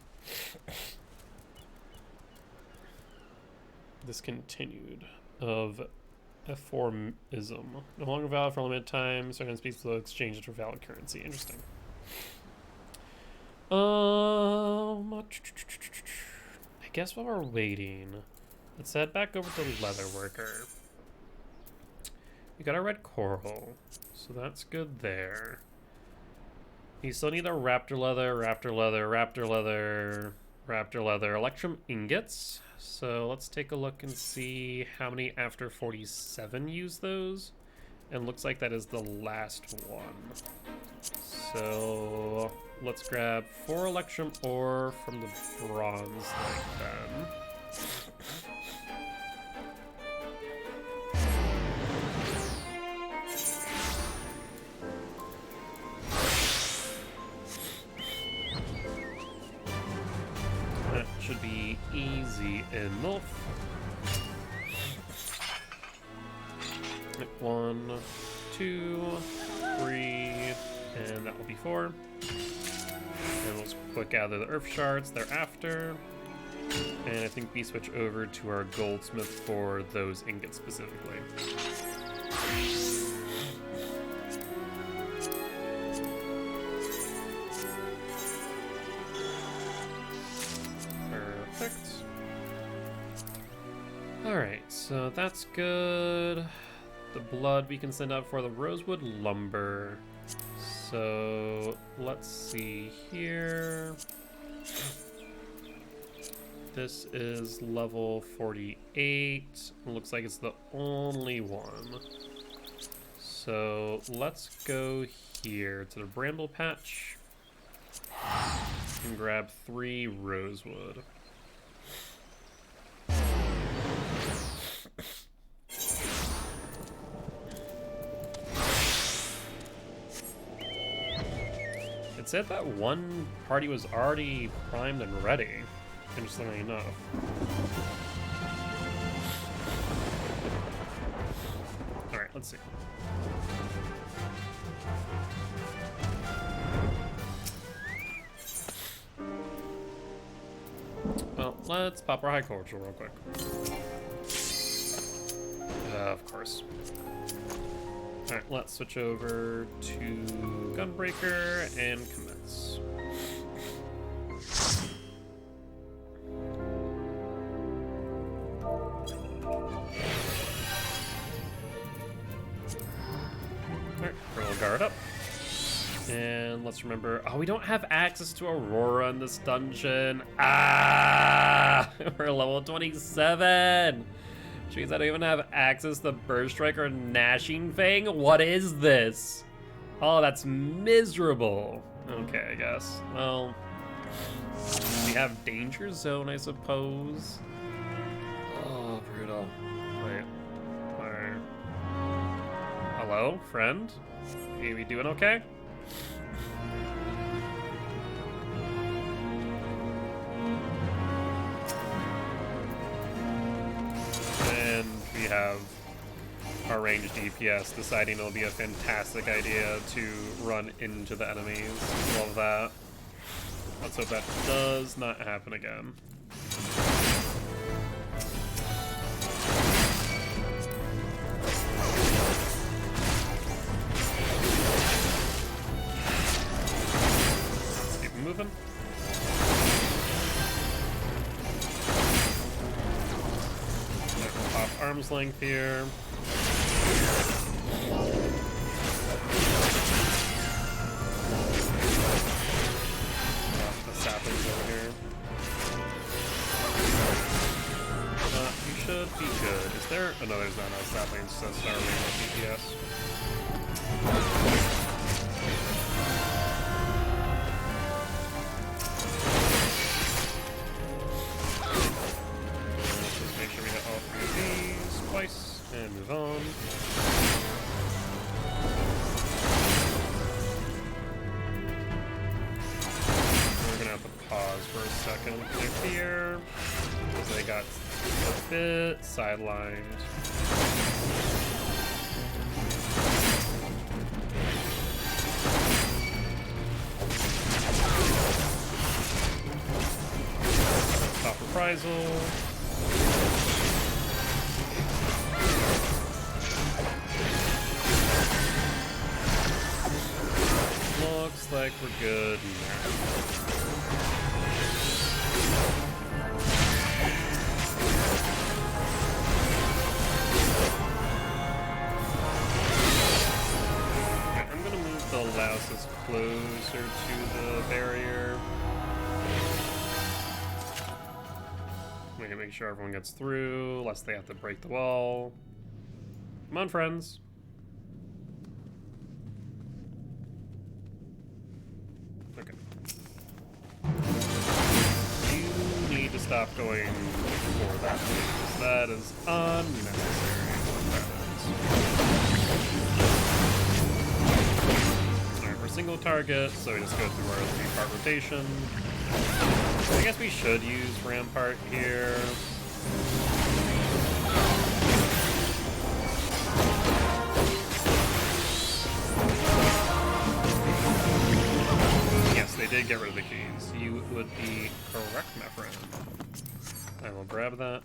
Discontinued of F4ism. No longer valid for limited time. Certain species will exchange it for valid currency. Interesting. I guess while we're waiting, let's head back over to Leatherworker. We got our red coral, so that's good there. You still need a raptor leather, electrum ingots. So let's take a look and see how many after 47 use those. And looks like that is the last one. So let's grab 4 electrum ore from the bronze like then. Should be easy enough. 1, 2, 3, and that will be 4. And we'll just quick gather the earth shards thereafter. And I think we switch over to our goldsmith for those ingots specifically. Perfect. Alright, so that's good. The blood we can send out for the rosewood lumber. So let's see here. This is level 48. Looks like it's the only one. So let's go here to the bramble patch and grab 3 rosewood. It said that one party was already primed and ready. Interestingly enough. Alright, let's see. Well, let's pop our high cordial real quick. Of course. Alright, let's switch over to Gunbreaker and commence. Alright, we'll guard up. And let's remember, oh, we don't have access to Aurora in this dungeon. Ah! We're level 27! Which means I don't even have access to Burst Strike or Gnashing Fang? What is this? Oh, that's miserable. Okay, I guess. Well, we have Danger Zone, I suppose. Oh, brutal. Wait. Where? Hello, friend? Are we doing okay? And we have our ranged DPS deciding it'll be a fantastic idea to run into the enemies. Love that. Let's hope that does not happen again. Let's keep moving. Pop arm's length here. The saplings over here. You should be good. Is there? Oh no, there's not enough saplings, so that's not really enough DPS. And move on. We're gonna have to pause for a second here because they got a bit sidelined. Stop reprisal. Looks like we're good now. Okay, I'm gonna move the louses closer to the barrier. We can make sure everyone gets through, lest they have to break the wall. Come on, friends. Okay. You need to stop going for that, please. That is unnecessary. Alright, we're single target, so we just go through our 3-part rotation. I guess we should use Rampart here. They did get rid of the would be correct, my friend. I will grab that.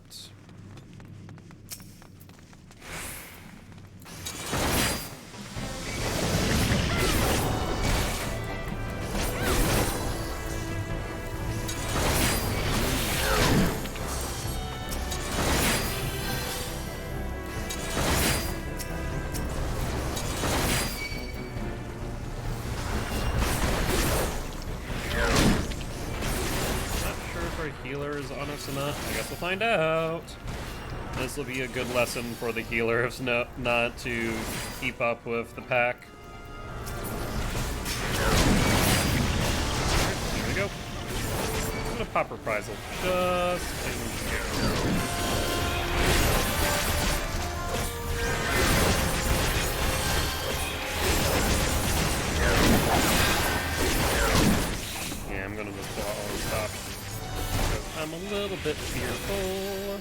Healer is on us or not. I guess we'll find out. This will be a good lesson for the healer if not to keep up with the pack. Here we go. I'm gonna pop reprisal just in here. Yeah, I'm gonna just pull out all this stuff. I'm a little bit fearful.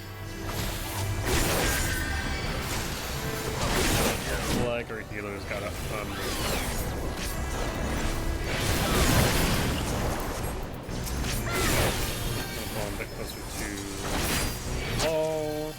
Looks like our healer's got a I'm gonna pull him a bit closer to the wall.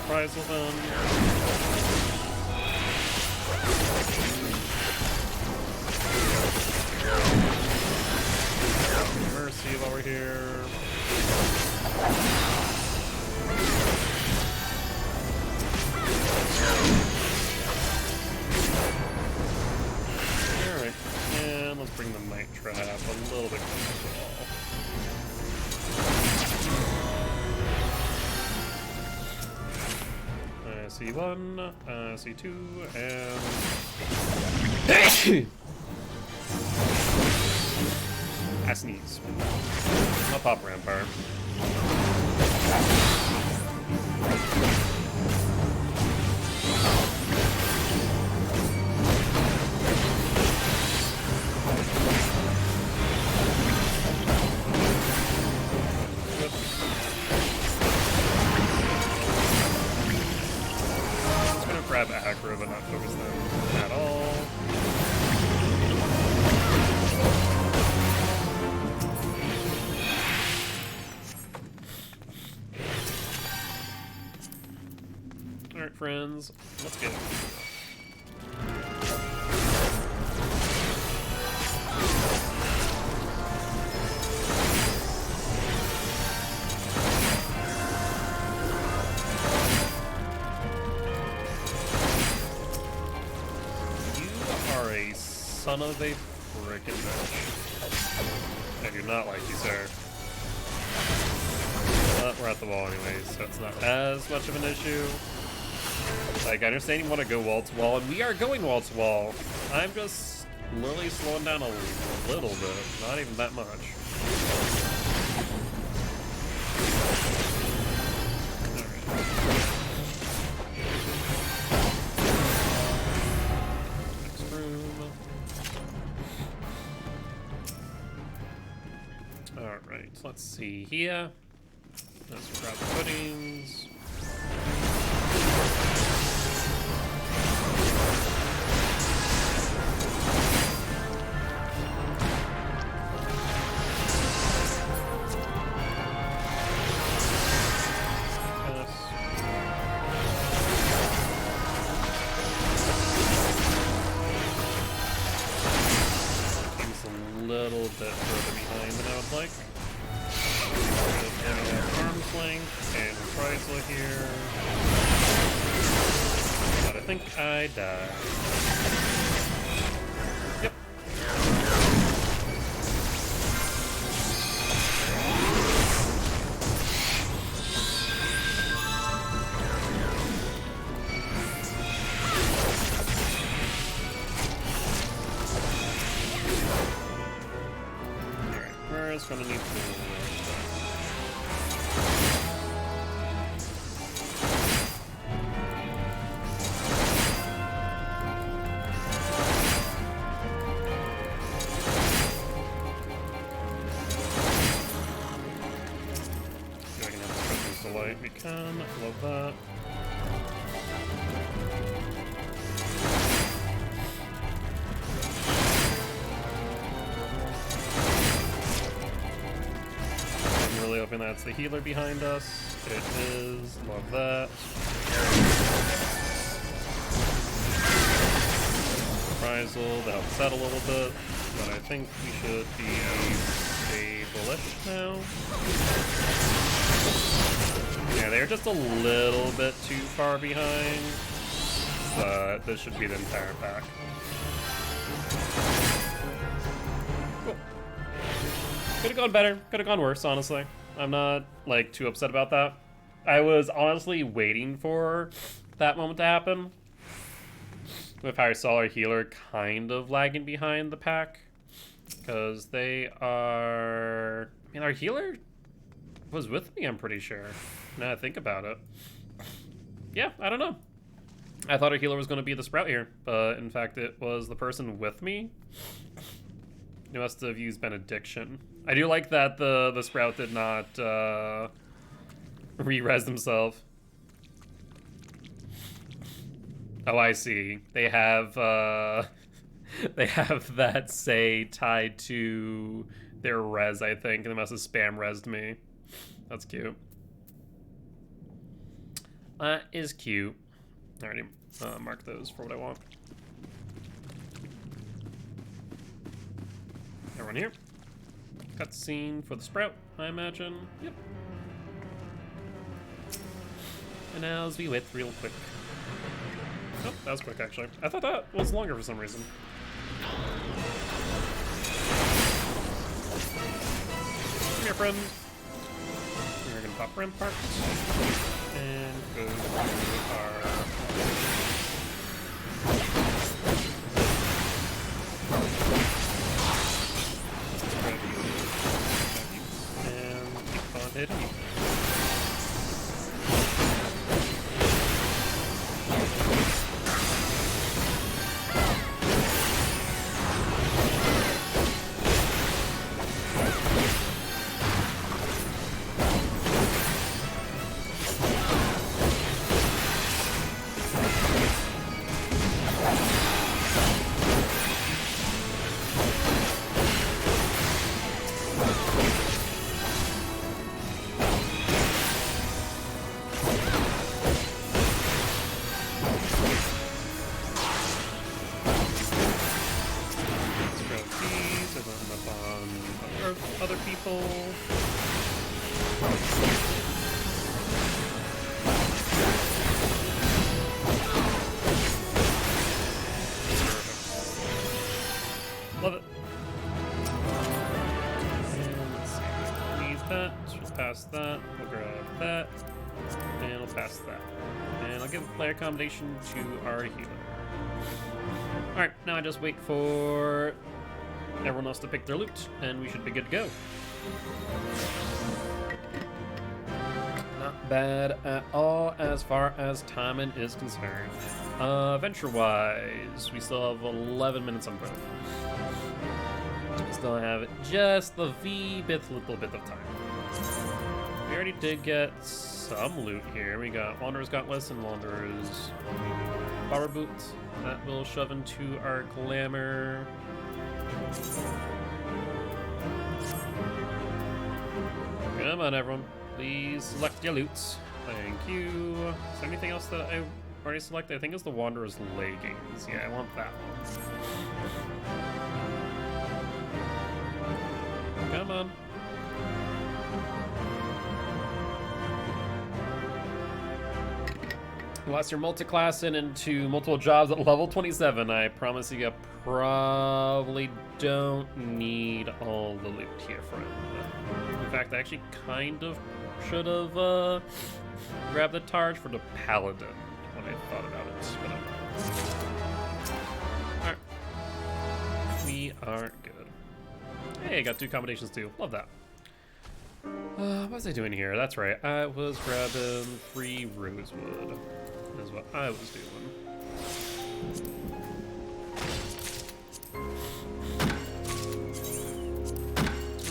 Reprisal then. Mercy while we're here. Alright, and let's bring the Might Trap a little bit closer to the wall. C1, C2, and... I sneeze. I'll pop Rampart. Grab aggro, but not focus them at all. Alright, friends, let's get it. Son of a frickin' bitch. I do not like you, sir. But we're at the wall anyways, so it's not as much of an issue. Like, I understand you want to go wall to wall, and we are going wall to wall. I'm just literally slowing down a little bit, not even that much. Alright, let's see here. Let's grab puddings. Little bit further behind than I would like. Arm's length and reprisal here. But I think I died. Yep. Gonna need can. Love that. I'm really hoping that's the healer behind us. It is. Love that. Reprisal to help set a little bit, but I think we should be stable-ish now. Yeah, they're just a little bit too far behind, but this should be the entire pack. Cool. Could have gone better, could have gone worse, honestly. I'm not, like, too upset about that. I was honestly waiting for that moment to happen, with how I saw our healer kind of lagging behind the pack, because they are... I mean, our healer was with me, I'm pretty sure, now I think about it. Yeah, I don't know. I thought our healer was going to be the Sprout here, but in fact it was the person with me. He must have used Benediction. I do like that the Sprout did not re-res himself. Oh, I see. They have that say tied to their res, I think, and they must have spam resed me. That's cute. That is cute. I already marked those for what I want. Everyone here. Cutscene for the Sprout, I imagine. Yep. And now as we wait real quick. Oh, that was quick, actually. I thought that was longer for some reason. Come here, friend. We're gonna pop Rampart. And go to our... And keep on hitting you. Other people. Love it. And let's see. Leave that. Just pass that. We'll grab that. And we'll pass that. And I'll give a player accommodation to our healer. Alright, now I just wait for everyone else to pick their loot, and we should be good to go. Not bad at all as far as timing is concerned. Venture-wise, we still have 11 minutes on both. Still have just the little bit of time. We already did get some loot here. We got Wanderer's Gauntless and Wanderer's Power Boot. That will shove into our Glamour. Come on, everyone. Please select your loots. Thank you. Is there anything else that I already selected? I think it's the Wanderer's Leggings. Yeah, I want that one. Come on. Unless you're multi-classing into multiple jobs at level 27, I promise you probably don't need all the loot here, friend. In fact, I actually kind of should have grabbed the Targe for the Paladin when I thought about it. But alright. We are good. Hey, I got 2 accommodations too. Love that. What was I doing here? That's right. I was grabbing 3 rosewood. Is what I was doing.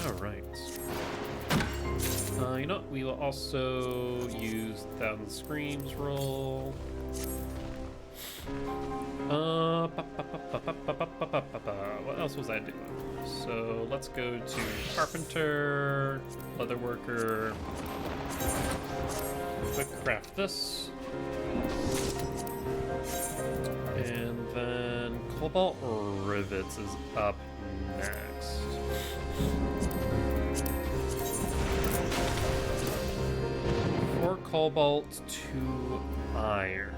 All right. You know what? We will also use Thousand Screams roll. What else was I doing? So let's go to Carpenter, Leatherworker. Quick craft this. And then Cobalt Rivets is up next. 4 Cobalt, 2 Iron.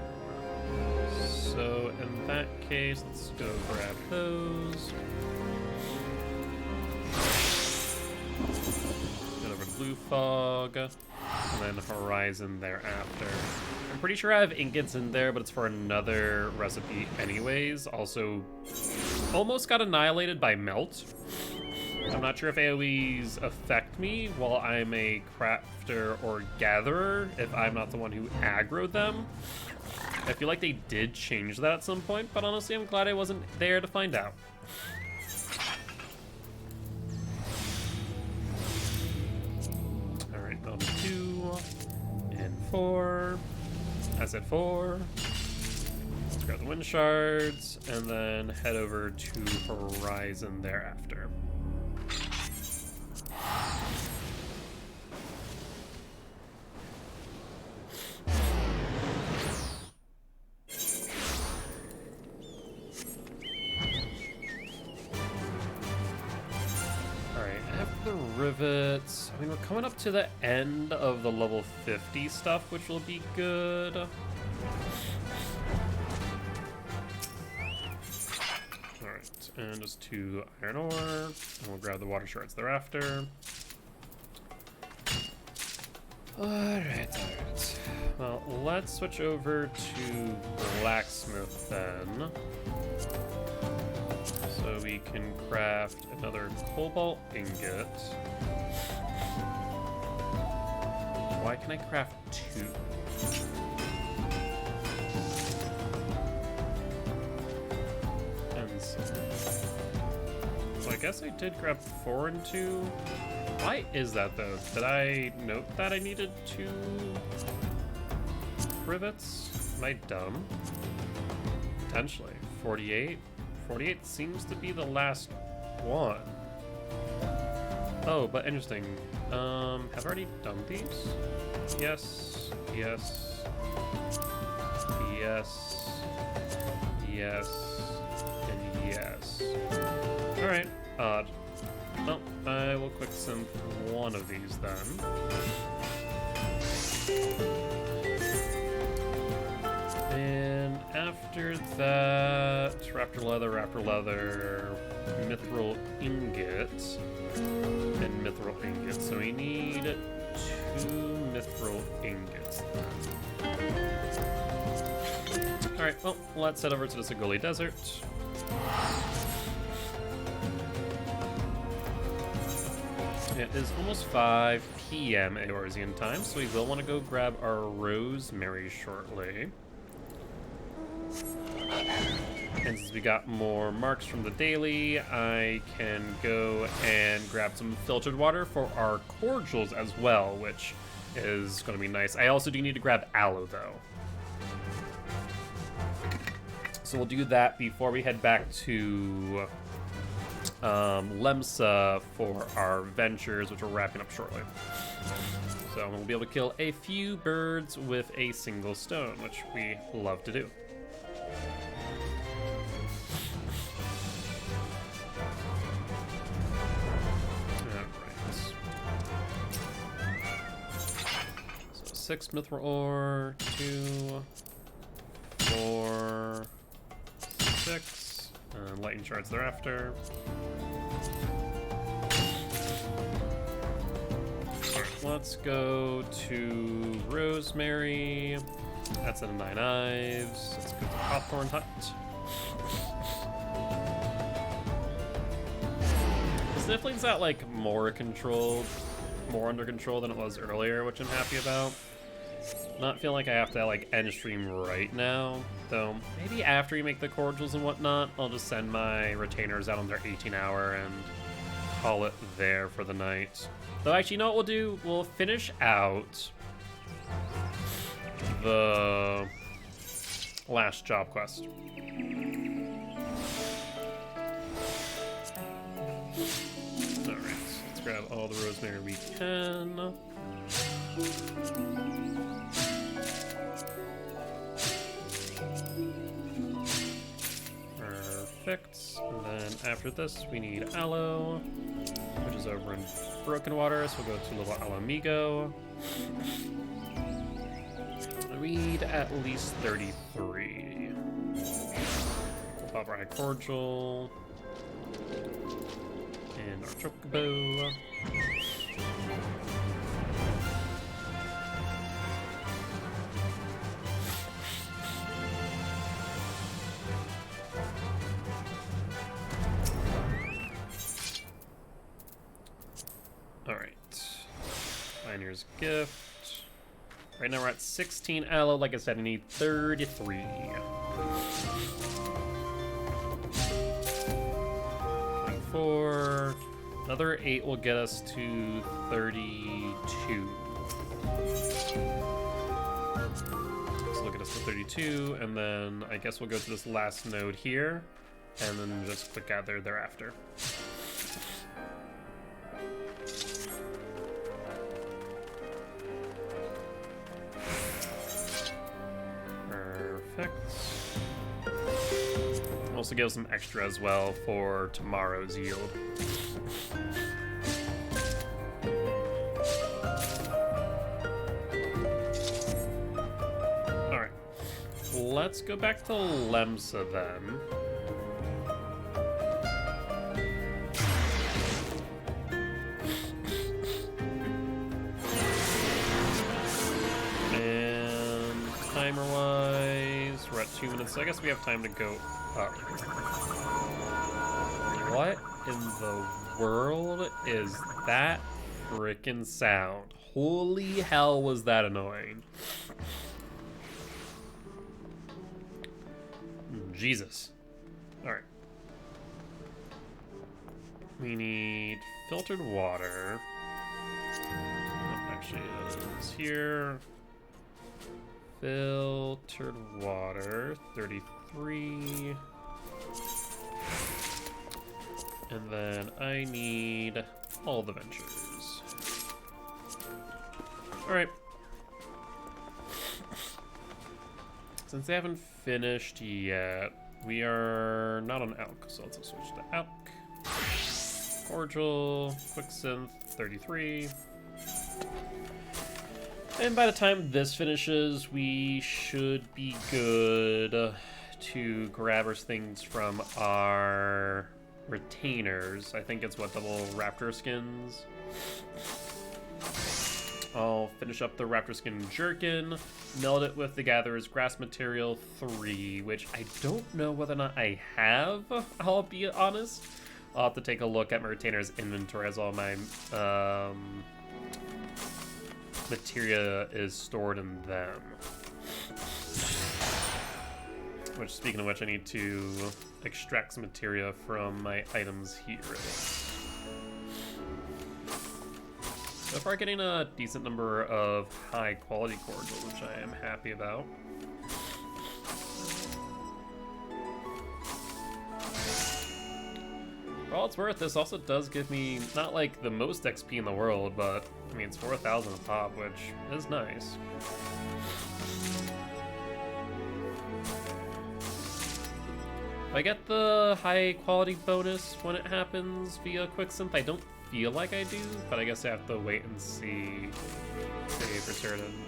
So in that case, let's go grab those. Get over to Blue Fog, and then Horizon thereafter. I'm pretty sure I have ingots in there, but it's for another recipe anyways. Also, almost got annihilated by Melt. I'm not sure if AoEs affect me while I'm a crafter or gatherer, if I'm not the one who aggroed them. I feel like they did change that at some point, but honestly, I'm glad I wasn't there to find out. Alright, 2 and 4. I said 4. Let's grab the wind shards, and then head over to Horizon thereafter. Rivets. I mean, we're coming up to the end of the level 50 stuff, which will be good. Alright, and just 2 iron ore, and we'll grab the water shards thereafter. Alright. Well, let's switch over to Blacksmith then. So we can craft another cobalt ingot. Why can I craft 2? And so I guess I did grab 4 and 2. Why is that though? Did I note that I needed 2 rivets? Am I dumb? Potentially. 48? 48 seems to be the last one. Oh, but interesting. Have I already done these? Yes, yes, yes, yes, and yes. Alright, odd. Well, I will quick synth one of these then. And after that, Raptor Leather, Mithril Ingot, and Mithril Ingot. So we need 2 Mithril Ingots then. Alright, well, let's head over to the Sigoli Desert. It is almost 5 p.m. Eorzean time, so we will want to go grab our rosemary shortly. And since we got more marks from the daily, I can go and grab some filtered water for our cordials as well, which is going to be nice. I also do need to grab aloe, though. So we'll do that before we head back to Lemsa for our ventures, which we're wrapping up shortly. So we'll be able to kill a few birds with a single stone, which we love to do. So 6 mithril ore, 2, 4, 6, and lightning shards thereafter. Alright, let's go to rosemary. That's in 9 Ives. Let's go to Hawthorn Hut. This definitely's got like more under control than it was earlier, which I'm happy about. Not feeling like I have to like end stream right now, though maybe after you make the cordials and whatnot, I'll just send my retainers out on their 18-hour and call it there for the night. Though actually, you know what we'll do? We'll finish out the last job quest. Alright, let's grab all the rosemary we can. Perfect. And then after this, we need aloe, which is over in Broken Water, so we'll go to Little Alamigo. We need at least 33. We'll pop our high cordial. And our chocobo. Alright. Pioneer's Gift. Right now we're at 16 aloe. Like I said, I need 33. 24. Another 8 will get us to 32. So look at us to 32, and then I guess we'll go to this last node here, and then just click gather thereafter. Perfect. Also give some extra as well for tomorrow's yield. Alright. Let's go back to Lemsa then. Timer-wise, we're at 2 minutes, so I guess we have time to go up. What in the world is that frickin' sound? Holy hell, was that annoying. Jesus. Alright. We need filtered water. Oh, actually, it is here. Filtered water, 33. And then I need all the ventures. Alright. Since they haven't finished yet, we are not on Alk, so let's switch to Alk. Cordial, Quicksynth, 33. And by the time this finishes, we should be good to grab our things from our retainers. I think it's what, double raptor skins? I'll finish up the raptor skin jerkin, meld it with the gatherer's grass material 3, which I don't know whether or not I have, I'll be honest. I'll have to take a look at my retainer's inventory as all my materia is stored in them. Which, speaking of which, I need to extract some materia from my items here. So far, getting a decent number of high quality cordials, which I am happy about. For all it's worth, this also does give me not like the most XP in the world, but I mean, it's 4,000 a pop, which is nice. If I get the high quality bonus when it happens via Quicksynth, I don't feel like I do, but I guess I have to wait and see for certain.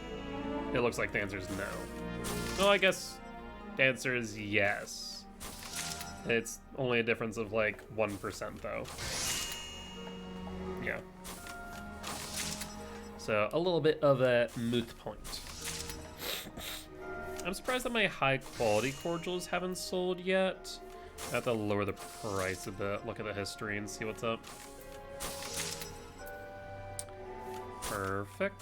It looks like the answer is no. Well, I guess the answer is yes. It's only a difference of like 1% though. Yeah. So a little bit of a moot point. I'm surprised that my high quality cordials haven't sold yet. I have to lower the price a bit, look at the history and see what's up. Perfect.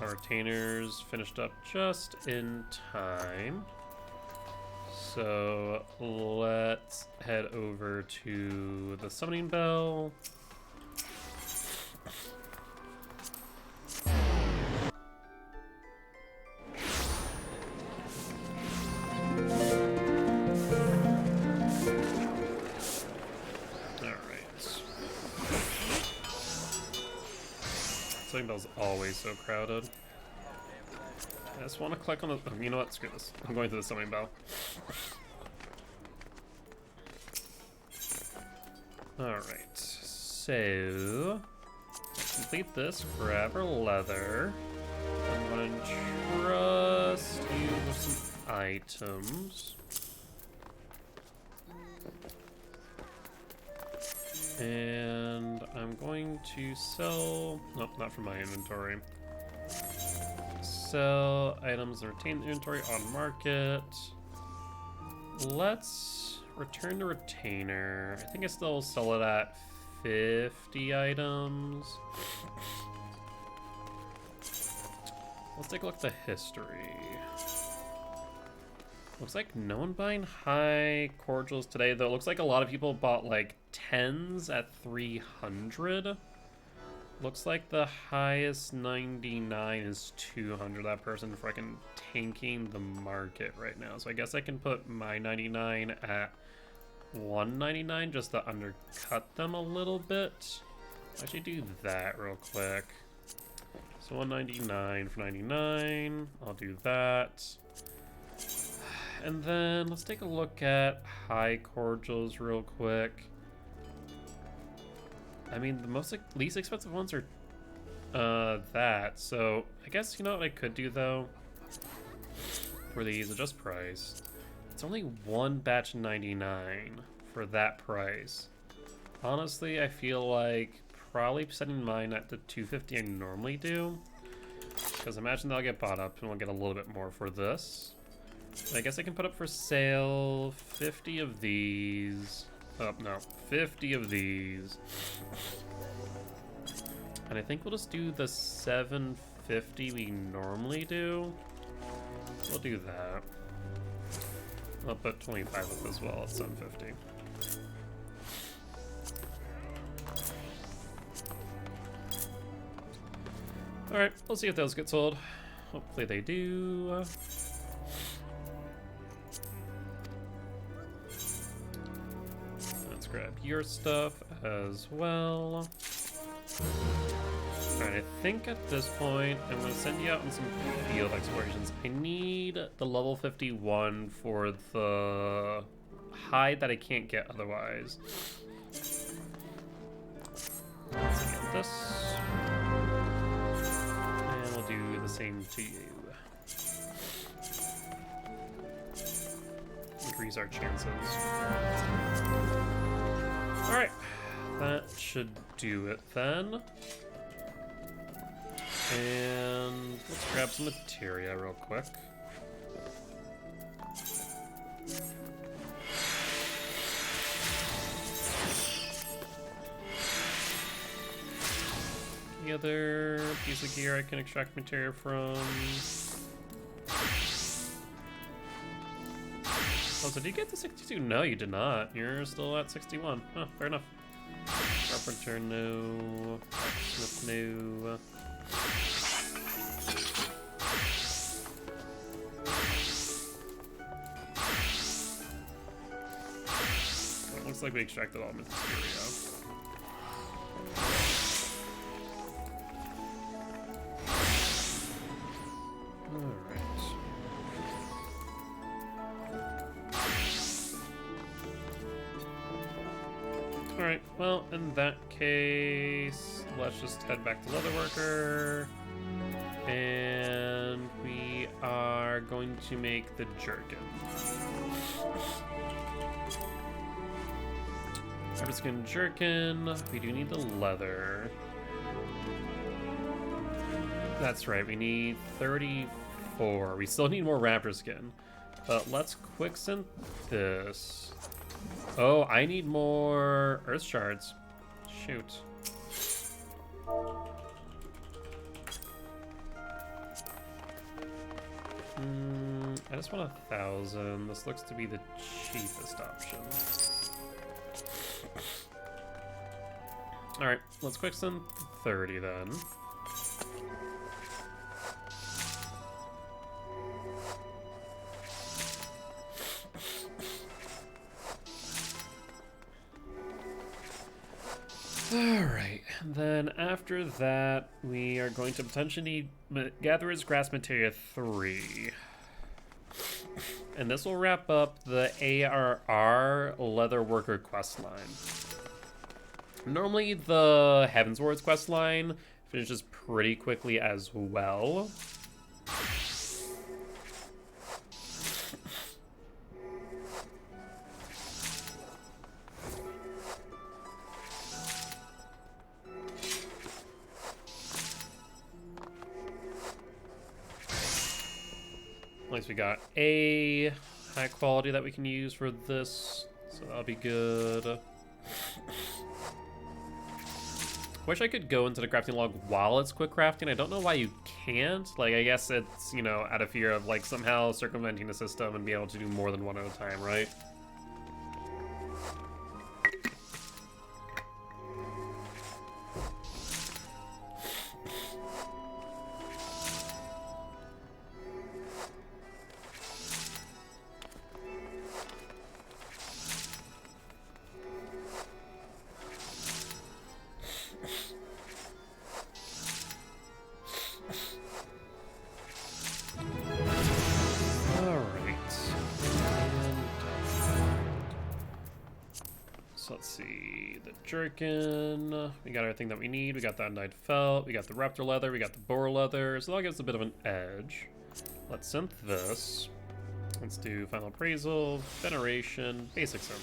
Our retainers finished up just in time. So let's head over to the summoning bell. Summoning Bell's always so crowded. I just want to click on the... Oh, you know what? Screw this. I'm going to the Summoning Bell. Alright. So... complete this. Grab our leather. I'm going to trust you with some items. And I'm going to sell... Nope, not from my inventory. Sell items and retain the inventory on market. Let's return to retainer. I think I still sell it at 50 items. Let's take a look at the history. Looks like no one buying high cordials today, though. It looks like a lot of people bought like 10s at 300. Looks like the highest 99 is 200. That person freaking tanking the market right now. So I guess I can put my 99 at 199 just to undercut them a little bit. Actually do that real quick. So 199 for 99. I'll do that. And then let's take a look at high cordials real quick. I mean, the least expensive ones are that. So I guess, you know what I could do though? For these, adjust price. It's only one batch 99 for that price. Honestly, I feel like probably setting mine at the 250 I normally do. Because imagine they'll get bought up and we'll get a little bit more for this. I guess I can put up for sale 50 of these. Oh, no, 50 of these. And I think we'll just do the 750 we normally do. We'll do that. I'll put 25 up as well at 750. Alright, we'll see if those get sold. Hopefully they do. Let's grab your stuff as well. Alright, I think at this point I'm going to send you out on some field explorations. I need the level 51 for the hide that I can't get otherwise. Let's get this. And we'll do the same to you. Increase our chances. Alright, that should do it then. And let's grab some materia real quick. The other piece of gear I can extract materia from. Oh, so did you get to 62? No, you did not. You're still at 61. Oh, fair enough. Carpenter, no. Blacksmith, no. Looks like we extracted all materia. Alright, well, in that case, let's just head back to Leatherworker. And we are going to make the jerkin. Skin jerkin. We do need the leather. That's right, we need 34. We still need more raptor skin. But let's quicksynth this. Oh, I need more earth shards. Shoot. I just want 1,000. This looks to be the cheapest option. Alright, let's quicksynth 30 then. Alright, And then after that, we are going to potentially need Gatherer's Grass Materia 3. And this will wrap up the ARR Leatherworker questline. Normally the Heaven's Wards questline finishes pretty quickly as well. At least we got a high quality that we can use for this, so that'll be good. Wish I could go into the crafting log while it's quick crafting. I don't know why you can't. Like, I guess it's, you know, out of fear of, like, somehow circumventing the system and be able to do more than one at a time, right? So let's see, the jerkin, we got everything that we need. We got the undyed felt, we got the raptor leather, we got the boar leather, so that gives us a bit of an edge. Let's synth this. Let's do final appraisal, veneration, basic synth.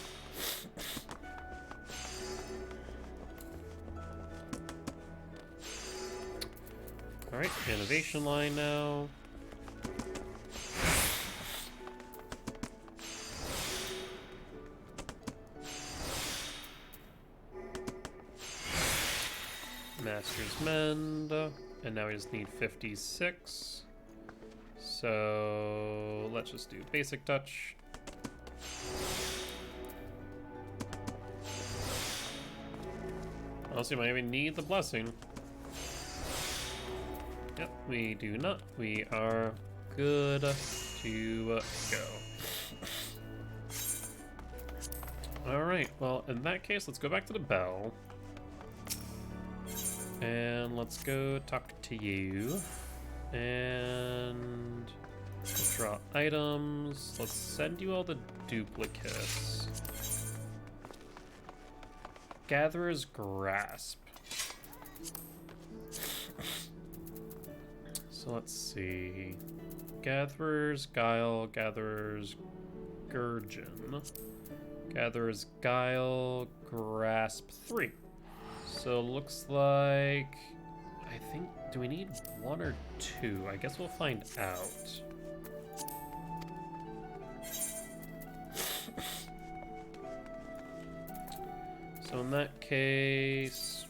All right, innovation line now. Master's Mend, and now we just need 56. So let's just do basic touch. Also, might even need the blessing. Yep, we do not. We are good to go. Alright, well, in that case, let's go back to the bell. And let's go talk to you. And draw items. Let's send you all the duplicates. Gatherer's Grasp. So let's see. Gatherer's Guile, Gatherer's Gurgeon. Gatherer's Guile, Grasp 3. So looks like, I think, do we need 1 or 2? I guess we'll find out. So in that case,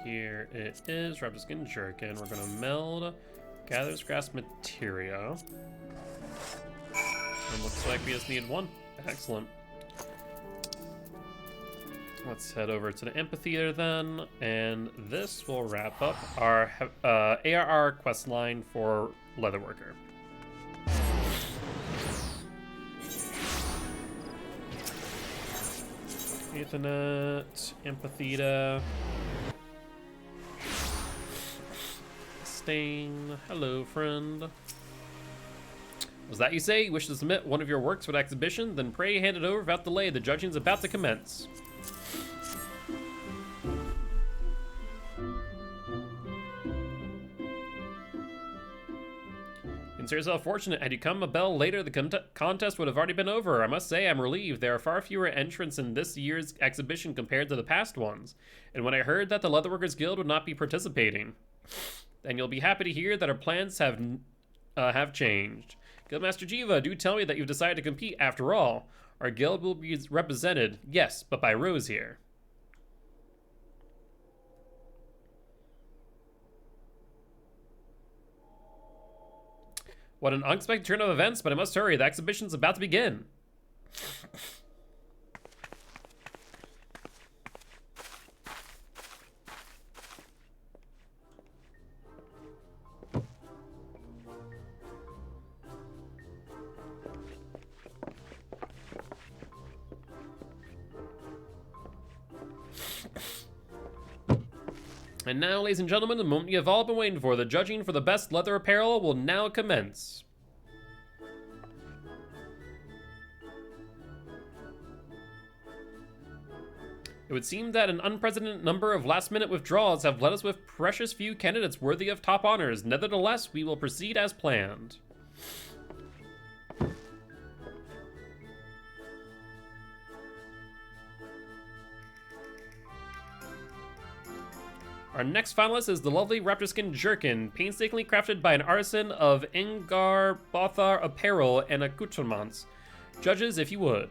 here it is, Raptor Skin Jerkin. We're gonna meld Gatherer's Grass Materia. And looks like we just need 1. Excellent. Let's head over to the amphitheater then, and this will wrap up our ARR quest line for Leatherworker. Ethernet, amphitheater, Stain, hello friend. Was that you say? You wish to submit one of your works for the exhibition? Then pray hand it over without delay. The judging is about to commence. Consider yourself fortunate. Had you come a bell later, the contest would have already been over. I must say, I'm relieved. There are far fewer entrants in this year's exhibition compared to the past ones. And when I heard that the Leatherworkers Guild would not be participating, then you'll be happy to hear that our plans have changed. Guildmaster Jiva, do tell me that you've decided to compete after all. Our guild will be represented, yes, but by Rose here. What an unexpected turn of events, but I must hurry. The exhibition's about to begin. And now, ladies and gentlemen, the moment you have all been waiting for, the judging for the best leather apparel will now commence. It would seem that an unprecedented number of last-minute withdrawals have led us with precious few candidates worthy of top honors. Nevertheless, we will proceed as planned. Our next finalist is the lovely raptor skin jerkin, painstakingly crafted by an artisan of Engarbothar apparel and accoutrements. Judges, if you would.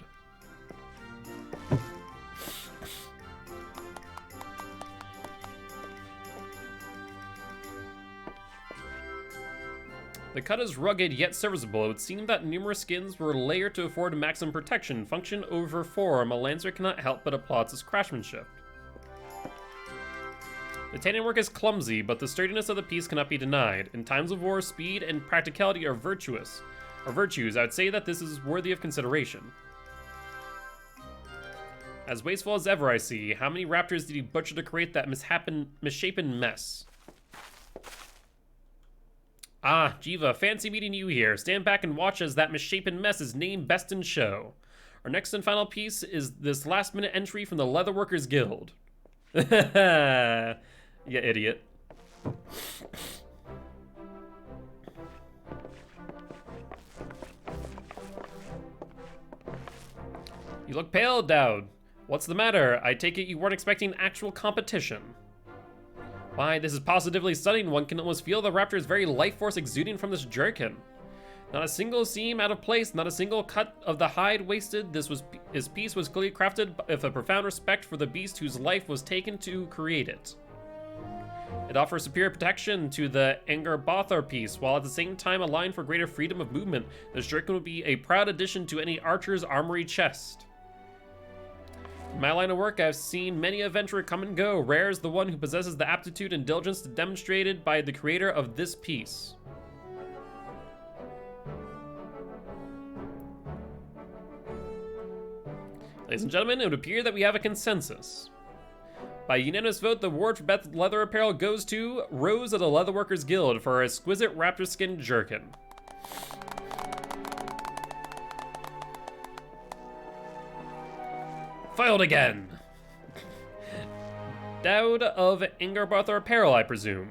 The cut is rugged yet serviceable. It would seem that numerous skins were layered to afford maximum protection. Function over form, a lancer cannot help but applaud its craftsmanship. The tanning work is clumsy, but the sturdiness of the piece cannot be denied. In times of war, speed and practicality are virtues. I would say that this is worthy of consideration. As wasteful as ever, I see. How many raptors did you butcher to create that misshapen mess? Ah, Jiva, fancy meeting you here. Stand back and watch as that misshapen mess is named Best in Show. Our next and final piece is this last-minute entry from the Leatherworkers Guild. You idiot. You look pale, Dowd. What's the matter? I take it you weren't expecting actual competition. Why, this is positively stunning. One can almost feel the raptor's very life force exuding from this jerkin. Not a single seam out of place, not a single cut of the hide wasted. His piece was clearly crafted with a profound respect for the beast whose life was taken to create it. It offers superior protection to the Engarbothar piece, while at the same time allowing for greater freedom of movement. This jerkin would be a proud addition to any archer's armory chest. In my line of work, I've seen many adventurer come and go. Rare is the one who possesses the aptitude and diligence demonstrated by the creator of this piece. Ladies and gentlemen, it would appear that we have a consensus. By unanimous vote, the award for best leather apparel goes to Rose of the Leatherworkers Guild for her exquisite raptor skin jerkin. Filed again. Dowd of Engarbothar apparel, I presume.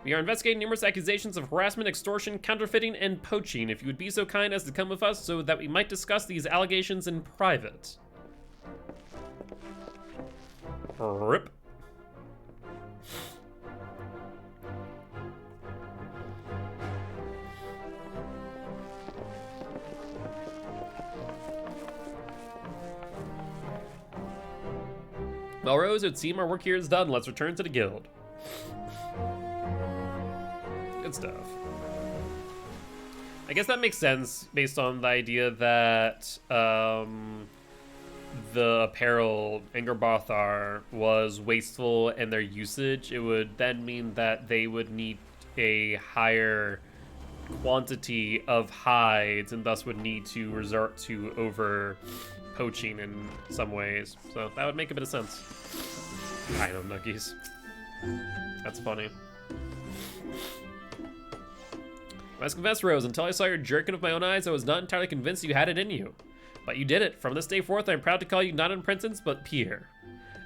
We are investigating numerous accusations of harassment, extortion, counterfeiting, and poaching. If you would be so kind as to come with us so that we might discuss these allegations in private. Rip. Well, Rose, it would seem our work here is done. Let's return to the guild. Good stuff. I guess that makes sense based on the idea that the apparel Engarbothar was wasteful in their usage. It would then mean that they would need a higher quantity of hides and thus would need to resort to over poaching in some ways. So that would make a bit of sense. I know, Nuggies. That's funny. I must confess, Rose, until I saw your jerkin with my own eyes, I was not entirely convinced you had it in you. But you did it. From this day forth, I am proud to call you not an apprentice, but peer.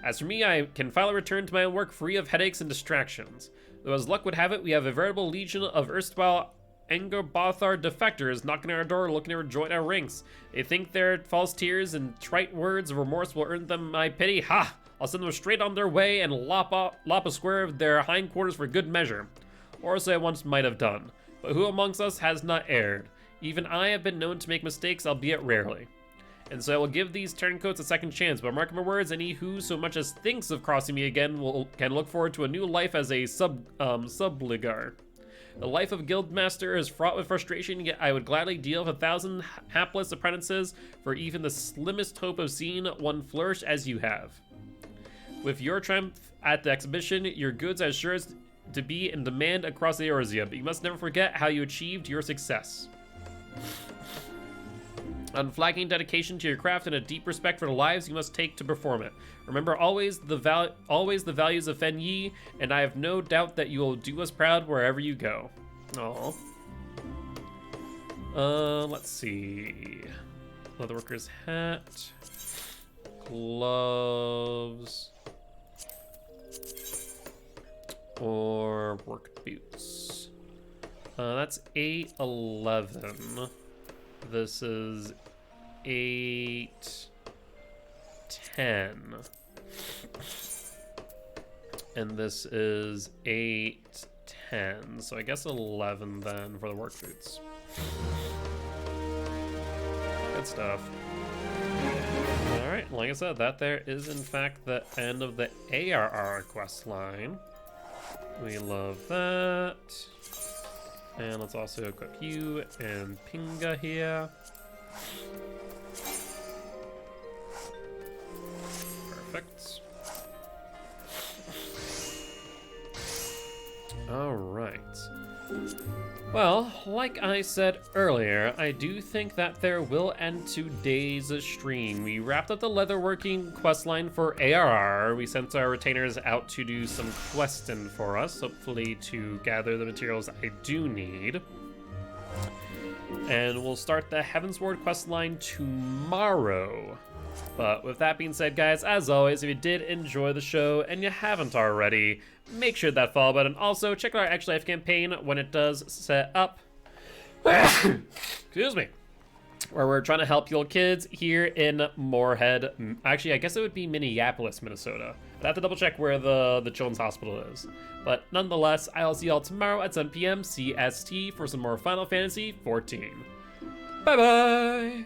As for me, I can finally return to my own work free of headaches and distractions. Though as luck would have it, we have a veritable legion of erstwhile Engarbothar defectors knocking at our door looking to rejoin our ranks. They think their false tears and trite words of remorse will earn them my pity. Ha! I'll send them straight on their way and lop a square of their hindquarters for good measure. Or so I once might have done. But who amongst us has not erred? Even I have been known to make mistakes, albeit rarely. And so I will give these turncoats a second chance, but mark my words, any who so much as thinks of crossing me again can look forward to a new life as a subligar. The life of guildmaster is fraught with frustration, yet I would gladly deal with 1,000 hapless apprentices for even the slimmest hope of seeing one flourish as you have. With your triumph at the exhibition, your goods are sure to be in demand across the Eorzea, but you must never forget how you achieved your success. Unflagging dedication to your craft and a deep respect for the lives you must take to perform it. Remember always the values of Fen Yi, and I have no doubt that you will do us proud wherever you go. Aww. Let's see. Leatherworker's hat. Gloves. Or work boots. That's 811. This is 810. And this is 810. So I guess 11 then for the work boots. Good stuff. Alright, like I said, that there is in fact the end of the ARR quest line. We love that. And let's also equip you and Pinga here. Perfect. All right. Well, like I said earlier, I do think that there will end today's stream. We wrapped up the leatherworking questline for ARR. We sent our retainers out to do some questing for us, hopefully to gather the materials I do need. And we'll start the Heavensward questline tomorrow. But with that being said, guys, as always, if you did enjoy the show and you haven't already, make sure that follow button. Also, check out our XIV campaign when it does set up. Excuse me. Where we're trying to help your kids here in Moorhead. Actually, I guess it would be Minneapolis, Minnesota. I'd have to double check where the children's hospital is. But nonetheless, I'll see y'all tomorrow at 7 p.m. CST for some more Final Fantasy XIV. Bye-bye!